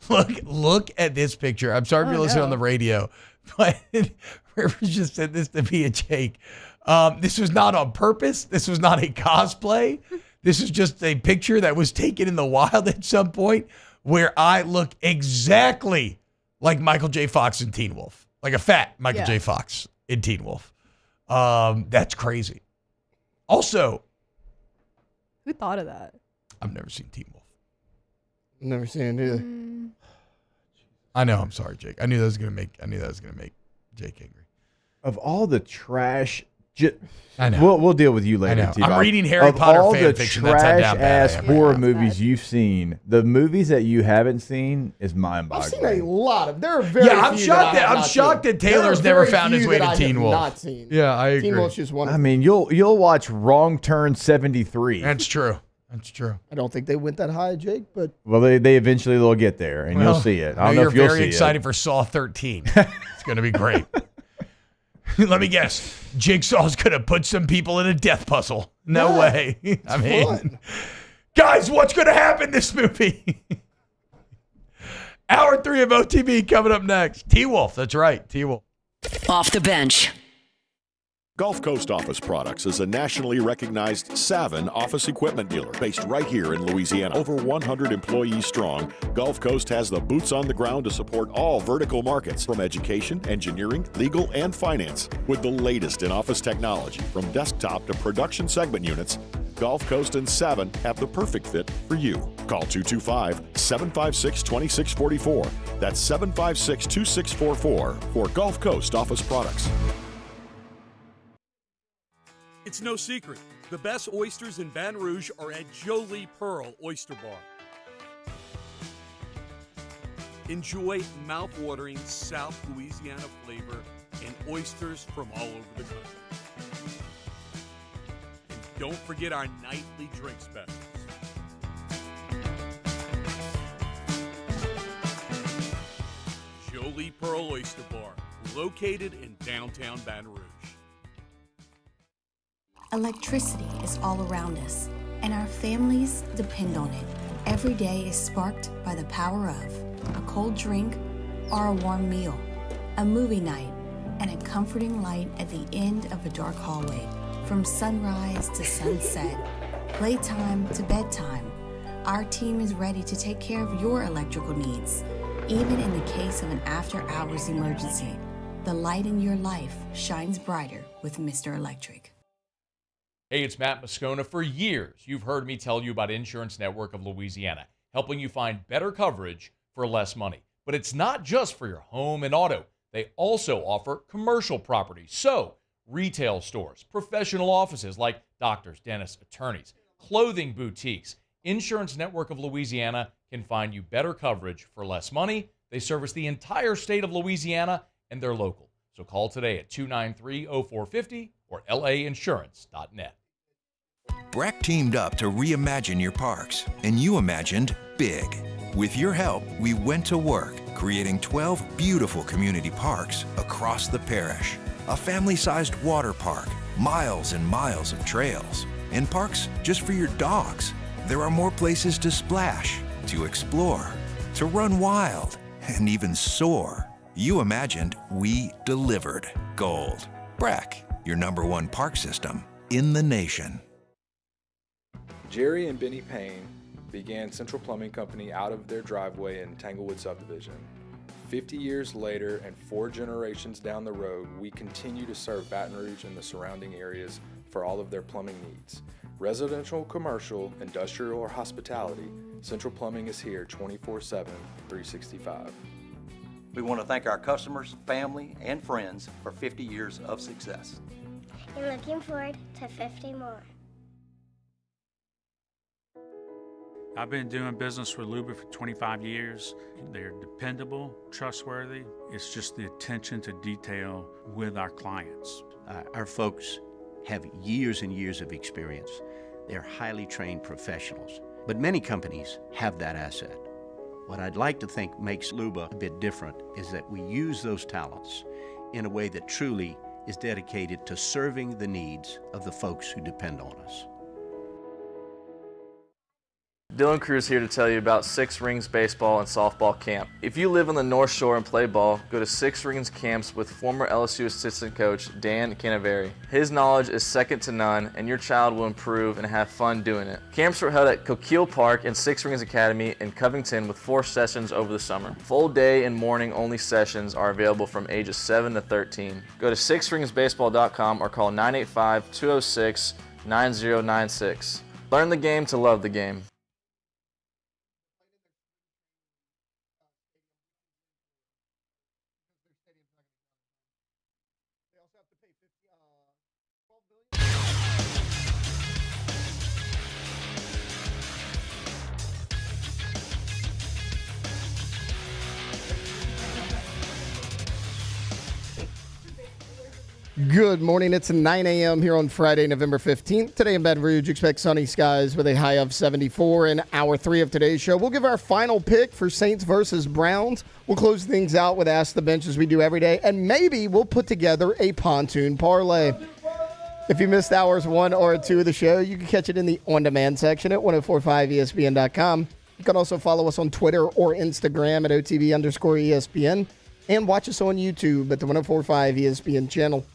S5: Look at this picture. I'm sorry if you're listening on the radio, but Rivers just sent this to me and Jake. This was not on purpose. This was not a cosplay. This is just a picture that was taken in the wild at some point where I look exactly like Michael J. Fox in Teen Wolf, like a fat Michael J. Fox in Teen Wolf. That's crazy. Also,
S2: who thought of that?
S5: I've never seen Teen Wolf.
S11: Never seen it either.
S5: I know. I'm sorry, Jake. I knew that was gonna make Jake angry.
S13: Of all the trash,
S5: I know.
S13: We'll deal with you later.
S5: I know. I'm reading Harry Potter fan fiction. That's how down bad I am.
S13: Of all the trash-ass horror movies you've seen, the movies that you haven't seen is mind-boggling.
S11: I've seen a lot of. There are very
S5: I'm shocked that Taylor's never found his way to Teen Wolf.
S11: Not seen.
S5: Yeah, I agree.
S11: Teen Wolf's just one.
S13: I mean, you'll watch Wrong Turn 73.
S5: That's true.
S11: I don't think they went that high, Jake, but
S13: well, they eventually will get there, and you'll see it. I don't know if you'll see it.
S5: You're very excited for Saw 13. It's going to be great. Let me guess. Jigsaw's going to put some people in a death puzzle. No way. I mean, fun. Guys, what's going to happen in this movie? Hour 3 of OTB coming up next. T-Wolf. That's right. T-Wolf.
S10: Off the Bench.
S18: Gulf Coast Office Products is a nationally recognized Savin office equipment dealer based right here in Louisiana. Over 100 employees strong, Gulf Coast has the boots on the ground to support all vertical markets, from education, engineering, legal, and finance. With the latest in office technology, from desktop to production segment units, Gulf Coast and Savin have the perfect fit for you. Call 225-756-2644. That's 756-2644 for Gulf Coast Office Products.
S1: It's no secret. The best oysters in Baton Rouge are at Jolie Pearl Oyster Bar. Enjoy mouth-watering South Louisiana flavor and oysters from all over the country. don't forget our nightly drink specials. Jolie Pearl Oyster Bar, located in downtown Baton Rouge.
S4: Electricity is all around us, and our families depend on it. Every day is sparked by the power of a cold drink or a warm meal, a movie night, and a comforting light at the end of a dark hallway. From sunrise to sunset, playtime to bedtime, our team is ready to take care of your electrical needs. Even in the case of an after-hours emergency, the light in your life shines brighter with Mr. Electric.
S3: Hey, it's Matt Moscona. For years, you've heard me tell you about Insurance Network of Louisiana, helping you find better coverage for less money. But it's not just for your home and auto. They also offer commercial property. So, retail stores, professional offices like doctors, dentists, attorneys, clothing boutiques. Insurance Network of Louisiana can find you better coverage for less money. They service the entire state of Louisiana, and they're local. So call today at 293-0450 or lainsurance.net.
S26: Breck teamed up to reimagine your parks, and you imagined big. With your help, we went to work, creating 12 beautiful community parks across the parish. A family-sized water park, miles and miles of trails, and parks just for your dogs. There are more places to splash, to explore, to run wild, and even soar. You imagined, we delivered. Gold. Breck, your #1 park system in the nation.
S19: Jerry and Benny Payne began Central Plumbing Company out of their driveway in Tanglewood subdivision. 50 years later and 4 generations down the road, we continue to serve Baton Rouge and the surrounding areas for all of their plumbing needs. Residential, commercial, industrial, or hospitality, Central Plumbing is here 24/7, 365.
S20: We want to thank our customers, family, and friends for 50 years of success.
S21: And looking forward to 50 more.
S22: I've been doing business with Luba for 25 years. They're dependable, trustworthy. It's just the attention to detail with our clients.
S24: Our folks have years and years of experience. They're highly trained professionals, but many companies have that asset. What I'd like to think makes Luba a bit different is that we use those talents in a way that truly is dedicated to serving the needs of the folks who depend on us.
S25: Dylan Cruz here to tell you about Six Rings Baseball and Softball Camp. If you live on the North Shore and play ball, go to Six Rings Camps with former LSU assistant coach Dan Canaveri. His knowledge is second to none, and your child will improve and have fun doing it. Camps were held at Coquille Park and Six Rings Academy in Covington with 4 sessions over the summer. Full day and morning only sessions are available from ages 7 to 13. Go to sixringsbaseball.com or call 985-206-9096. Learn the game to love the game.
S11: Good morning. It's 9 a.m. here on Friday, November 15th. Today in Baton Rouge, expect sunny skies with a high of 74 in hour 3 of today's show. We'll give our final pick for Saints versus Browns. We'll close things out with Ask the Bench as we do every day, and maybe we'll put together a pontoon parlay. If you missed hours 1 or 2 of the show, you can catch it in the on-demand section at 1045ESPN.com. You can also follow us on Twitter or Instagram at OTB_ESPN and watch us on YouTube at the 1045 ESPN channel.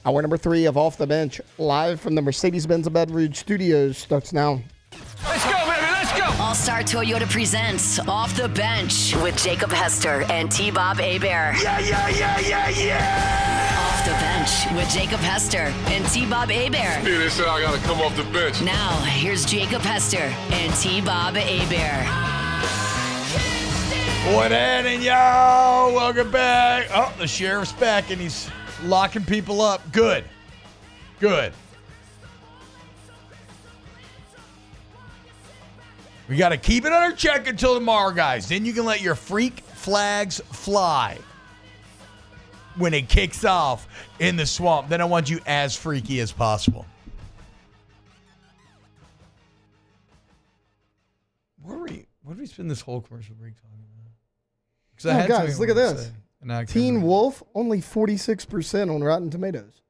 S11: Hour number 3 of Off the Bench, live from the Mercedes-Benz Baton Rouge studios, starts now.
S10: Let's go, baby, let's go! All-Star Toyota presents Off the Bench with Jacob Hester and T-Bob Hebert.
S6: Yeah!
S10: Off the Bench with Jacob Hester and T-Bob Hebert.
S6: Yeah, they said I gotta come off the bench.
S10: Now, here's Jacob Hester and T-Bob Hebert.
S5: What happening, y'all? Welcome back. Oh, the sheriff's back, and he's locking people up. Good. We got to keep it under check until tomorrow, guys. Then you can let your freak flags fly when it kicks off in the swamp. Then I want you as freaky as possible.
S7: What did we spend this whole commercial break talking about?
S11: Oh, guys, look at this. Teen Wolf, only 46% on Rotten Tomatoes.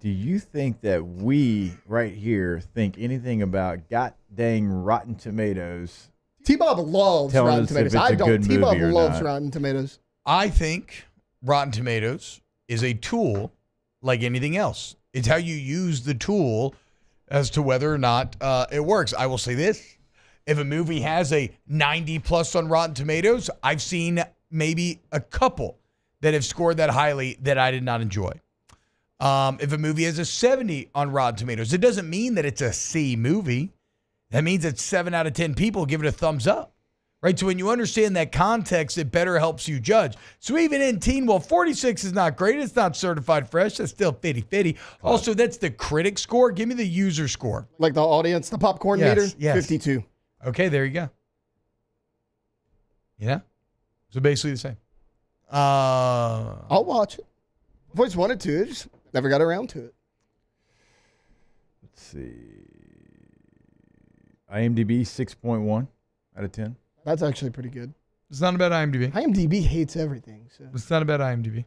S13: Do you think that we right here think anything about god dang Rotten Tomatoes?
S11: T-Bob loves Rotten Tomatoes. I don't. T-Bob loves Rotten Tomatoes.
S5: I think Rotten Tomatoes is a tool like anything else. It's how you use the tool as to whether or not it works. I will say this. If a movie has a 90 plus on Rotten Tomatoes, I've seen maybe a couple that have scored that highly that I did not enjoy. If a movie has a 70 on Rotten Tomatoes, it doesn't mean that it's a C movie. That means that 7 out of 10 people give it a thumbs up, right? So when you understand that context, it better helps you judge. So even in Teen Wolf, 46 is not great. It's not certified fresh. That's still 50-50. Also, that's the critic score. Give me the user score.
S11: Like the audience, the popcorn meter?
S5: Yes.
S11: 52.
S5: Okay, there you go. Yeah? So basically the same.
S11: I'll watch it. I've always wanted to. I just never got around to it.
S13: Let's see. IMDb 6.1 out of 10.
S11: That's actually pretty good.
S5: It's not about IMDb.
S11: IMDb hates everything. So.
S5: It's not about IMDb.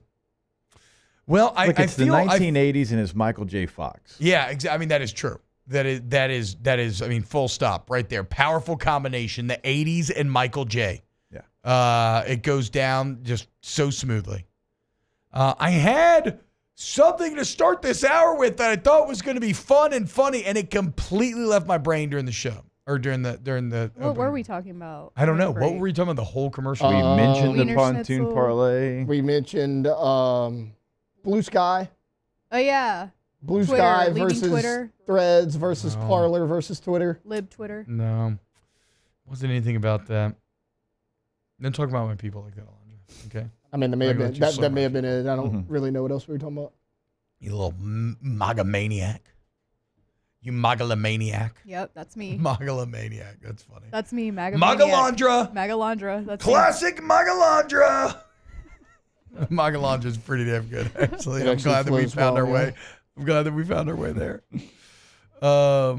S5: Well,
S13: Look,
S5: I
S13: it's
S5: feel
S13: the 1980s and it's Michael J. Fox.
S5: Yeah, I mean, that is true. That is. I mean, full stop right there. Powerful combination. The 80s and Michael J. Yeah. It goes down just so smoothly. I had something to start this hour with that I thought was going to be fun and funny, and it completely left my brain during the show or during the.
S2: What were we talking about?
S5: I don't know. What were we talking about? The whole commercial.
S13: We mentioned the
S2: Wiener
S13: pontoon
S2: Schnitzel.
S13: parlay.
S11: We mentioned Blue Sky.
S2: Oh, yeah.
S11: Blue
S2: Twitter,
S11: Sky
S2: leaving
S11: versus
S2: Twitter.
S11: Threads versus Parler versus Twitter.
S2: Lib Twitter.
S5: No, wasn't anything about that. Don't talk about my people like that, Alondra. Okay.
S11: I mean, that may have been it. I don't really know what else we were talking about.
S5: You little MAGA maniac. You Magalomaniac.
S2: Yep, that's me.
S5: Magalomaniac. That's funny.
S2: That's me,
S5: Magalandra.
S2: Magalandra. That's
S5: Classic Magalandra. Magalandra's pretty damn good, actually. I'm glad that we found our way. I'm glad that we found our way there. All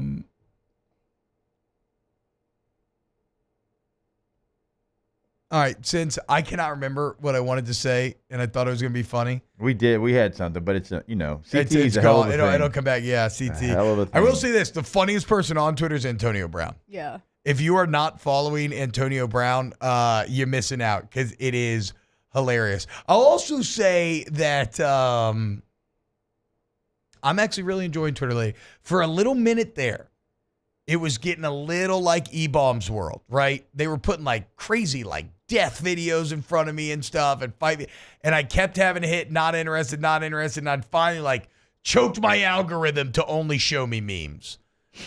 S5: right, since I cannot remember what I wanted to say, and I thought it was going to be funny.
S13: We did. We had something, but it's, CT
S5: it's
S13: a hell of
S5: gone.
S13: a thing.
S5: It'll come back. Yeah, CT.
S13: A hell of a thing.
S5: I will say this. The funniest person on Twitter is Antonio Brown.
S2: Yeah.
S5: If you are not following Antonio Brown, you're missing out because it is hilarious. I'll also say that I'm actually really enjoying Twitter lately. For a little minute there, it was getting a little like E-Bombs World, right? They were putting like crazy like death videos in front of me and stuff and fight me. And I kept having to hit not interested. And I finally like choked my algorithm to only show me memes.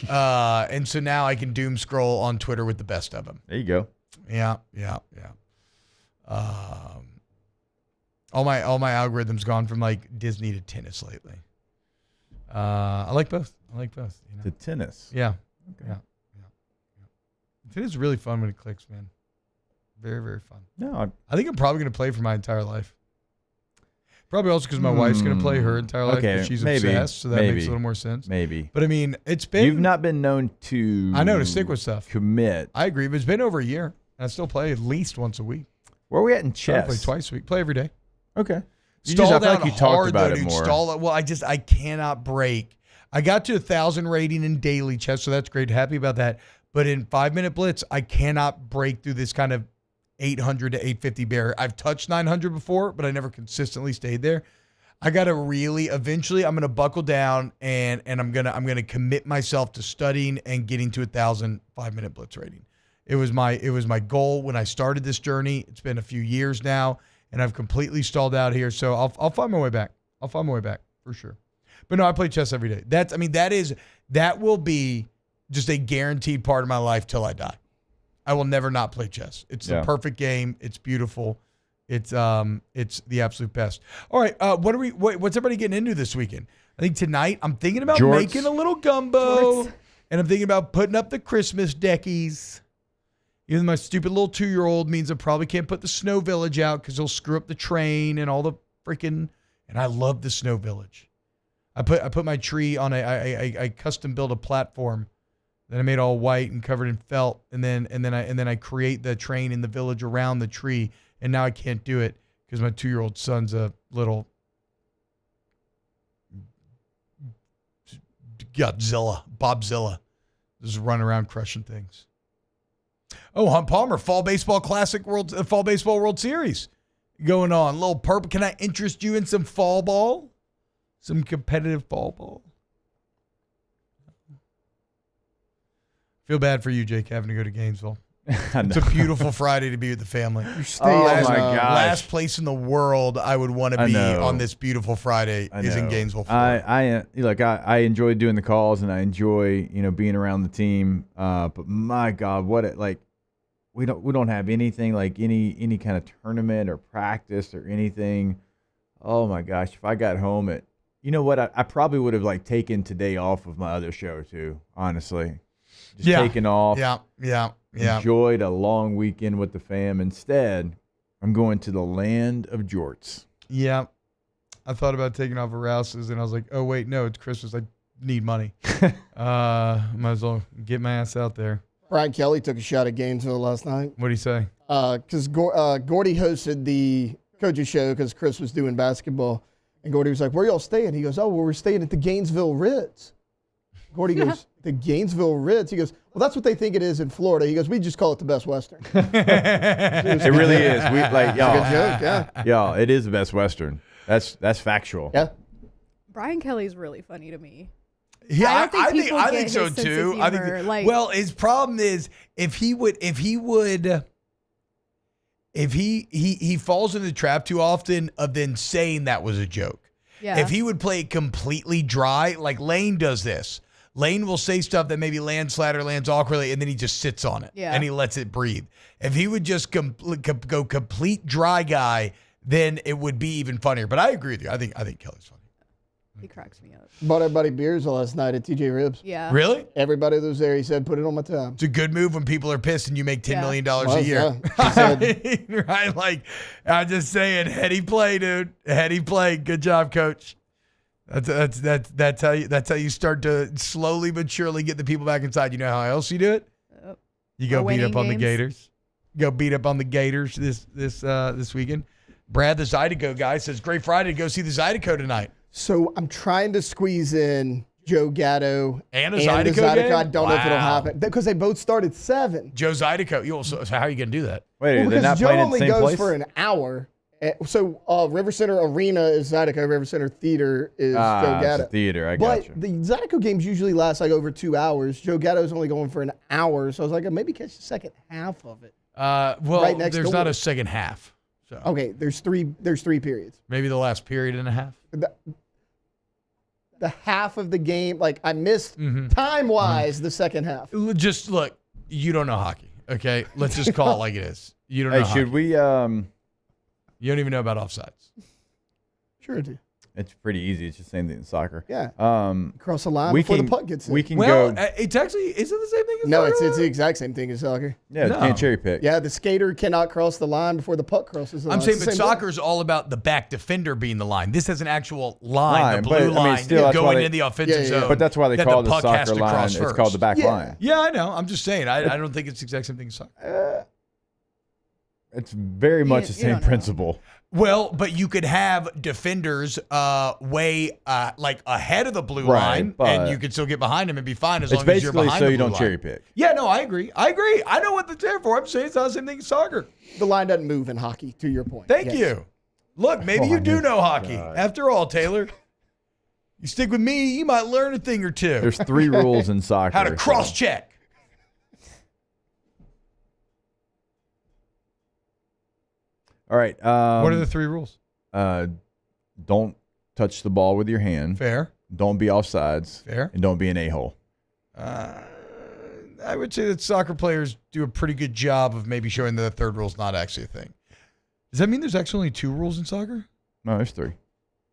S5: And so now I can doom scroll on Twitter with the best of them.
S13: There you go.
S5: Yeah. All my algorithms gone from like Disney to tennis lately. I like both.
S13: To tennis.
S5: Yeah.
S13: Okay.
S5: Yeah. It is really fun when it clicks, man. Very, very fun.
S13: No,
S5: I think I'm probably going to play for my entire life. Probably also because my wife's going to play her entire life because she's obsessed, so that makes a little more sense.
S13: Maybe.
S5: But I mean, it's been...
S13: You've not been known to...
S5: I know, to stick with stuff.
S13: Commit.
S5: I agree, but it's been over a year, and I still play at least once a week.
S13: Where are we at in chess?
S5: I play twice a week. Play every day.
S13: Okay.
S5: I feel like you
S13: talked about it more.
S5: Well, I cannot break. I got to 1,000 rating in daily chess, so that's great. Happy about that. But in 5-minute blitz, I cannot break through this kind of 800 to 850 barrier. I've touched 900 before, but I never consistently stayed there. I got to really, eventually I'm going to buckle down and I'm going to commit myself to studying and getting to 1,000 5-minute blitz rating. It was my goal when I started this journey. It's been a few years now and I've completely stalled out here. So I'll find my way back. I'll find my way back for sure. But no, I play chess every day. That will be just a guaranteed part of my life till I die. I will never not play chess. It's the perfect game. It's beautiful. It's the absolute best. All right, what's everybody getting into this weekend? I think tonight I'm thinking about making a little gumbo, and I'm thinking about putting up the Christmas deckies. Even my stupid little 2-year-old means I probably can't put the Snow Village out because he'll screw up the train and all the freaking. And I love the Snow Village. I put my tree on I custom built a platform Then I made all white and covered in felt, and then I create the train in the village around the tree, and now I can't do it because my 2-year-old son's a little Bobzilla, just running around crushing things. Oh, Hunt Palmer, Fall Baseball World Series going on. Little purple. Can I interest you in some fall ball? Some competitive fall ball? Feel bad for you, Jake, having to go to Gainesville. It's a beautiful Friday to be with the family.
S13: Oh, my gosh.
S5: Last place in the world I would want to be on this beautiful Friday is in Gainesville, Florida.
S13: I enjoy doing the calls, and I enjoy being around the team. But my God, we don't have anything like any kind of tournament or practice or anything. Oh my gosh, if I got home at, you know what, I probably would have taken today off of my other show too. Honestly, just taken off.
S5: Yeah.
S13: Enjoyed a long weekend with the fam. Instead, I'm going to the land of jorts.
S5: Yeah. I thought about taking off of Rouse's, and I was like, oh, wait, no, it's Christmas. I need money. Might as well get my ass out there.
S11: Brian Kelly took a shot at Gainesville last night.
S5: What did he say?
S11: Because Gordy hosted the coaches show because Chris was doing basketball. And Gordy was like, where y'all staying? He goes, oh, well, we're staying at the Gainesville Ritz. Gordy goes, the Gainesville Ritz? He goes, well, that's what they think it is in Florida. He goes, we just call it the Best Western.
S13: It really is. Y'all.
S11: It's a good joke, yeah.
S13: Y'all, it is the Best Western. That's factual.
S11: Yeah.
S2: Brian Kelly's really funny to me.
S5: Yeah,
S2: I
S5: think so too. Well, his problem is if he falls into the trap too often of then saying that was a joke.
S2: Yeah.
S5: If he would play it completely dry, like Lane does this. Lane will say stuff that maybe lands flat or lands awkwardly, and then he just sits on it.
S2: Yeah.
S5: And he lets it breathe. If he would just go complete dry guy, then it would be even funnier. But I agree with you. I think Kelly's funny.
S2: He cracks me up.
S11: Bought everybody beers last night at TJ Ribs.
S2: Yeah.
S5: Really?
S11: Everybody that was there, he said, put it on my tab.
S5: It's a good move when people are pissed and you make $10 million a year.
S11: Yeah.
S5: Right? Like, I'm just saying, heady play, dude. Heady play. Good job, coach. That's how you start to slowly but surely get the people back inside. You know how else you do it? You go beat up on the Gators. Go beat up on the Gators this weekend. Brad, the Zydeco guy, says, great Friday to go see the Zydeco tonight.
S11: So I'm trying to squeeze in Joe Gatto
S5: and a Zydeco game?
S11: I don't know if it'll happen because they both start at 7.
S5: Joe Zydeco. So how are you going to do that?
S13: Wait, they're not playing in the same place?
S11: Joe only goes for an hour. So River Center Arena is Zydeco. River Center Theater is Joe Gatto.
S13: It's theater, I got you.
S11: But the Zydeco games usually last over 2 hours. Joe Gatto's only going for an hour. So I was like, maybe catch the second half of it.
S5: Well, there's not a second half. So.
S11: Okay, there's three periods.
S5: Maybe the last period and a half.
S11: The half of the game, I missed time-wise the second half.
S5: Just look, you don't know hockey, okay? Let's just call it like it is. You don't know hockey.
S13: Should we?
S5: You don't even know about offsides.
S11: Sure I do.
S13: It's pretty easy. It's the same thing in soccer.
S11: Yeah. Cross the line before the puck gets in.
S13: We can
S5: go.
S13: It's
S5: actually, is it the same thing as
S11: no,
S5: soccer?
S11: it's the exact same thing as soccer.
S13: Yeah, you can't cherry pick.
S11: Yeah, the skater cannot cross the line before the puck crosses the line.
S5: I'm saying, but soccer is all about the back defender being the line. This has an actual line, the blue line, going into the offensive zone.
S13: But that's why they call the soccer line.
S5: It's
S13: called the back line.
S5: Yeah, I know. I'm just saying. I don't think it's the exact same thing as soccer.
S13: It's very much the same principle.
S5: Well, but you could have defenders way ahead of the blue line, and you could still get behind them and be fine as long as you're behind the blue line.
S13: It's basically so you don't cherry pick.
S5: Yeah, no, I agree. I know what that's there for. I'm saying it's not the same thing as soccer.
S11: The line doesn't move in hockey, to your point.
S5: Thank you. Look, maybe you do know hockey. After all, Taylor, you stick with me, you might learn a thing or two.
S13: There's 3 rules in soccer.
S5: How to cross-check.
S13: All right.
S5: What are the 3 rules?
S13: Don't touch the ball with your hand.
S5: Fair.
S13: Don't be offsides.
S5: Fair.
S13: And don't be an a-hole.
S5: I would say that soccer players do a pretty good job of maybe showing that the 3rd rule is not actually a thing. Does that mean there's actually only 2 rules in soccer?
S13: No, there's 3.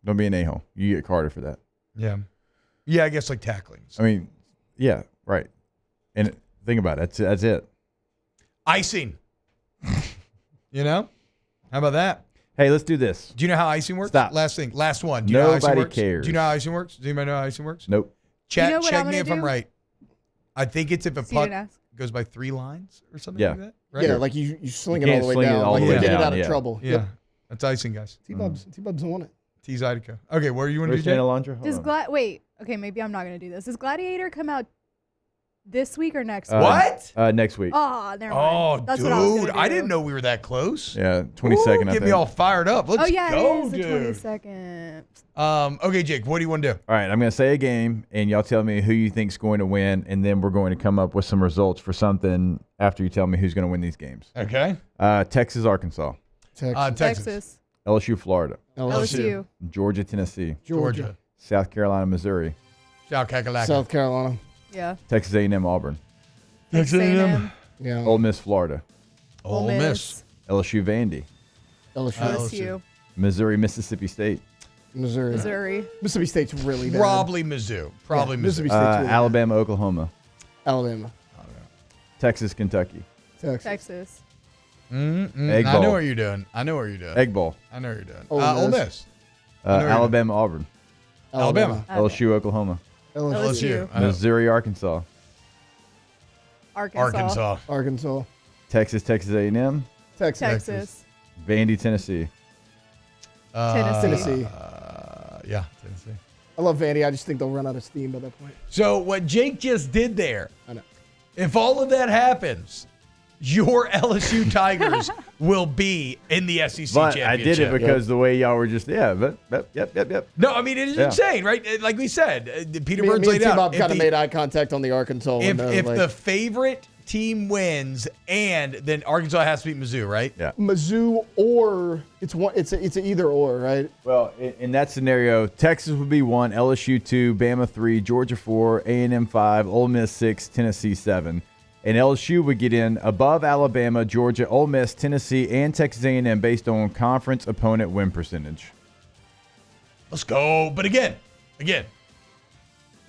S13: Don't be an a-hole. You get carded for that.
S5: Yeah. Yeah, I guess like tackling.
S13: I mean, yeah, right. And think about it. That's it.
S5: Icing. You know? How about that?
S13: Hey, let's do this.
S5: Do you know how icing works?
S13: Stop.
S5: Last thing. Last one. Do you know how icing
S13: Nobody
S5: works?
S13: cares.
S5: Do you know how icing works? Does anybody know how icing works?
S13: Nope.
S5: Chat,
S2: You know what
S5: check
S2: I'm
S5: me
S2: gonna
S5: if I'm
S2: do?
S5: right. I think it's if a
S2: So you
S5: puck
S2: didn't ask?
S5: goes by 3 lines or something
S13: Yeah.
S5: like that. Right?
S11: Yeah, like you sling
S13: You
S11: it all
S13: can't
S11: the way
S13: sling it
S11: down.
S13: all
S11: Like
S13: the
S11: to
S13: way
S11: get it
S13: down,
S11: out of
S13: yeah.
S11: trouble.
S5: Yeah.
S11: Yep.
S5: That's icing, guys.
S11: T-Bub's on it.
S5: T Zydeco. Okay, where are you in
S13: Where's Santa
S5: DJ?
S13: Alondra?
S2: Does wait? Okay, maybe I'm not gonna do this. Does Gladiator come out this week or next week?
S5: What?
S13: Next week.
S2: Oh, never
S5: Oh,
S2: mind. That's
S5: dude,
S2: what I was gonna do.
S5: I didn't know we were that close.
S13: Yeah, 22nd, I
S5: Get
S13: think.
S5: me all fired up. Let's
S2: Oh yeah,
S5: go,
S2: it is the
S5: dude.
S2: 22nd.
S5: Okay, Jake, what do you want to do?
S13: All right, I'm going to say a game, and y'all tell me who you think's going to win, and then we're going to come up with some results for something after you tell me who's going to win these games.
S5: Okay.
S13: Texas, Arkansas.
S2: Texas.
S13: LSU, Florida.
S2: LSU.
S13: Georgia, Tennessee.
S11: Georgia.
S13: South Carolina, Missouri.
S5: South Carolina.
S11: South Carolina.
S2: Yeah.
S13: Texas A&M, Auburn.
S2: Texas A&M.
S11: Yeah.
S13: Ole Miss, Florida.
S2: Ole Miss.
S13: LSU, Vandy.
S2: LSU.
S13: Missouri, Mississippi State.
S11: Missouri. Mississippi State's really bad.
S5: Probably Mizzou. Probably Mizzou.
S11: Mississippi State's really
S13: Alabama, Oklahoma.
S11: Alabama.
S13: Texas, Kentucky.
S2: Texas.
S13: Egg
S5: I
S13: Bowl.
S5: know what you're doing. I know what you're doing.
S13: Egg Bowl.
S5: I know what you're doing.
S11: Ole
S5: Ole Miss.
S13: Alabama, Auburn.
S5: Alabama.
S13: LSU, Oklahoma.
S2: LSU.
S13: Missouri, Arkansas.
S2: Arkansas.
S11: Texas.
S13: Texas A&M.
S2: Texas.
S13: Vandy, Tennessee.
S11: Tennessee.
S5: Yeah, Tennessee.
S11: I love Vandy. I just think they'll run out of steam by that point.
S5: So what Jake just did there,
S11: I know.
S5: if all of that happens, your LSU Tigers will be in the SEC
S13: But
S5: championship.
S13: I did it because the way y'all were just, yep.
S5: No, I mean, it is insane, right? Like we said, Peter Burns
S11: Me
S5: laid
S11: and
S5: out.
S11: T-Bob
S5: If
S11: kind of
S5: the-
S11: made eye contact on the Arkansas one.
S5: If the favorite team wins, and then Arkansas has to beat Mizzou, right?
S13: Yeah.
S11: Mizzou or it's an either or, right?
S13: Well, in that scenario, Texas would be 1, LSU 2, Bama 3, Georgia 4, A&M 5, Ole Miss 6, Tennessee 7. And LSU would get in above Alabama, Georgia, Ole Miss, Tennessee, and Texas A&M based on conference opponent win percentage.
S5: Let's go. But again, we'll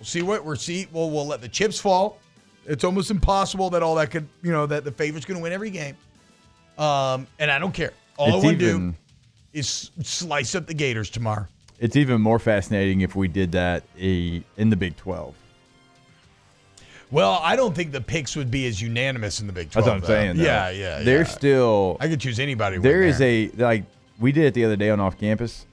S5: see what we're seeing. We'll let the chips fall. It's almost impossible that all that could, that the favorite's going to win every game. And I don't care. All I want to do is slice up the Gators tomorrow.
S13: It's even more fascinating if we did that in the Big 12.
S5: Well, I don't think the picks would be as unanimous in the Big 12.
S13: That's what I'm saying. Though.
S5: Yeah.
S13: There's still.
S5: I could choose anybody.
S13: There is we did it the other day on Off Campus.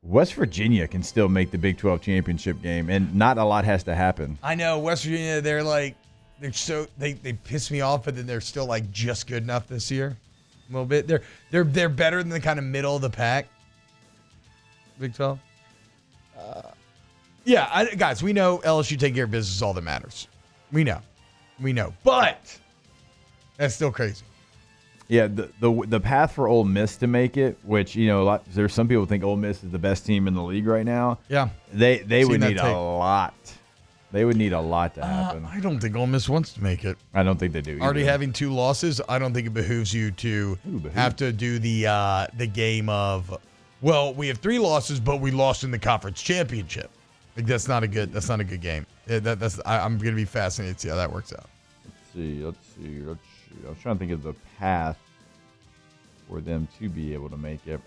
S13: West Virginia can still make the Big 12 championship game, and not a lot has to happen.
S5: I know West Virginia. They piss me off, but then they're still just good enough this year. A little bit. They're better than the kind of middle of the pack. Big 12. Guys, we know LSU taking care of business is all that matters. We know, but that's still crazy.
S13: Yeah, the path for Ole Miss to make it, which there's some people think Ole Miss is the best team in the league right now.
S5: Yeah,
S13: they would need a lot. They would need a lot to happen.
S5: I don't think Ole Miss wants to make it.
S13: I don't think they do.
S5: Already having 2 losses, I don't think it behooves you to have to do the game of, well, we have 3 losses, but we lost in the conference championship. That's not a good game. I'm going to be fascinated to see how that works out.
S13: Let's see. I was trying to think of the path for them to be able to make it.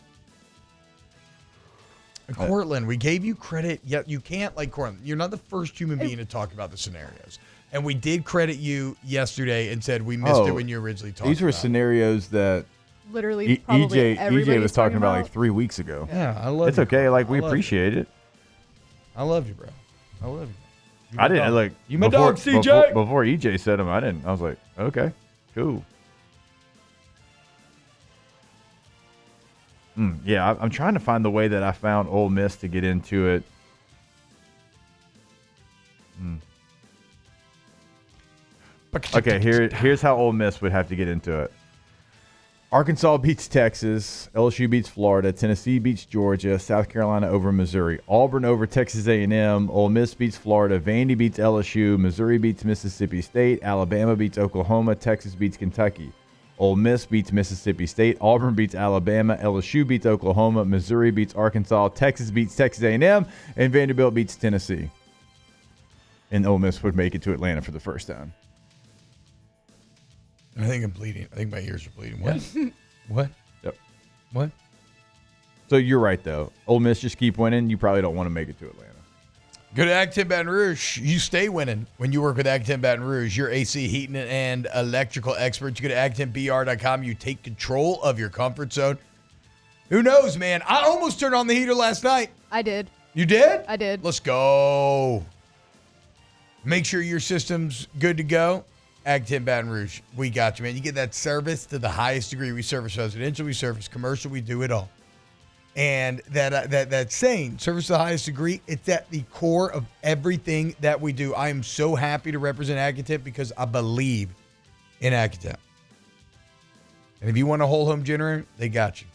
S5: Cortland, we gave you credit, yet you can't Cortland. You're not the first human being to talk about the scenarios. And we did credit you yesterday and said we missed it when you originally talked about it.
S13: These were scenarios that
S2: literally probably
S13: EJ was talking about 3 weeks ago.
S5: Yeah, I love
S13: It's
S5: you.
S13: okay. We appreciate it.
S5: I love you, bro. I love you.
S13: I didn't
S5: you my dog, CJ.
S13: Before EJ said them, I didn't. I was like, okay, cool. Yeah, I'm trying to find the way that I found Ole Miss to get into it. Okay, here's how Ole Miss would have to get into it. Arkansas beats Texas, LSU beats Florida, Tennessee beats Georgia, South Carolina over Missouri, Auburn over Texas A&M, Ole Miss beats Florida, Vandy beats LSU, Missouri beats Mississippi State, Alabama beats Oklahoma, Texas beats Kentucky, Ole Miss beats Mississippi State, Auburn beats Alabama, LSU beats Oklahoma, Missouri beats Arkansas, Texas beats Texas A&M, and Vanderbilt beats Tennessee. And Ole Miss would make it to Atlanta for the first time.
S5: I think I'm bleeding. I think my ears are bleeding. What? What?
S13: Yep.
S5: What?
S13: So you're right, though. Ole Miss just keep winning. You probably don't want to make it to Atlanta.
S5: Go to Ag10 Baton Rouge. You stay winning when you work with Ag10 Baton Rouge. Your AC, heating, and electrical experts. You go to ag10br.com. You take control of your comfort zone. Who knows, man? I almost turned on the heater last night.
S2: I did.
S5: You did?
S2: I did.
S5: Let's go. Make sure your system's good to go. Ag10 Baton Rouge. We got you, man. You get that service to the highest degree. We service residential. We service commercial. We do it all. And that saying, service to the highest degree, it's at the core of everything that we do. I am so happy to represent Ag10 because I believe in Ag10. And if you want a whole home generator, they got you.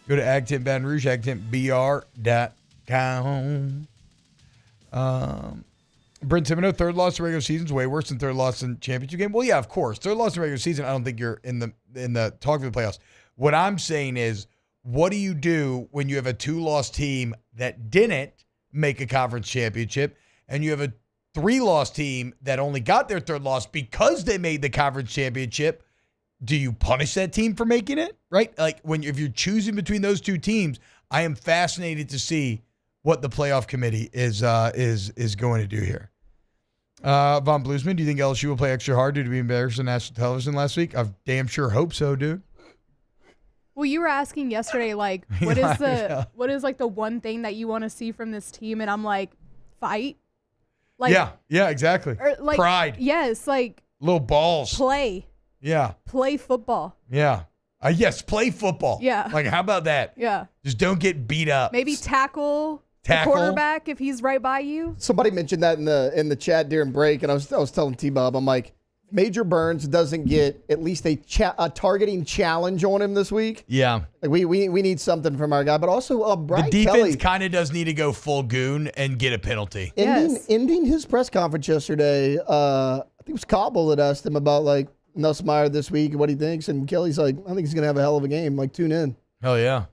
S5: Go to Ag10 Baton Rouge, ag10br.com. Brent Thibodeau, third loss in regular season is way worse than third loss in championship game. Well, yeah, of course. Third loss in regular season, I don't think you're in the talk for the playoffs. What I'm saying is, what do you do when you have a 2-loss team that didn't make a conference championship and you have a 3-loss team that only got their third loss because they made the conference championship? Do you punish that team for making it? Right? Like if you're choosing between those two teams, I am fascinated to see what the playoff committee is going to do here. Von Bluesman, do you think LSU will play extra hard due to being embarrassed on national television last week? I damn sure hope so, dude.
S2: Well, you were asking yesterday, like, what is the one thing that you want to see from this team? And I'm like, fight. Like,
S5: yeah, exactly.
S2: Or like,
S5: pride.
S2: Yes, like
S5: little balls.
S2: Play.
S5: Yeah.
S2: Play football.
S5: Yeah. Yes, play football.
S2: Yeah.
S5: Like, how about that?
S2: Yeah.
S5: Just don't get beat up.
S2: Maybe tackle the quarterback if he's right by you.
S11: Somebody mentioned that in the chat during break, and I was telling T-Bob, I'm like, Major Burns doesn't get at least a targeting challenge on him this week.
S5: Yeah.
S11: Like we need something from our guy, but also Brian
S5: the
S11: Kelly.
S5: defense kind of does need to go full goon and get a penalty.
S11: Ending his press conference yesterday, I think it was Cobble that asked him about like Nussmeier this week and what he thinks, and Kelly's like, I think he's gonna have a hell of a game. Like, tune in.
S5: Hell yeah.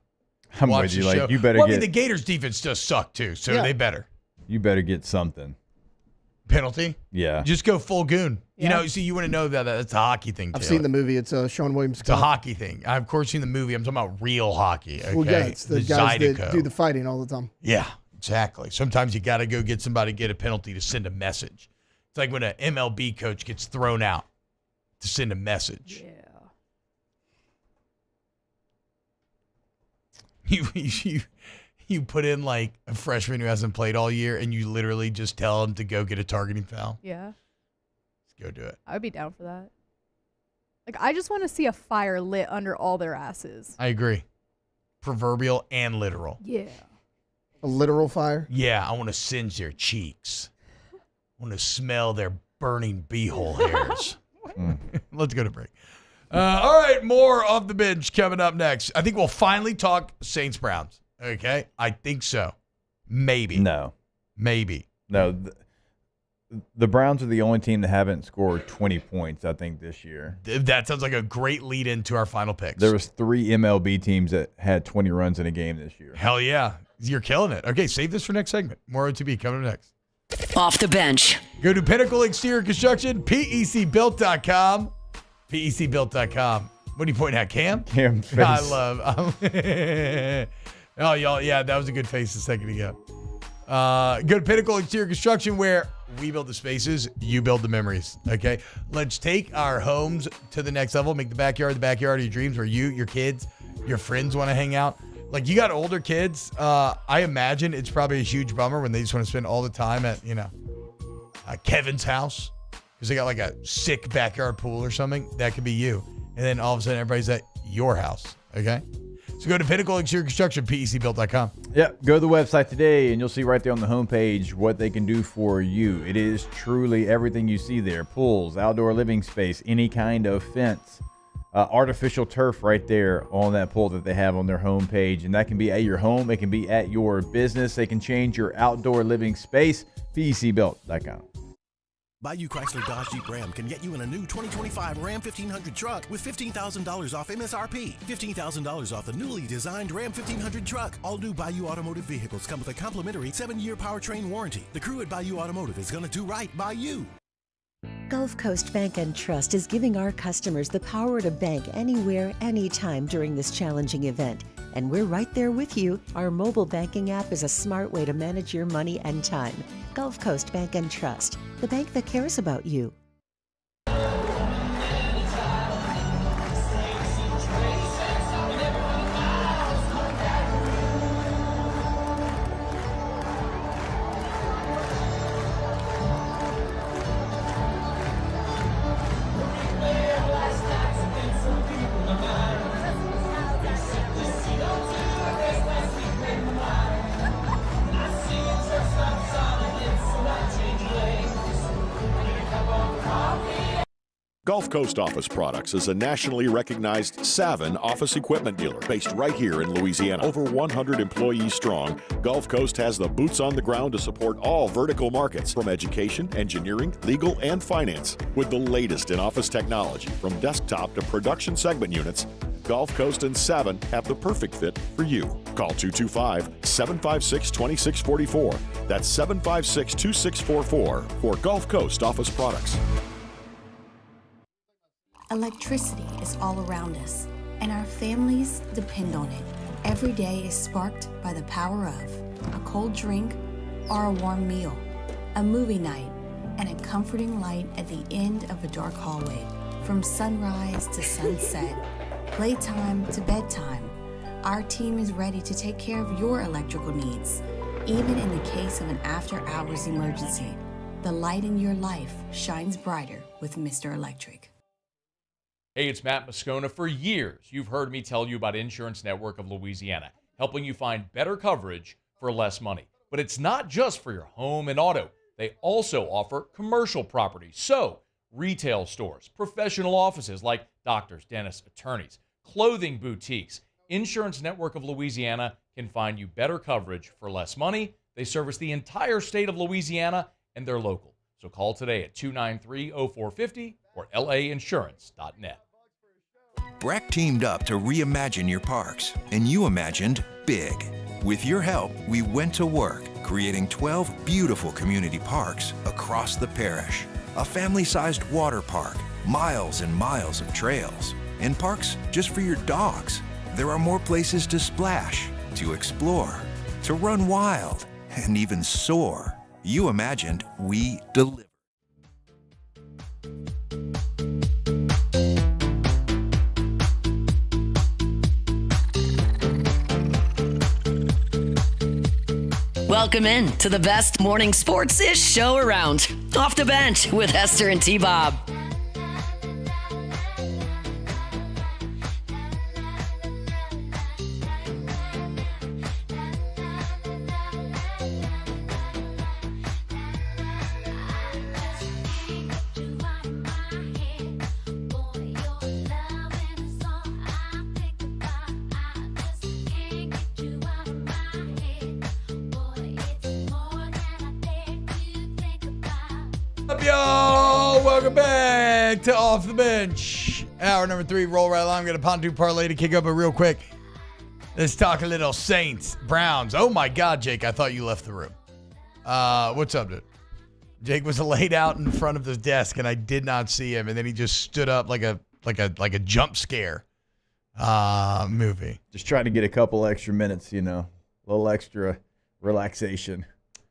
S13: I'm with you. Like, you better
S5: well,
S13: get.
S5: I mean, the Gators defense does suck too, so they better.
S13: You better get something.
S5: Penalty?
S13: Yeah.
S5: Just go full goon. You know, see, you want to know that that's a hockey thing.
S11: I've seen the movie. It's Sean Williams.
S5: It's a hockey thing. I've, of course, seen the movie. I'm talking about real hockey. Okay?
S11: Well, yeah, it's the guys that do the fighting all the time.
S5: Yeah, exactly. Sometimes you got to go get somebody to get a penalty to send a message. It's like when an MLB coach gets thrown out to send a message. Yeah. You put in like a freshman who hasn't played all year, and you literally just tell him to go get a targeting foul.
S2: Yeah.
S5: Let's go do it.
S2: I would be down for that. Like, I just want to see a fire lit under all their asses.
S5: I agree. Proverbial and literal.
S2: Yeah.
S11: A literal fire?
S5: Yeah, I want to singe their cheeks. I want to smell their burning beehole hairs. Let's go to break. All right, more of the bench coming up next. I think we'll finally talk Saints-Browns. Okay? I think so. Maybe.
S13: No.
S5: Maybe.
S13: No. The Browns are the only team that haven't scored 20 points, I think, this year.
S5: That sounds like a great lead into our final picks.
S13: There was 3 MLB teams that had 20 runs in a game this year.
S5: Hell yeah. You're killing it. Okay, save this for next segment. More OTB coming up next.
S10: Off the bench.
S5: Go to Pinnacle Exterior Construction, PECbuilt.com. PECbuilt.com. What are you pointing at, Cam?
S13: Cam face.
S5: I love. Oh, y'all, yeah, that was a good face a second ago. Go to Pinnacle Exterior Construction, where we build the spaces, you build the memories, okay? Let's take our homes to the next level, make the backyard of your dreams, where you, your kids, your friends want to hang out. Like, you got older kids, I imagine it's probably a huge bummer when they just want to spend all the time at, Kevin's house, because they got like a sick backyard pool or something. That could be you. And then all of a sudden, everybody's at your house, okay? So go to Pinnacle Exterior Construction, PECbuilt.com.
S13: Yeah, go to the website today, and you'll see right there on the homepage what they can do for you. It is truly everything you see there. Pools, outdoor living space, any kind of fence, artificial turf right there on that pool that they have on their homepage. And that can be at your home. It can be at your business. They can change your outdoor living space, PECbuilt.com.
S8: Bayou Chrysler Dodge Jeep Ram can get you in a new 2025 Ram 1500 truck with $15,000 off MSRP. $15,000 off the newly designed Ram 1500 truck. All new Bayou Automotive vehicles come with a complimentary 7-year powertrain warranty. The crew at Bayou Automotive is going to do right by you.
S12: Gulf Coast Bank and Trust is giving our customers the power to bank anywhere, anytime during this challenging event. And we're right there with you. Our mobile banking app is a smart way to manage your money and time. Gulf Coast Bank and Trust, the bank that cares about you.
S18: Gulf Coast Office Products is a nationally recognized Savin office equipment dealer based right here in Louisiana. Over 100 employees strong, Gulf Coast has the boots on the ground to support all vertical markets from education, engineering, legal, and finance. With the latest in office technology from desktop to production segment units, Gulf Coast and Savin have the perfect fit for you. Call 225-756-2644. That's 756-2644 for Gulf Coast Office Products.
S4: Electricity is all around us, and our families depend on it. Every day is sparked by the power of a cold drink or a warm meal, a movie night, and a comforting light at the end of a dark hallway. From sunrise to sunset, playtime to bedtime, our team is ready to take care of your electrical needs. Even in the case of an after-hours emergency, the light in your life shines brighter with Mr. Electric.
S3: Hey, it's Matt Moscona. For years, you've heard me tell you about Insurance Network of Louisiana, helping you find better coverage for less money. But it's not just for your home and auto. They also offer commercial property. So, retail stores, professional offices like doctors, dentists, attorneys, clothing boutiques. Insurance Network of Louisiana can find you better coverage for less money. They service the entire state of Louisiana, and they're local. So call today at 293-0450 or lainsurance.net.
S26: Breck teamed up to reimagine your parks, and you imagined big. With your help, we went to work, creating 12 beautiful community parks across the parish. A family-sized water park, miles and miles of trails, and parks just for your dogs. There are more places to splash, to explore, to run wild, and even soar. You imagined, we delivered.
S10: Welcome in to the best morning sports-ish show around. Off the Bench with Hester and T-Bob.
S5: Y'all, welcome back to Off the Bench. Hour number 3, roll right along. I'm going to pontoon parlay to kick up a real quick. Let's talk a little Saints, Browns. Oh my God, Jake, I thought you left the room. What's up, dude? Jake was laid out in front of the desk, and I did not see him, and then he just stood up like a jump scare movie.
S13: Just trying to get a couple extra minutes, a little extra relaxation.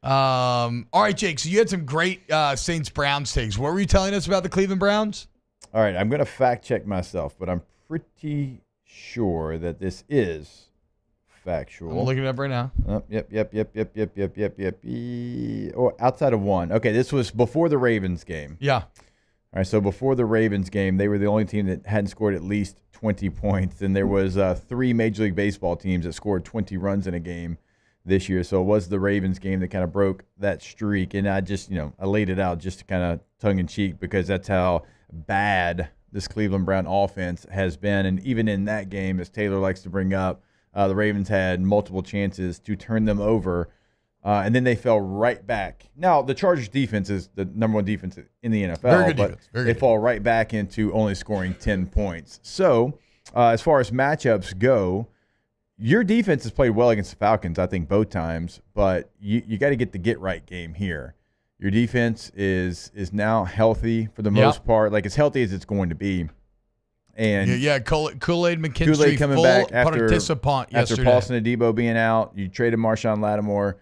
S5: All right, Jake, so you had some great Saints-Browns takes. What were you telling us about the Cleveland Browns?
S13: All right, I'm going to fact check myself, but I'm pretty sure that this is factual.
S5: I'm looking it up right now.
S13: Yep. Oh, outside of one. Okay, this was before the Ravens game.
S5: Yeah.
S13: All right, so before the Ravens game, they were the only team that hadn't scored at least 20 points, and there was 3 Major League Baseball teams that scored 20 runs in a game this year. So it was the Ravens game that kind of broke that streak. And I just, I laid it out just to kind of tongue in cheek because that's how bad this Cleveland Brown offense has been. And even in that game, as Taylor likes to bring up, the Ravens had multiple chances to turn them over. And then they fell right back. Now, the Chargers defense is the number 1 defense in the NFL.
S5: Very good
S13: but
S5: defense. Very
S13: they
S5: good
S13: fall right back into only scoring 10 points. So as far as matchups go, your defense has played well against the Falcons, I think, both times, but you got to get the get-right game here. Your defense is now healthy for the most part, like as healthy as it's going to be. And
S5: Kool-Aid McKinstry
S13: Kool-Aid coming back after
S5: participant yesterday.
S13: Paulson Adebo being out. You traded Marshawn Lattimore.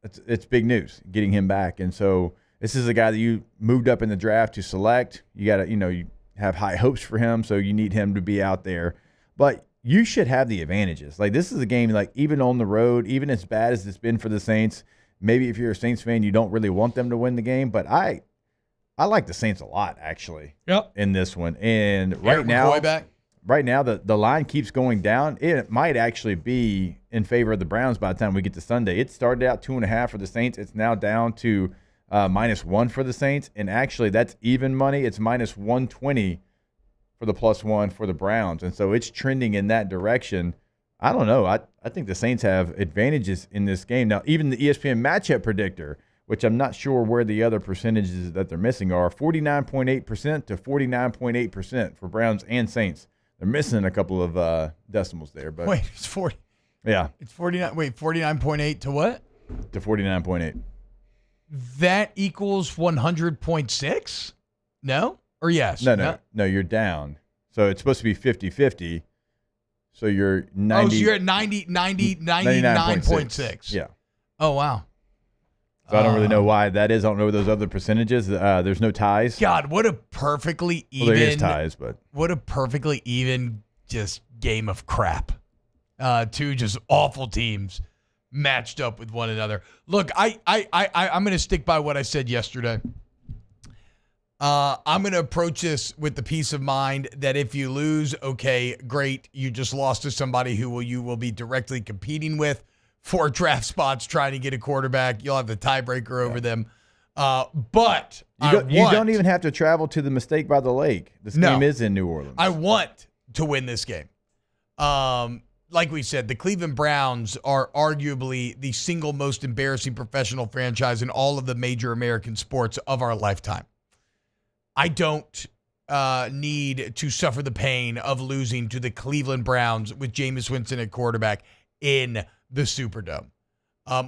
S13: it's big news getting him back. And so this is a guy that you moved up in the draft to select. You got to, you have high hopes for him, so you need him to be out there. But you should have the advantages. Like, this is a game, like, even on the road, even as bad as it's been for the Saints, maybe if you're a Saints fan, you don't really want them to win the game. But I like the Saints a lot, actually, in this one. And right now, the line keeps going down. It might actually be in favor of the Browns by the time we get to Sunday. It started out 2.5 for the Saints. It's now down to -1 for the Saints. And actually, that's even money. It's -120 for the +1 for the Browns. And so it's trending in that direction. I don't know. I think the Saints have advantages in this game. Now, even the ESPN matchup predictor, which I'm not sure where the other percentages that they're missing are, 49.8% to 49.8% for Browns and Saints. They're missing a couple of decimals there. But
S5: wait, it's 40.
S13: Yeah.
S5: It's 49. Wait, 49.8 to what?
S13: To 49.8.
S5: That equals 100.6? No? Or yes?
S13: No, you're down. So it's supposed to be 50-50. So you're 90.
S5: Oh, so you're at 99.6.
S13: Yeah.
S5: Oh, wow.
S13: So I don't really know why that is. I don't know those other percentages. There's no ties.
S5: God, what a perfectly even.
S13: Well, there is ties, but
S5: what a perfectly even just game of crap. Two just awful teams matched up with one another. Look, I'm going to stick by what I said yesterday. I'm going to approach this with the peace of mind that if you lose, okay, great. You just lost to somebody who you will be directly competing with for draft spots trying to get a quarterback. You'll have the tiebreaker over them. But
S13: you don't even have to travel to the Mistake by the Lake. This game is in New Orleans.
S5: I want to win this game. Like we said, the Cleveland Browns are arguably the single most embarrassing professional franchise in all of the major American sports of our lifetime. I don't need to suffer the pain of losing to the Cleveland Browns with Jameis Winston at quarterback in the Superdome.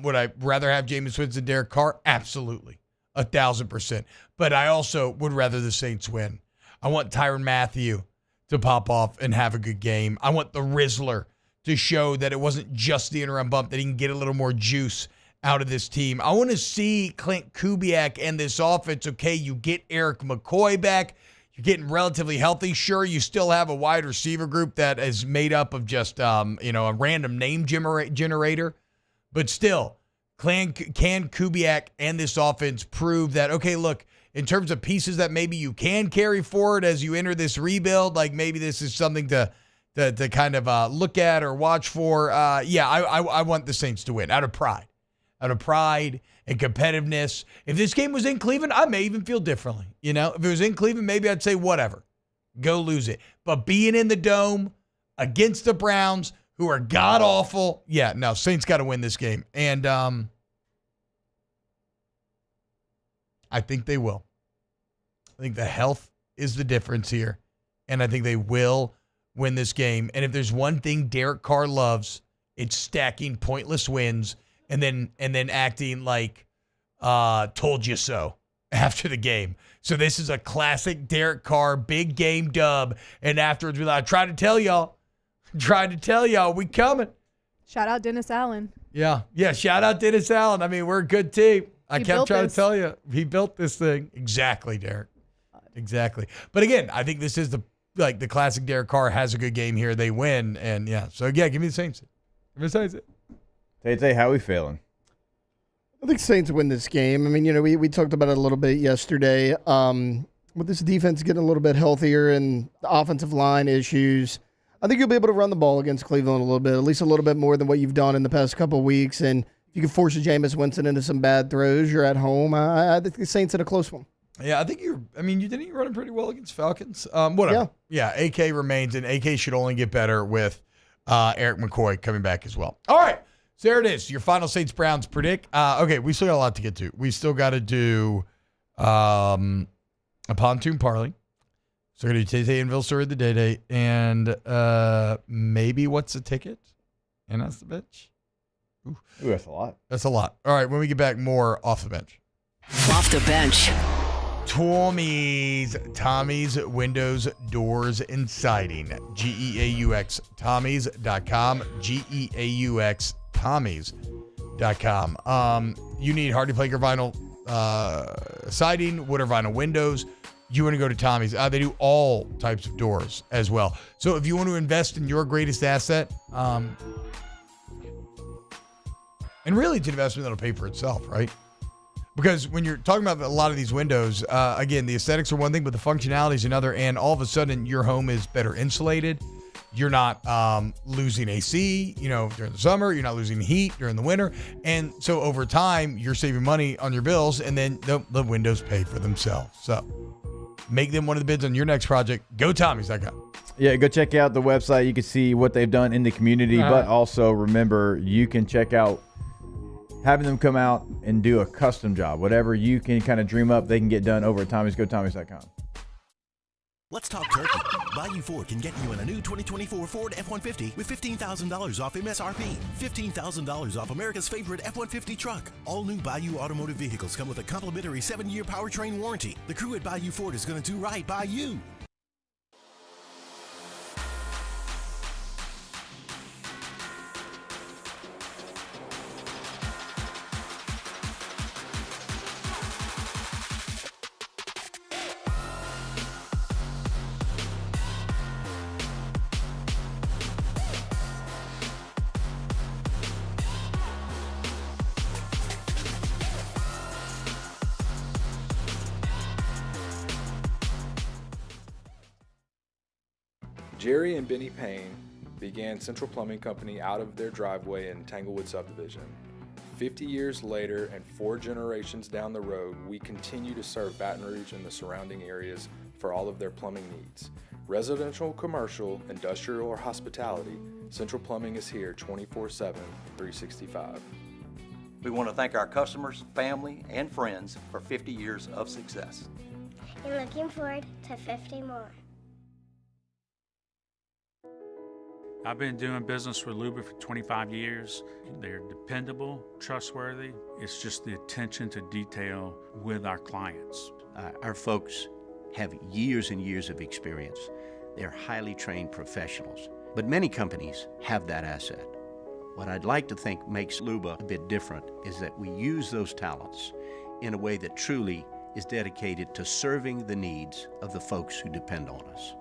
S5: Would I rather have Jameis Winston, Derek Carr? Absolutely. 1,000%. But I also would rather the Saints win. I want Tyrann Mathieu to pop off and have a good game. I want the Rizzler to show that it wasn't just the interim bump, that he can get a little more juice out of this team. I want to see Clint Kubiak and this offense. Okay, you get Eric McCoy back. You're getting relatively healthy. Sure, you still have a wide receiver group that is made up of just, a random name generator. But still, can Kubiak and this offense prove that, okay, look, in terms of pieces that maybe you can carry forward as you enter this rebuild, like maybe this is something to kind of look at or watch for. I want the Saints to win out of pride and competitiveness. If this game was in Cleveland, I may even feel differently. If it was in Cleveland, maybe I'd say whatever, go lose it. But being in the Dome against the Browns, who are god awful, Saints got to win this game, and I think they will. I think the health is the difference here, and I think they will win this game. And if there's one thing Derek Carr loves, it's stacking pointless wins and then acting like told you so after the game. So this is a classic Derek Carr big game dub, and afterwards we're like, I tried to tell y'all, we coming.
S2: Shout out Dennis Allen.
S5: Yeah, shout out Dennis Allen. I mean, we're a good team. I kept trying to tell you, he built this thing. Exactly, Derek. Exactly. But again, I think this is the classic Derek Carr has a good game here. They win, and so give me the Saints. Give me the Saints.
S13: Tay, how are we feeling?
S11: I think Saints win this game. I mean, we talked about it a little bit yesterday. With this defense getting a little bit healthier and the offensive line issues, I think you'll be able to run the ball against Cleveland a little bit, at least a little bit more than what you've done in the past couple of weeks. And if you can force Jameis Winston into some bad throws, you're at home. I think the Saints had a close one.
S5: Yeah, I think you didn't run pretty well against Falcons. Whatever. Yeah, AK remains, and AK should only get better with Eric McCoy coming back as well. All right, so there it is. Your final Saints-Browns predict. Okay, we still got a lot to get to. We still got to do a pontoon parlay. So we're going to do Tay Inville story of the day, and maybe what's the ticket? And that's the bench.
S13: Ooh, that's a lot.
S5: That's a lot. All right, when we get back, more off the bench.
S10: Off the bench.
S5: Tommy's Windows, Doors, and Siding. GEAUX. Tommys.com. GEAUX. Tommys. HardyPlank.com. You need Hardy Planker vinyl siding, wood or vinyl windows. You want to go to Tommy's. They do all types of doors as well. So if you want to invest in your greatest asset, and really it's an investment that'll pay for itself, right? Because when you're talking about a lot of these windows, again, the aesthetics are one thing, but the functionality is another. And all of a sudden, your home is better insulated. You're not losing AC, during the summer. You're not losing heat during the winter. And so over time, you're saving money on your bills, and then the windows pay for themselves. So make them one of the bids on your next project. Go Tommy's.com.
S13: Yeah, go check out the website. You can see what they've done in the community, but also remember, you can check out having them come out and do a custom job. Whatever you can kind of dream up, they can get done over at Tommy's. Go Tommy's.com.
S8: Let's talk turkey. Bayou Ford can get you in a new 2024 Ford F-150 with $15,000 off MSRP. $15,000 off America's favorite F-150 truck. All new Bayou automotive vehicles come with a complimentary 7-year powertrain warranty. The crew at Bayou Ford is going to do right by you.
S19: Jerry and Benny Payne began Central Plumbing Company out of their driveway in Tanglewood subdivision. 50 years later and 4 generations down the road, we continue to serve Baton Rouge and the surrounding areas for all of their plumbing needs. Residential, commercial, industrial, or hospitality, Central Plumbing is here 24/7, 365.
S20: We want to thank our customers, family, and friends for 50 years of success.
S21: And looking forward to 50 more.
S22: I've been doing business with Luba for 25 years. They're dependable, trustworthy. It's just the attention to detail with our clients.
S24: Our folks have years and years of experience. They're highly trained professionals, but many companies have that asset. What I'd like to think makes Luba a bit different is that we use those talents in a way that truly is dedicated to serving the needs of the folks who depend on us.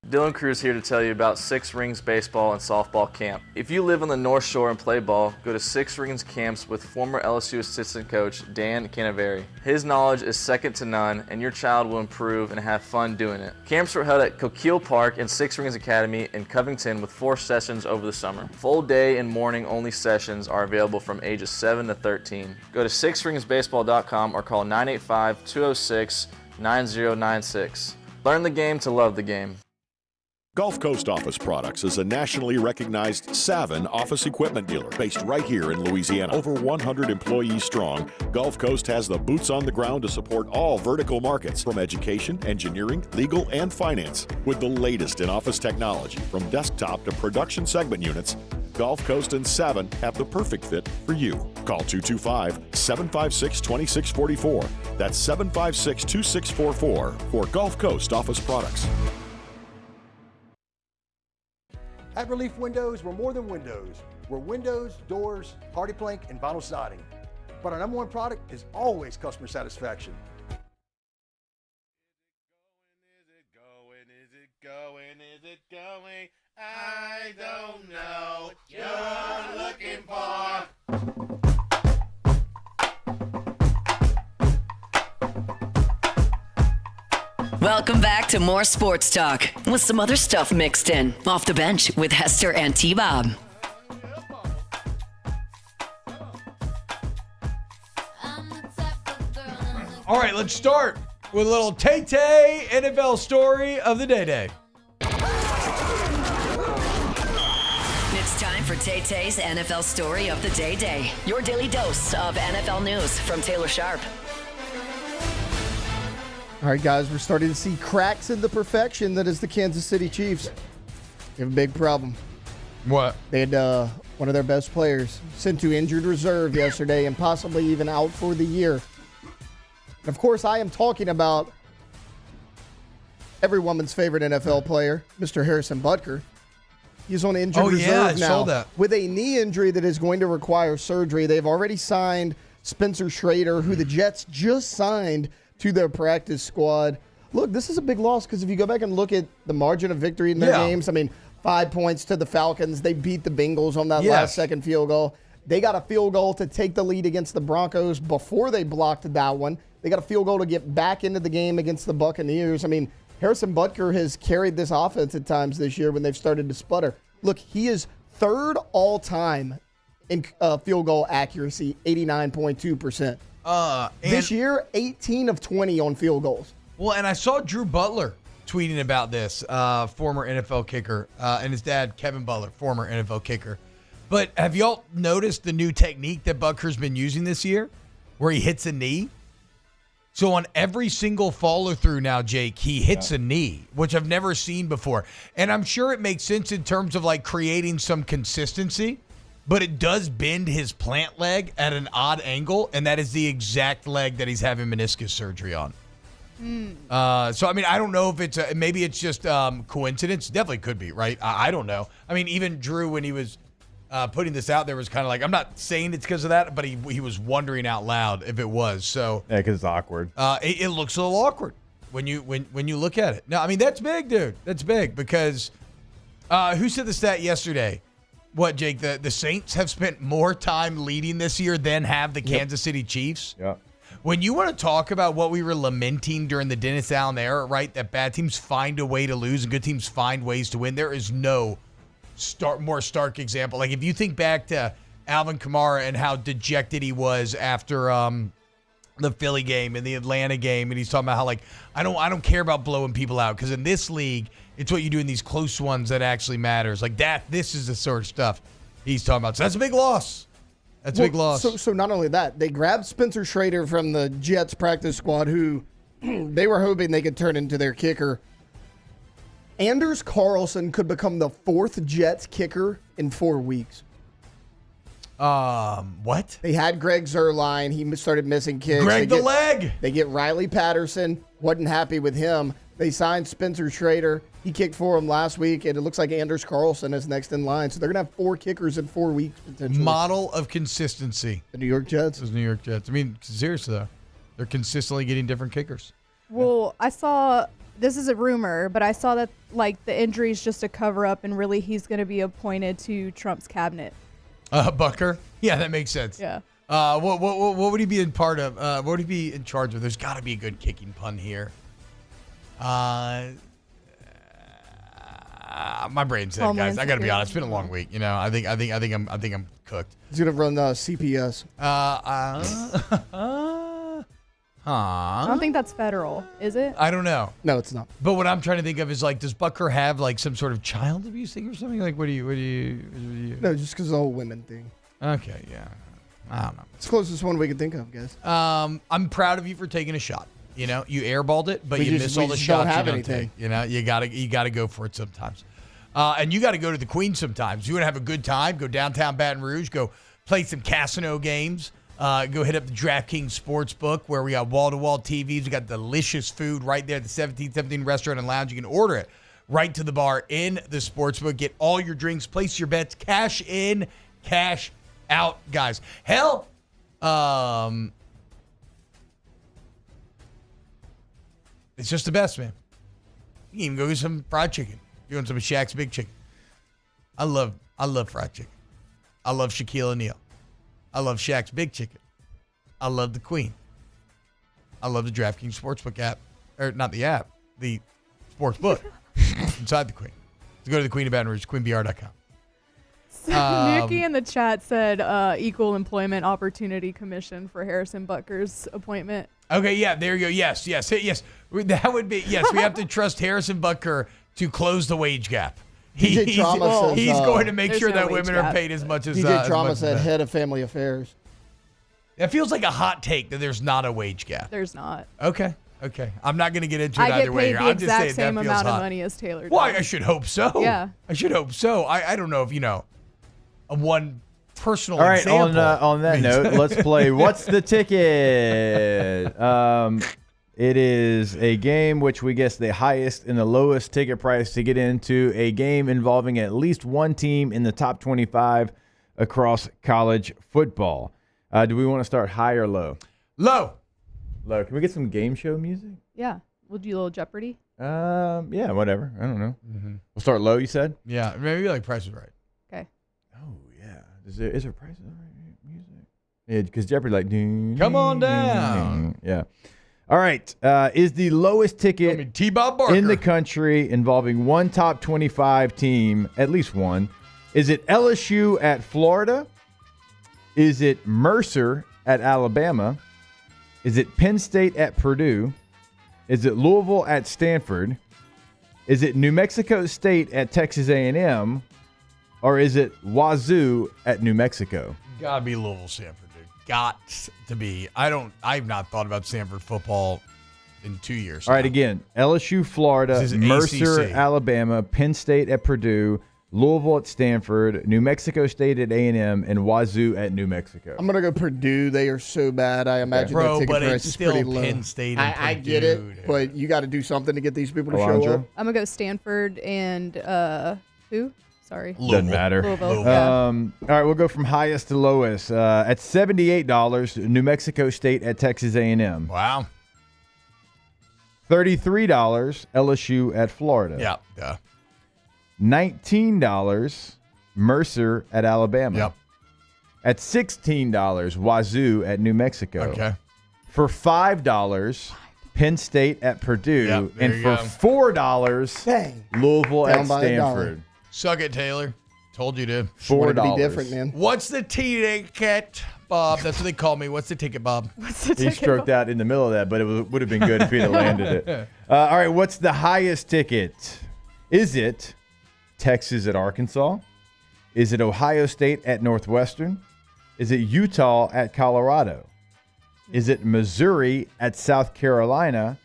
S25: Dylan Cruz here to tell you about Six Rings Baseball and Softball Camp. If you live on the North Shore and play ball, go to Six Rings Camps with former LSU assistant coach Dan Canaveri. His knowledge is second to none, and your child will improve and have fun doing it. Camps were held at Coquille Park and Six Rings Academy in Covington with 4 sessions over the summer. Full day and morning only sessions are available from ages 7 to 13. Go to sixringsbaseball.com or call 985-206-9096. Learn the game to love the game.
S18: Gulf Coast Office Products is a nationally recognized Savin office equipment dealer based right here in Louisiana. Over 100 employees strong, Gulf Coast has the boots on the ground to support all vertical markets from education, engineering, legal, and finance. With the latest in office technology from desktop to production segment units, Gulf Coast and Savin have the perfect fit for you. Call 225-756-2644. That's 756-2644 for Gulf Coast Office Products.
S9: At Relief Windows, we're more than windows. We're windows, doors, hardy plank, and vinyl siding. But our number one product is always customer satisfaction.
S14: Is it going? I don't know. You're looking for.
S10: Welcome back to more sports talk with some other stuff mixed in. Off the Bench with Hester and T-Bob.
S5: All right, let's start with a little Tay-Tay NFL story of the day.
S10: It's time for Tay-Tay's NFL story of the day. Your daily dose of NFL news from Taylor Sharp.
S11: All right, guys, we're starting to see cracks in the perfection that is the Kansas City Chiefs. They have a big problem.
S5: What?
S11: They had one of their best players sent to injured reserve yesterday and possibly even out for the year. And of course, I am talking about every woman's favorite NFL player, Mr. Harrison Butker. He's on injured reserve now.
S5: I saw that.
S11: With a knee injury that is going to require surgery. They've already signed Spencer Schrader, who the Jets just signed to their practice squad. Look, this is a big loss because if you go back and look at the margin of victory in their games, 5 points to the Falcons. They beat the Bengals on that last-second field goal. They got a field goal to take the lead against the Broncos before they blocked that one. They got a field goal to get back into the game against the Buccaneers. Harrison Butker has carried this offense at times this year when they've started to sputter. Look, he is third all-time in field goal accuracy, 89.2%. This year, 18 of 20 on field goals.
S5: Well, and I saw Drew Butler tweeting about this, former NFL kicker, and his dad, Kevin Butler, former NFL kicker. But have y'all noticed the new technique that Butker's been using this year where he hits a knee? So on every single follow-through now, Jake, he hits a knee, which I've never seen before. And I'm sure it makes sense in terms of creating some consistency, but it does bend his plant leg at an odd angle, and that is the exact leg that he's having meniscus surgery on. So, I don't know if maybe it's just coincidence. Definitely could be, right? I don't know. Even Drew, when he was putting this out there, was kind of I'm not saying it's because of that, but he was wondering out loud if it was. So
S13: yeah, because it's awkward.
S5: It looks a little awkward when you look at it. No, that's big, dude. That's big because who said the stat yesterday? What, Jake? The Saints have spent more time leading this year than have the Kansas City Chiefs.
S13: Yeah.
S5: When you want to talk about what we were lamenting during the Dennis Allen era, right, that bad teams find a way to lose and good teams find ways to win, there is no more stark example. If you think back to Alvin Kamara and how dejected he was after the Philly game and the Atlanta game, and he's talking about how I don't care about blowing people out because in this league, it's what you do in these close ones that actually matters. This is the sort of stuff he's talking about. So that's a big loss. That's a big loss.
S11: So not only that, they grabbed Spencer Schrader from the Jets practice squad, who they were hoping they could turn into their kicker. Anders Carlson could become the fourth Jets kicker in 4 weeks.
S5: What?
S11: They had Greg Zuerlein. He started missing kicks.
S5: Leg.
S11: They get Riley Patterson. Wasn't happy with him. They signed Spencer Schrader. He kicked for him last week, and it looks like Anders Carlson is next in line. So they're going to have 4 kickers in 4 weeks, potentially.
S5: Model of consistency.
S11: The New York Jets?
S5: Those New York Jets. Seriously, though. They're consistently getting different kickers.
S2: Well, I saw, this is a rumor, but I saw that, the injury is just a cover-up, and really he's going to be appointed to Trump's cabinet.
S5: Butker? Yeah, that makes sense.
S2: Yeah.
S5: What would he be in part of? What would he be in charge of? There's got to be a good kicking pun here. My brain's dead, guys. I got to be honest. It's been a long week. I think I'm cooked.
S11: He's gonna run CPS.
S2: I don't think that's federal, is it?
S5: I don't know.
S11: No, it's not.
S5: But what I'm trying to think of is does Butker have some sort of child abuse thing or something? What do you?
S11: No, just because of the whole women thing.
S5: Okay, yeah. I don't know.
S11: It's the closest one we could think of, guys.
S5: I'm proud of you for taking a shot. You airballed it, but you miss all the shots you don't take. You gotta go for it sometimes. And you got to go to the Queen sometimes. You want to have a good time, go downtown Baton Rouge, go play some casino games, go hit up the DraftKings Sportsbook where we got wall-to-wall TVs. We got delicious food right there at the 1717 Restaurant and Lounge. You can order it right to the bar in the Sportsbook. Get all your drinks, place your bets, cash in, cash out, guys. Hell, it's just the best, man. You can even go get some fried chicken. You want some of Shaq's Big Chicken. I love fried chicken. I love Shaquille O'Neal. I love Shaq's Big Chicken. I love the Queen. I love the DraftKings Sportsbook app. Or not the app, the Sportsbook inside the Queen. So go to the Queen of Baton Rouge, queenbr.com.
S2: Nikki in the chat said Equal Employment Opportunity Commission for Harrison Butker's appointment.
S5: Okay, yeah, there you go. Yes. That would be, yes, we have to trust Harrison Butker to close the wage gap. He's going to make sure that women are paid as much as
S11: DJ Trauma said head of family affairs.
S5: That feels like a hot take that there's not a wage gap.
S2: There's not.
S5: Okay. I'm not going to get into it either way here.
S2: I get paid the exact same amount of money as Taylor does.
S5: Well, I should hope so.
S2: Yeah.
S5: I should hope so. I don't know if, a one personal
S13: All right,
S5: example.
S13: on that note, let's play What's the Ticket? It is a game which we guess the highest and the lowest ticket price to get into a game involving at least one team in the top 25 across college football. Do we want to start high or low?
S5: Low.
S13: Low. Can we get some game show music?
S2: Yeah. We'll do a little Jeopardy.
S13: Yeah, whatever. I don't know. We'll start low, you said?
S5: Yeah, maybe like Price is Right.
S2: Okay.
S13: Oh, yeah. Is there Price is Right music? Yeah, because Jeopardy like...
S5: Come on down.
S13: Yeah. All right. Is the lowest ticket
S5: T-Bob Barker
S13: in the country involving one top 25 team, at least one, is it LSU at Florida? Is it Mercer at Alabama? Is it Penn State at Purdue? Is it Louisville at Stanford? Is it New Mexico State at Texas A&M? Or is it Wazoo at New Mexico?
S5: Gotta be Louisville, Stanford, dude. Got to be. I've not thought about Stanford football in 2 years.
S13: All right, again, LSU, Florida, Mercer,
S5: ACC.
S13: Alabama, Penn State at Purdue, Louisville at Stanford, New Mexico State at A&M, and Wazoo at New Mexico.
S11: I'm gonna go Purdue. They are so bad. I imagine their ticket price is pretty low.
S5: Penn State and
S11: I get it, but you got to do something to get these people to show up.
S2: I'm going to go Stanford and who? Sorry.
S13: Doesn't matter.
S2: Louisville. Yeah.
S13: All right, we'll go from highest to lowest. At $78, New Mexico State at Texas A&M.
S5: Wow.
S13: $33, LSU at Florida.
S5: Yeah. Duh.
S13: $19, Mercer at Alabama.
S5: Yep.
S13: At $16, Wazoo at New Mexico.
S5: Okay.
S13: For $5, Penn State at Purdue.
S5: Yep, there
S13: and
S5: you
S13: for
S5: go.
S13: $4,
S11: Dang.
S13: Louisville
S11: Down
S13: at
S11: by $1.
S13: Stanford.
S5: Suck it, Taylor. Told you to.
S11: Want it to
S13: $4.
S11: be different, man.
S5: What's the ticket, Bob? That's what they call me. What's the ticket, Bob?
S13: He stroked out in the middle of that, but it would have been good if he'd have landed it. All right, what's the highest ticket? Is it Texas at Arkansas? Is it Ohio State at Northwestern? Is it Utah at Colorado? Is it Missouri at South Carolina?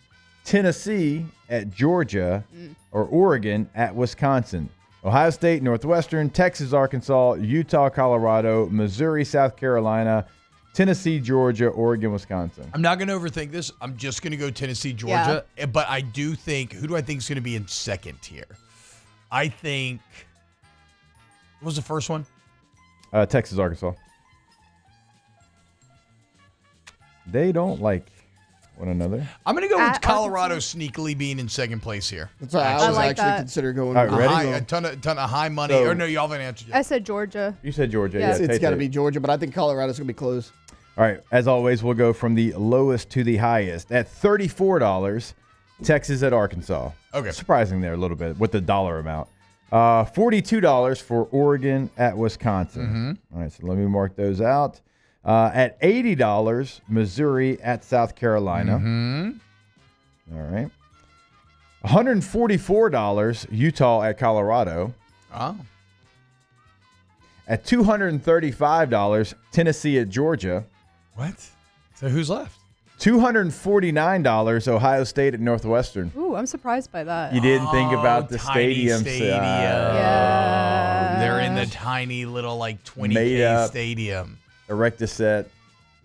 S13: Tennessee at Georgia? Or Oregon at Wisconsin? Ohio State, Northwestern, Texas, Arkansas, Utah, Colorado, Missouri, South Carolina, Tennessee, Georgia, Oregon, Wisconsin.
S5: I'm not going to overthink this. I'm just going to go Tennessee, Georgia. Yeah. But I do think, who do I think is going to be in second here? I think, what was the first one?
S13: Texas, Arkansas. They don't like one another.
S5: I'm going to go with Colorado sneakily being in second place here.
S11: That's what I was actually consider going.
S13: All right, ready?
S5: A ton of high money.
S13: So,
S5: or no, you all haven't answered yet.
S2: I said Georgia.
S13: You said Georgia.
S2: Yeah.
S11: It's got to be Georgia, but I think Colorado's going to be close.
S13: All right. As always, we'll go from the lowest to the highest. At $34, Texas at Arkansas.
S5: Okay.
S13: Surprising there a little bit with the dollar amount. $42 for Oregon at Wisconsin. All right, so let me mark those out. At $80, Missouri at South Carolina. All right. $144, Utah at Colorado.
S5: Oh.
S13: At $235, Tennessee at Georgia.
S5: What? So who's left?
S13: $249, Ohio State at Northwestern.
S2: Ooh, I'm surprised by that.
S13: You didn't think about the stadium.
S2: Yeah.
S5: They're in the tiny little like 20K stadium.
S13: Erect set.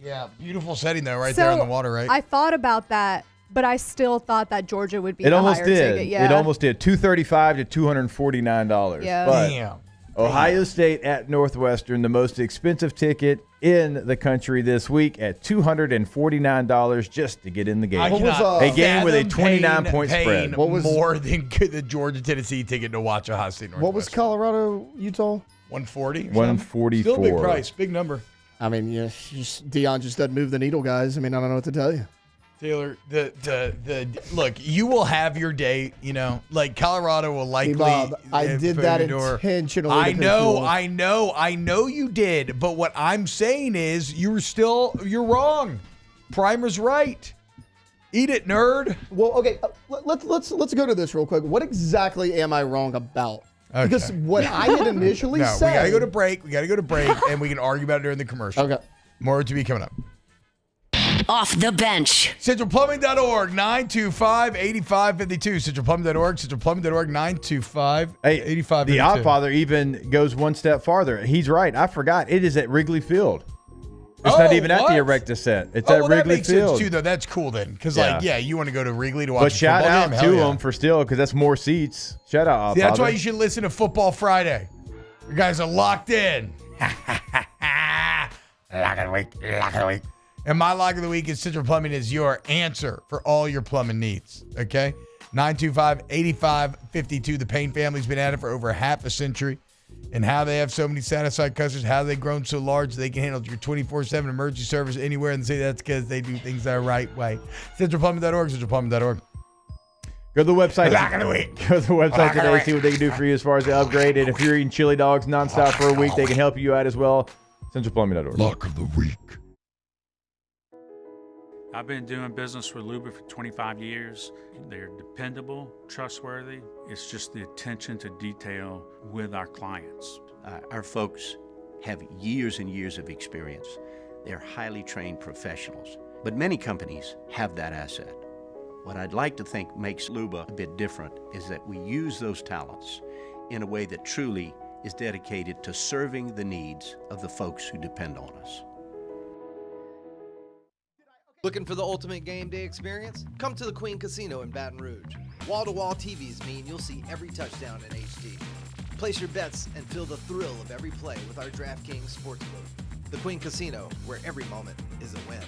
S5: Yeah, beautiful setting though, right there on the water, right?
S2: I thought about that, but I still thought that Georgia would be
S13: It
S2: the
S13: almost
S2: higher
S13: did.
S2: ticket. Yeah.
S13: It almost did. $235 to $249.
S2: Yeah.
S13: But
S5: Damn.
S13: Ohio State at Northwestern, the most expensive ticket in the country this week at $249 just to get in the game. A game with a 29-point spread.
S5: What was more than the Georgia-Tennessee ticket to watch Ohio State Northwestern?
S11: What was Colorado, Utah?
S5: 140?
S13: 144.
S5: Still a big price, big number.
S11: I mean, Deion just doesn't move the needle, guys. I mean, I don't know what to tell you.
S5: Taylor, the look, you will have your day, you know, like Colorado will likely.
S11: Hey, Bob, I did that intentionally.
S5: I know you did, but what I'm saying is you're wrong. Primer's right. Eat it, nerd.
S11: Well, okay, let's go to this real quick. What exactly am I wrong about?
S5: Okay.
S11: Because what I had initially said.
S5: We gotta go to break, and we can argue about it during the commercial.
S11: Okay.
S5: More to be coming up.
S10: Off the bench.
S5: CentralPlumbing.org, 925-8552. CentralPlumbing.org, CentralPlumbing.org, 925-8552.
S13: The Oddfather even goes one step farther. He's right. I forgot. It is at Wrigley Field. It's not even at the Erect Descent. It's at Wrigley
S5: that makes
S13: Field.
S5: sense too, though. That's cool then, because you want to go to Wrigley to watch.
S13: But
S5: a
S13: shout
S5: football
S13: out
S5: game?
S13: to them for still, because that's more seats. Shout out.
S5: See, that's why you should listen to Football Friday. You guys are locked in. Lock of the week. And my lock of the week is Central Plumbing is your answer for all your plumbing needs. Okay, 925-8552. The Payne family's been at it for over half a century. And how they have so many satisfied customers, how they've grown so large they can handle your 24/7 emergency service anywhere in the city. That's because they do things the right way. CentralPlumbing.org, CentralPlumbing.org.
S13: Go to the website.
S5: Lock of the week.
S13: Go to the website today, see what they can do for you as far as the upgrade. And if you're eating chili dogs nonstop for a week, they can help you out as well. CentralPlumbing.org.
S5: Lock of the week.
S22: I've been doing business with Luba for 25 years. They're dependable, trustworthy. It's just the attention to detail with our clients.
S24: Our folks have years and years of experience. They're highly trained professionals. But many companies have that asset. What I'd like to think makes Luba a bit different is that we use those talents in a way that truly is dedicated to serving the needs of the folks who depend on us.
S1: Looking for the ultimate game day experience? Come to the Queen Casino in Baton Rouge. Wall-to-wall TVs mean you'll see every touchdown in HD. Place your bets and feel the thrill of every play with our DraftKings Sportsbook. The Queen Casino, where every moment is a win.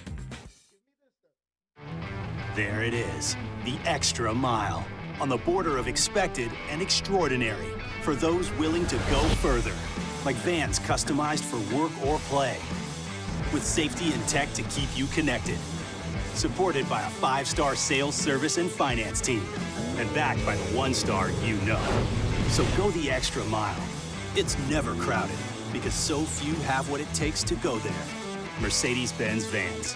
S6: There it is, the extra mile. On the border of expected and extraordinary for those willing to go further. Like vans customized for work or play. With safety and tech to keep you connected. Supported by a 5-star sales, service, and finance team. And backed by the 1-star you know. So go the extra mile. It's never crowded because so few have what it takes to go there. Mercedes-Benz Vans.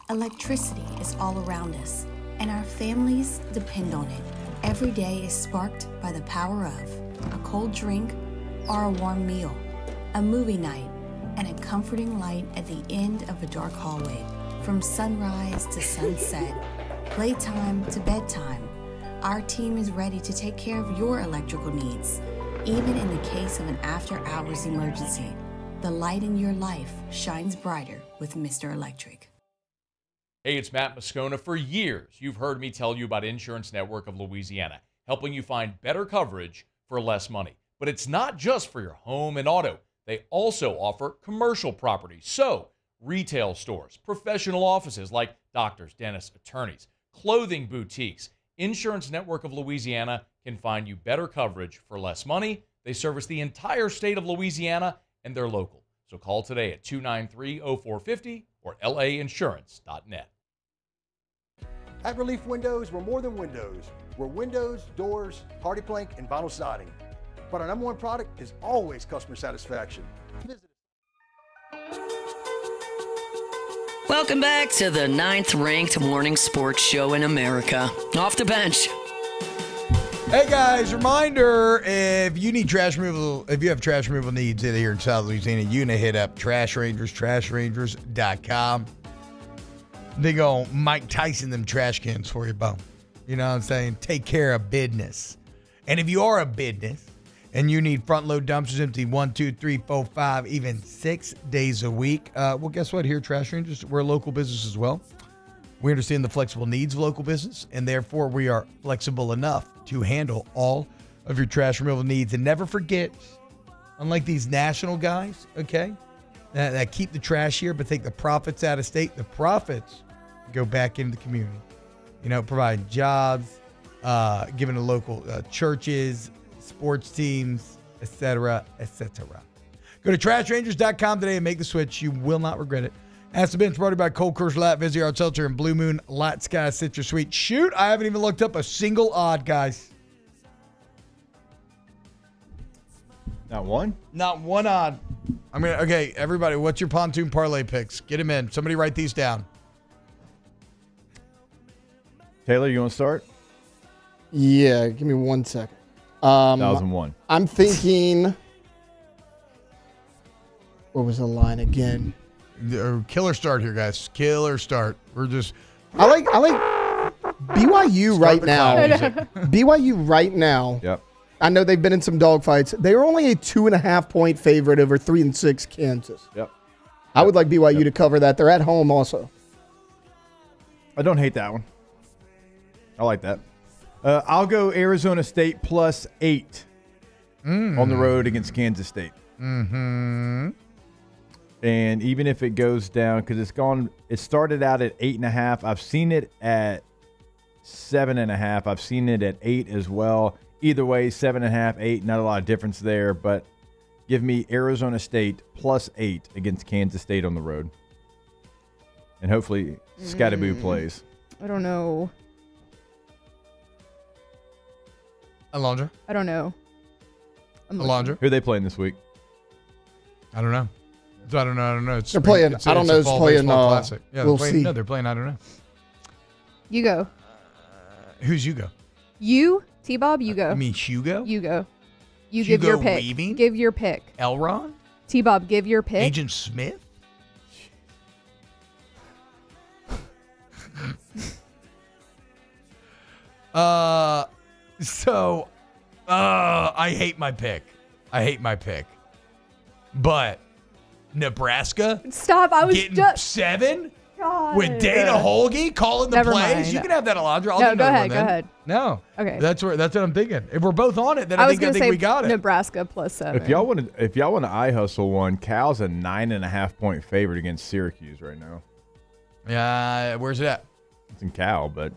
S4: Electricity is all around us, and our families depend on it. Every day is sparked by the power of a cold drink or a warm meal, a movie night, and a comforting light at the end of a dark hallway. From sunrise to sunset, playtime to bedtime, our team is ready to take care of your electrical needs. Even in the case of an after-hours emergency, the light in your life shines brighter with Mr. Electric.
S3: Hey, it's Matt Moscona. For years, you've heard me tell you about Insurance Network of Louisiana, helping you find better coverage for less money. But it's not just for your home and auto. They also offer commercial property. So, retail stores, professional offices like doctors, dentists, attorneys, clothing boutiques. Insurance Network of Louisiana can find you better coverage for less money. They service the entire state of Louisiana, and they're local. So call today at 293-0450 or lainsurance.net.
S9: At Relief Windows, we're more than windows. We're windows, doors, hardy plank, and vinyl siding. But our number one product is always customer satisfaction.
S10: Welcome back to the 9th-ranked morning sports show in America. Off the bench.
S5: Hey guys, reminder, if you need trash removal, if you have trash removal needs here in South Louisiana, you can hit up Trash Rangers, trashrangers.com. They go Mike Tyson them trash cans for you, Bo. You know what I'm saying? Take care of business. And if you are a business and you need front load dumpsters empty 1, 2, 3, 4, 5, even 6 days a week, well, guess what? Here at Trash Rangers, we're a local business as well. We understand the flexible needs of local business, and therefore we are flexible enough to handle all of your trash removal needs. And never forget, unlike these national guys, okay, that keep the trash here but take the profits out of state, the profits go back into the community. You know, provide jobs, giving to local churches, sports teams, etc., etc. Go to trashrangers.com today and make the switch. You will not regret it. As the bench brought to you by Cold Crush Light, Vizzy Art Seltzer, and Blue Moon Light Sky Citrus Sweet. Shoot, I haven't even looked up a single odd, guys.
S13: Not one?
S5: Not one odd. Okay, everybody, what's your pontoon parlay picks? Get them in. Somebody write these down.
S13: Taylor, you want to start?
S11: Yeah, give me 1 second.
S13: 1001.
S11: I'm thinking. What was the line again?
S5: Killer start here, guys. Killer start. We're just.
S11: I like BYU right now. BYU right now.
S13: Yep.
S11: I know they've been in some dogfights. They were only a 2.5-point favorite over 3-6 Kansas.
S13: Yep.
S11: I would like BYU to cover that. They're at home also.
S13: I don't hate that one. I like that. I'll go Arizona State +8 on the road against Kansas State.
S5: Mm-hmm.
S13: And even if it goes down, because it started out at 8.5. I've seen it at 7.5. I've seen it at 8 as well. Either way, 7.5, 8, not a lot of difference there. But give me Arizona State +8 against Kansas State on the road. And hopefully Scattaboo plays.
S2: I don't know.
S5: Alondra?
S2: I don't know.
S5: Alondra?
S13: Who are they playing this week?
S5: I don't know. I don't know.
S11: They're playing. I don't know. It's playing.
S5: Classic. Yeah,
S11: we'll
S5: they're playing.
S11: see.
S5: No, they're playing. I don't know.
S2: You go.
S5: Who's you go?
S2: You, T-Bob, you go.
S5: You mean Hugo?
S2: You go. You give
S5: Hugo
S2: your pick.
S5: Weaving?
S2: Give your pick.
S5: Elron?
S2: T-Bob, give your pick.
S5: Agent Smith? I hate my pick. But Nebraska?
S2: Stop. I was
S5: getting
S2: just
S5: 7?
S2: God.
S5: With Dana Holge calling the
S2: Never
S5: plays?
S2: mind.
S5: You can have that, Alondra. I'll
S2: No,
S5: do
S2: go
S5: another
S2: ahead.
S5: one
S2: Go
S5: then.
S2: ahead.
S5: No.
S2: Okay.
S5: That's what I'm thinking. If we're both on it, then
S2: I
S5: I
S2: was
S5: think
S2: going to say
S5: we got it.
S2: Nebraska +7.
S13: If y'all want to eye hustle one, Cal's a 9.5-point favorite against Syracuse right now.
S5: Yeah, where's it at?
S13: It's in Cal, but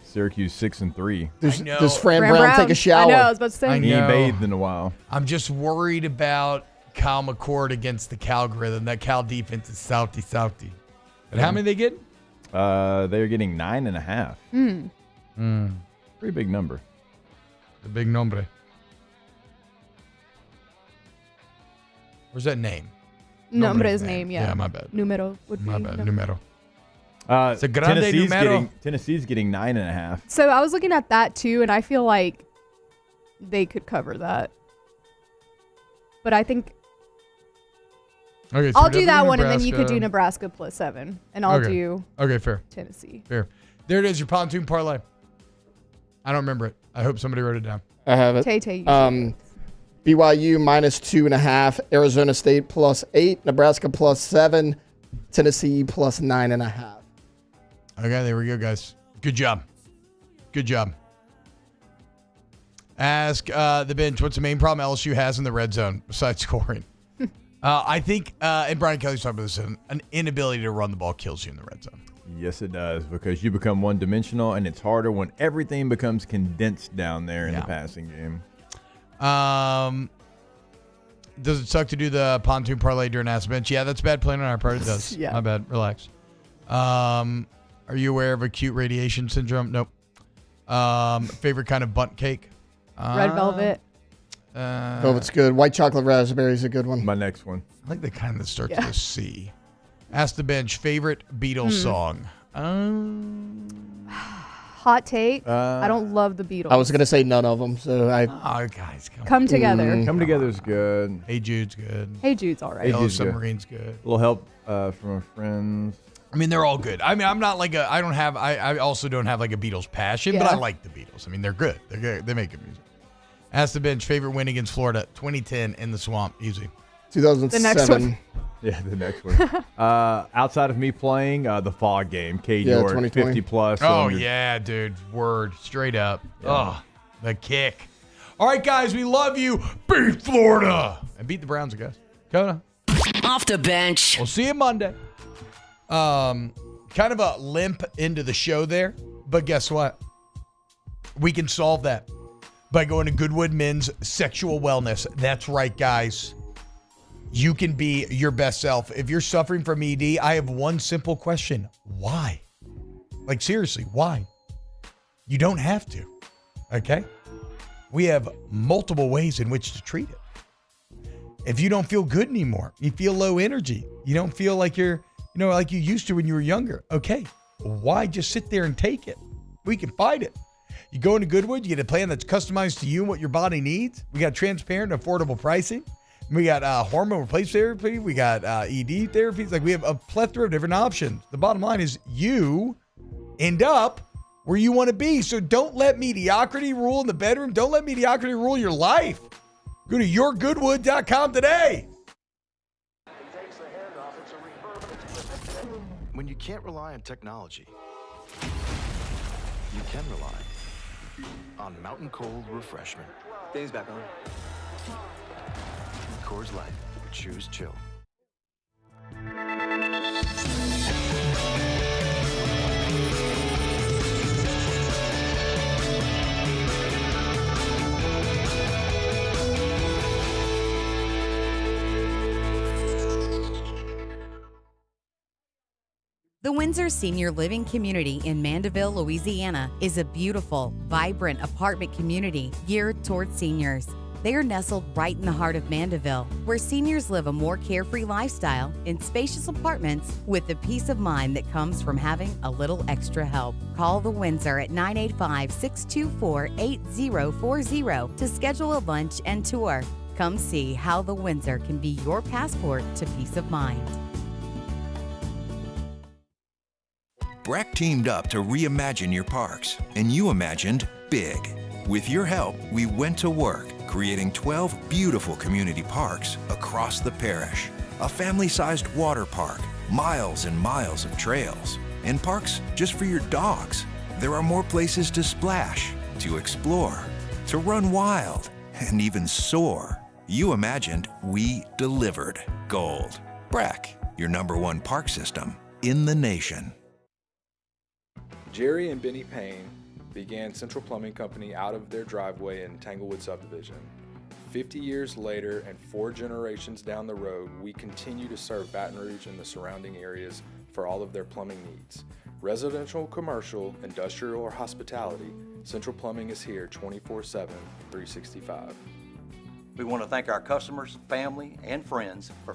S13: Syracuse 6-3.
S11: Does Fran Brown take a shower?
S2: I know. I was about to say.
S13: He ain't bathed in a while.
S5: I'm just worried about Cal McCord against the Cal rhythm. That Cal defense is salty. And how many they get?
S13: They're getting 9.5. Pretty big number.
S5: The big nombre. Where's that name?
S2: Nombre's name, yeah.
S5: Yeah, my bad.
S2: Numero would
S5: My
S2: be.
S5: bad.
S2: number.
S5: Numero. It's a grande numero.
S13: Tennessee's getting 9.5.
S2: So I was looking at that too, and I feel like they could cover that. But I think
S5: Okay, so
S2: I'll
S5: we're
S2: do
S5: definitely
S2: that one, and then you could do
S5: Nebraska.
S2: Nebraska +7, and I'll do
S5: fair.
S2: Tennessee.
S5: Fair. There it is, your pontoon parlay. I don't remember it. I hope somebody wrote it down.
S11: I have it.
S2: Tay, you
S11: BYU -2.5, Arizona State +8, Nebraska +7, Tennessee +9.5.
S5: Okay, there we go, guys. Good job. Ask the bench, what's the main problem LSU has in the red zone besides scoring? I think, and Brian Kelly's talking about this, an inability to run the ball kills you in the red zone.
S13: Yes, it does, because you become one-dimensional, and it's harder when everything becomes condensed down there in the passing game.
S5: Does it suck to do the pontoon parlay during Ask the Bench? Yeah, that's bad planning on our part. It does.
S2: Yeah.
S5: My bad. Relax. Are you aware of acute radiation syndrome? Nope. Favorite kind of bunt cake?
S2: Red velvet.
S11: Velvet's good. White chocolate raspberry is a good one.
S13: My next one.
S5: I like the kind that starts with a C. Ask the bench. Favorite Beatles song?
S2: Hot take. I don't love the Beatles.
S11: I was going to say none of them, so I.
S5: Oh, guys,
S2: Come Together.
S13: Come Together's good.
S5: Hey Jude's good.
S2: Hey Jude's all right.
S5: Yellow Submarine's good.
S13: A little help from our friends.
S5: I mean, they're all good. I mean, I'm not like I also don't have like a Beatles passion, but I like the Beatles. I mean, they're good. They're good. They make good music. Ask the bench. Favorite win against Florida? 2010 in the swamp. Easy.
S11: 2007.
S2: The next one.
S13: Yeah, the next one. Outside of me playing the fog game, K. George,
S11: 2020.
S13: 50+.
S5: Oh, yeah, dude. Word. Straight up.
S13: Yeah.
S5: Oh, the kick. All right, guys, we love you. Beat Florida. And beat the Browns, I guess. Kona.
S10: Off the bench.
S5: We'll see you Monday. Kind of a limp into the show there, but guess what? We can solve that by going to Goodwood Men's Sexual Wellness. That's right, guys. You can be your best self. If you're suffering from ED, I have one simple question. Why? Like, seriously, why? You don't have to, okay? We have multiple ways in which to treat it. If you don't feel good anymore, you feel low energy, you don't feel like you're, like you used to when you were younger. Okay, why just sit there and take it? We can fight it. You go into Goodwood, you get a plan that's customized to you and what your body needs. We got transparent, affordable pricing. We got hormone replacement therapy. We got ED therapies. Like, we have a plethora of different options. The bottom line is you end up where you want to be. So don't let mediocrity rule in the bedroom. Don't let mediocrity rule your life. Go to yourgoodwood.com today.
S7: When you can't rely on technology, you can rely on Mountain Cold Refreshment.
S12: Dave's back on.
S7: Coors Light. Choose chill.
S15: The Windsor Senior Living Community in Mandeville, Louisiana is a beautiful, vibrant apartment community geared toward seniors. They are nestled right in the heart of Mandeville, where seniors live a more carefree lifestyle in spacious apartments with the peace of mind that comes from having a little extra help. Call the Windsor at 985-624-8040 to schedule a lunch and tour. Come see how the Windsor can be your passport to peace of mind.
S26: Breck teamed up to reimagine your parks, and you imagined big. With your help, we went to work, creating 12 beautiful community parks across the parish. A family-sized water park, miles and miles of trails, and parks just for your dogs. There are more places to splash, to explore, to run wild, and even soar. You imagined, we delivered. Gold. Breck, your #1 park system in the nation.
S19: Jerry and Benny Payne began Central Plumbing Company out of their driveway in Tanglewood subdivision. 50 years later and 4 generations down the road, we continue to serve Baton Rouge and the surrounding areas for all of their plumbing needs. Residential, commercial, industrial, or hospitality, Central Plumbing is here 24/7, 365.
S20: We want to thank our customers, family, and friends for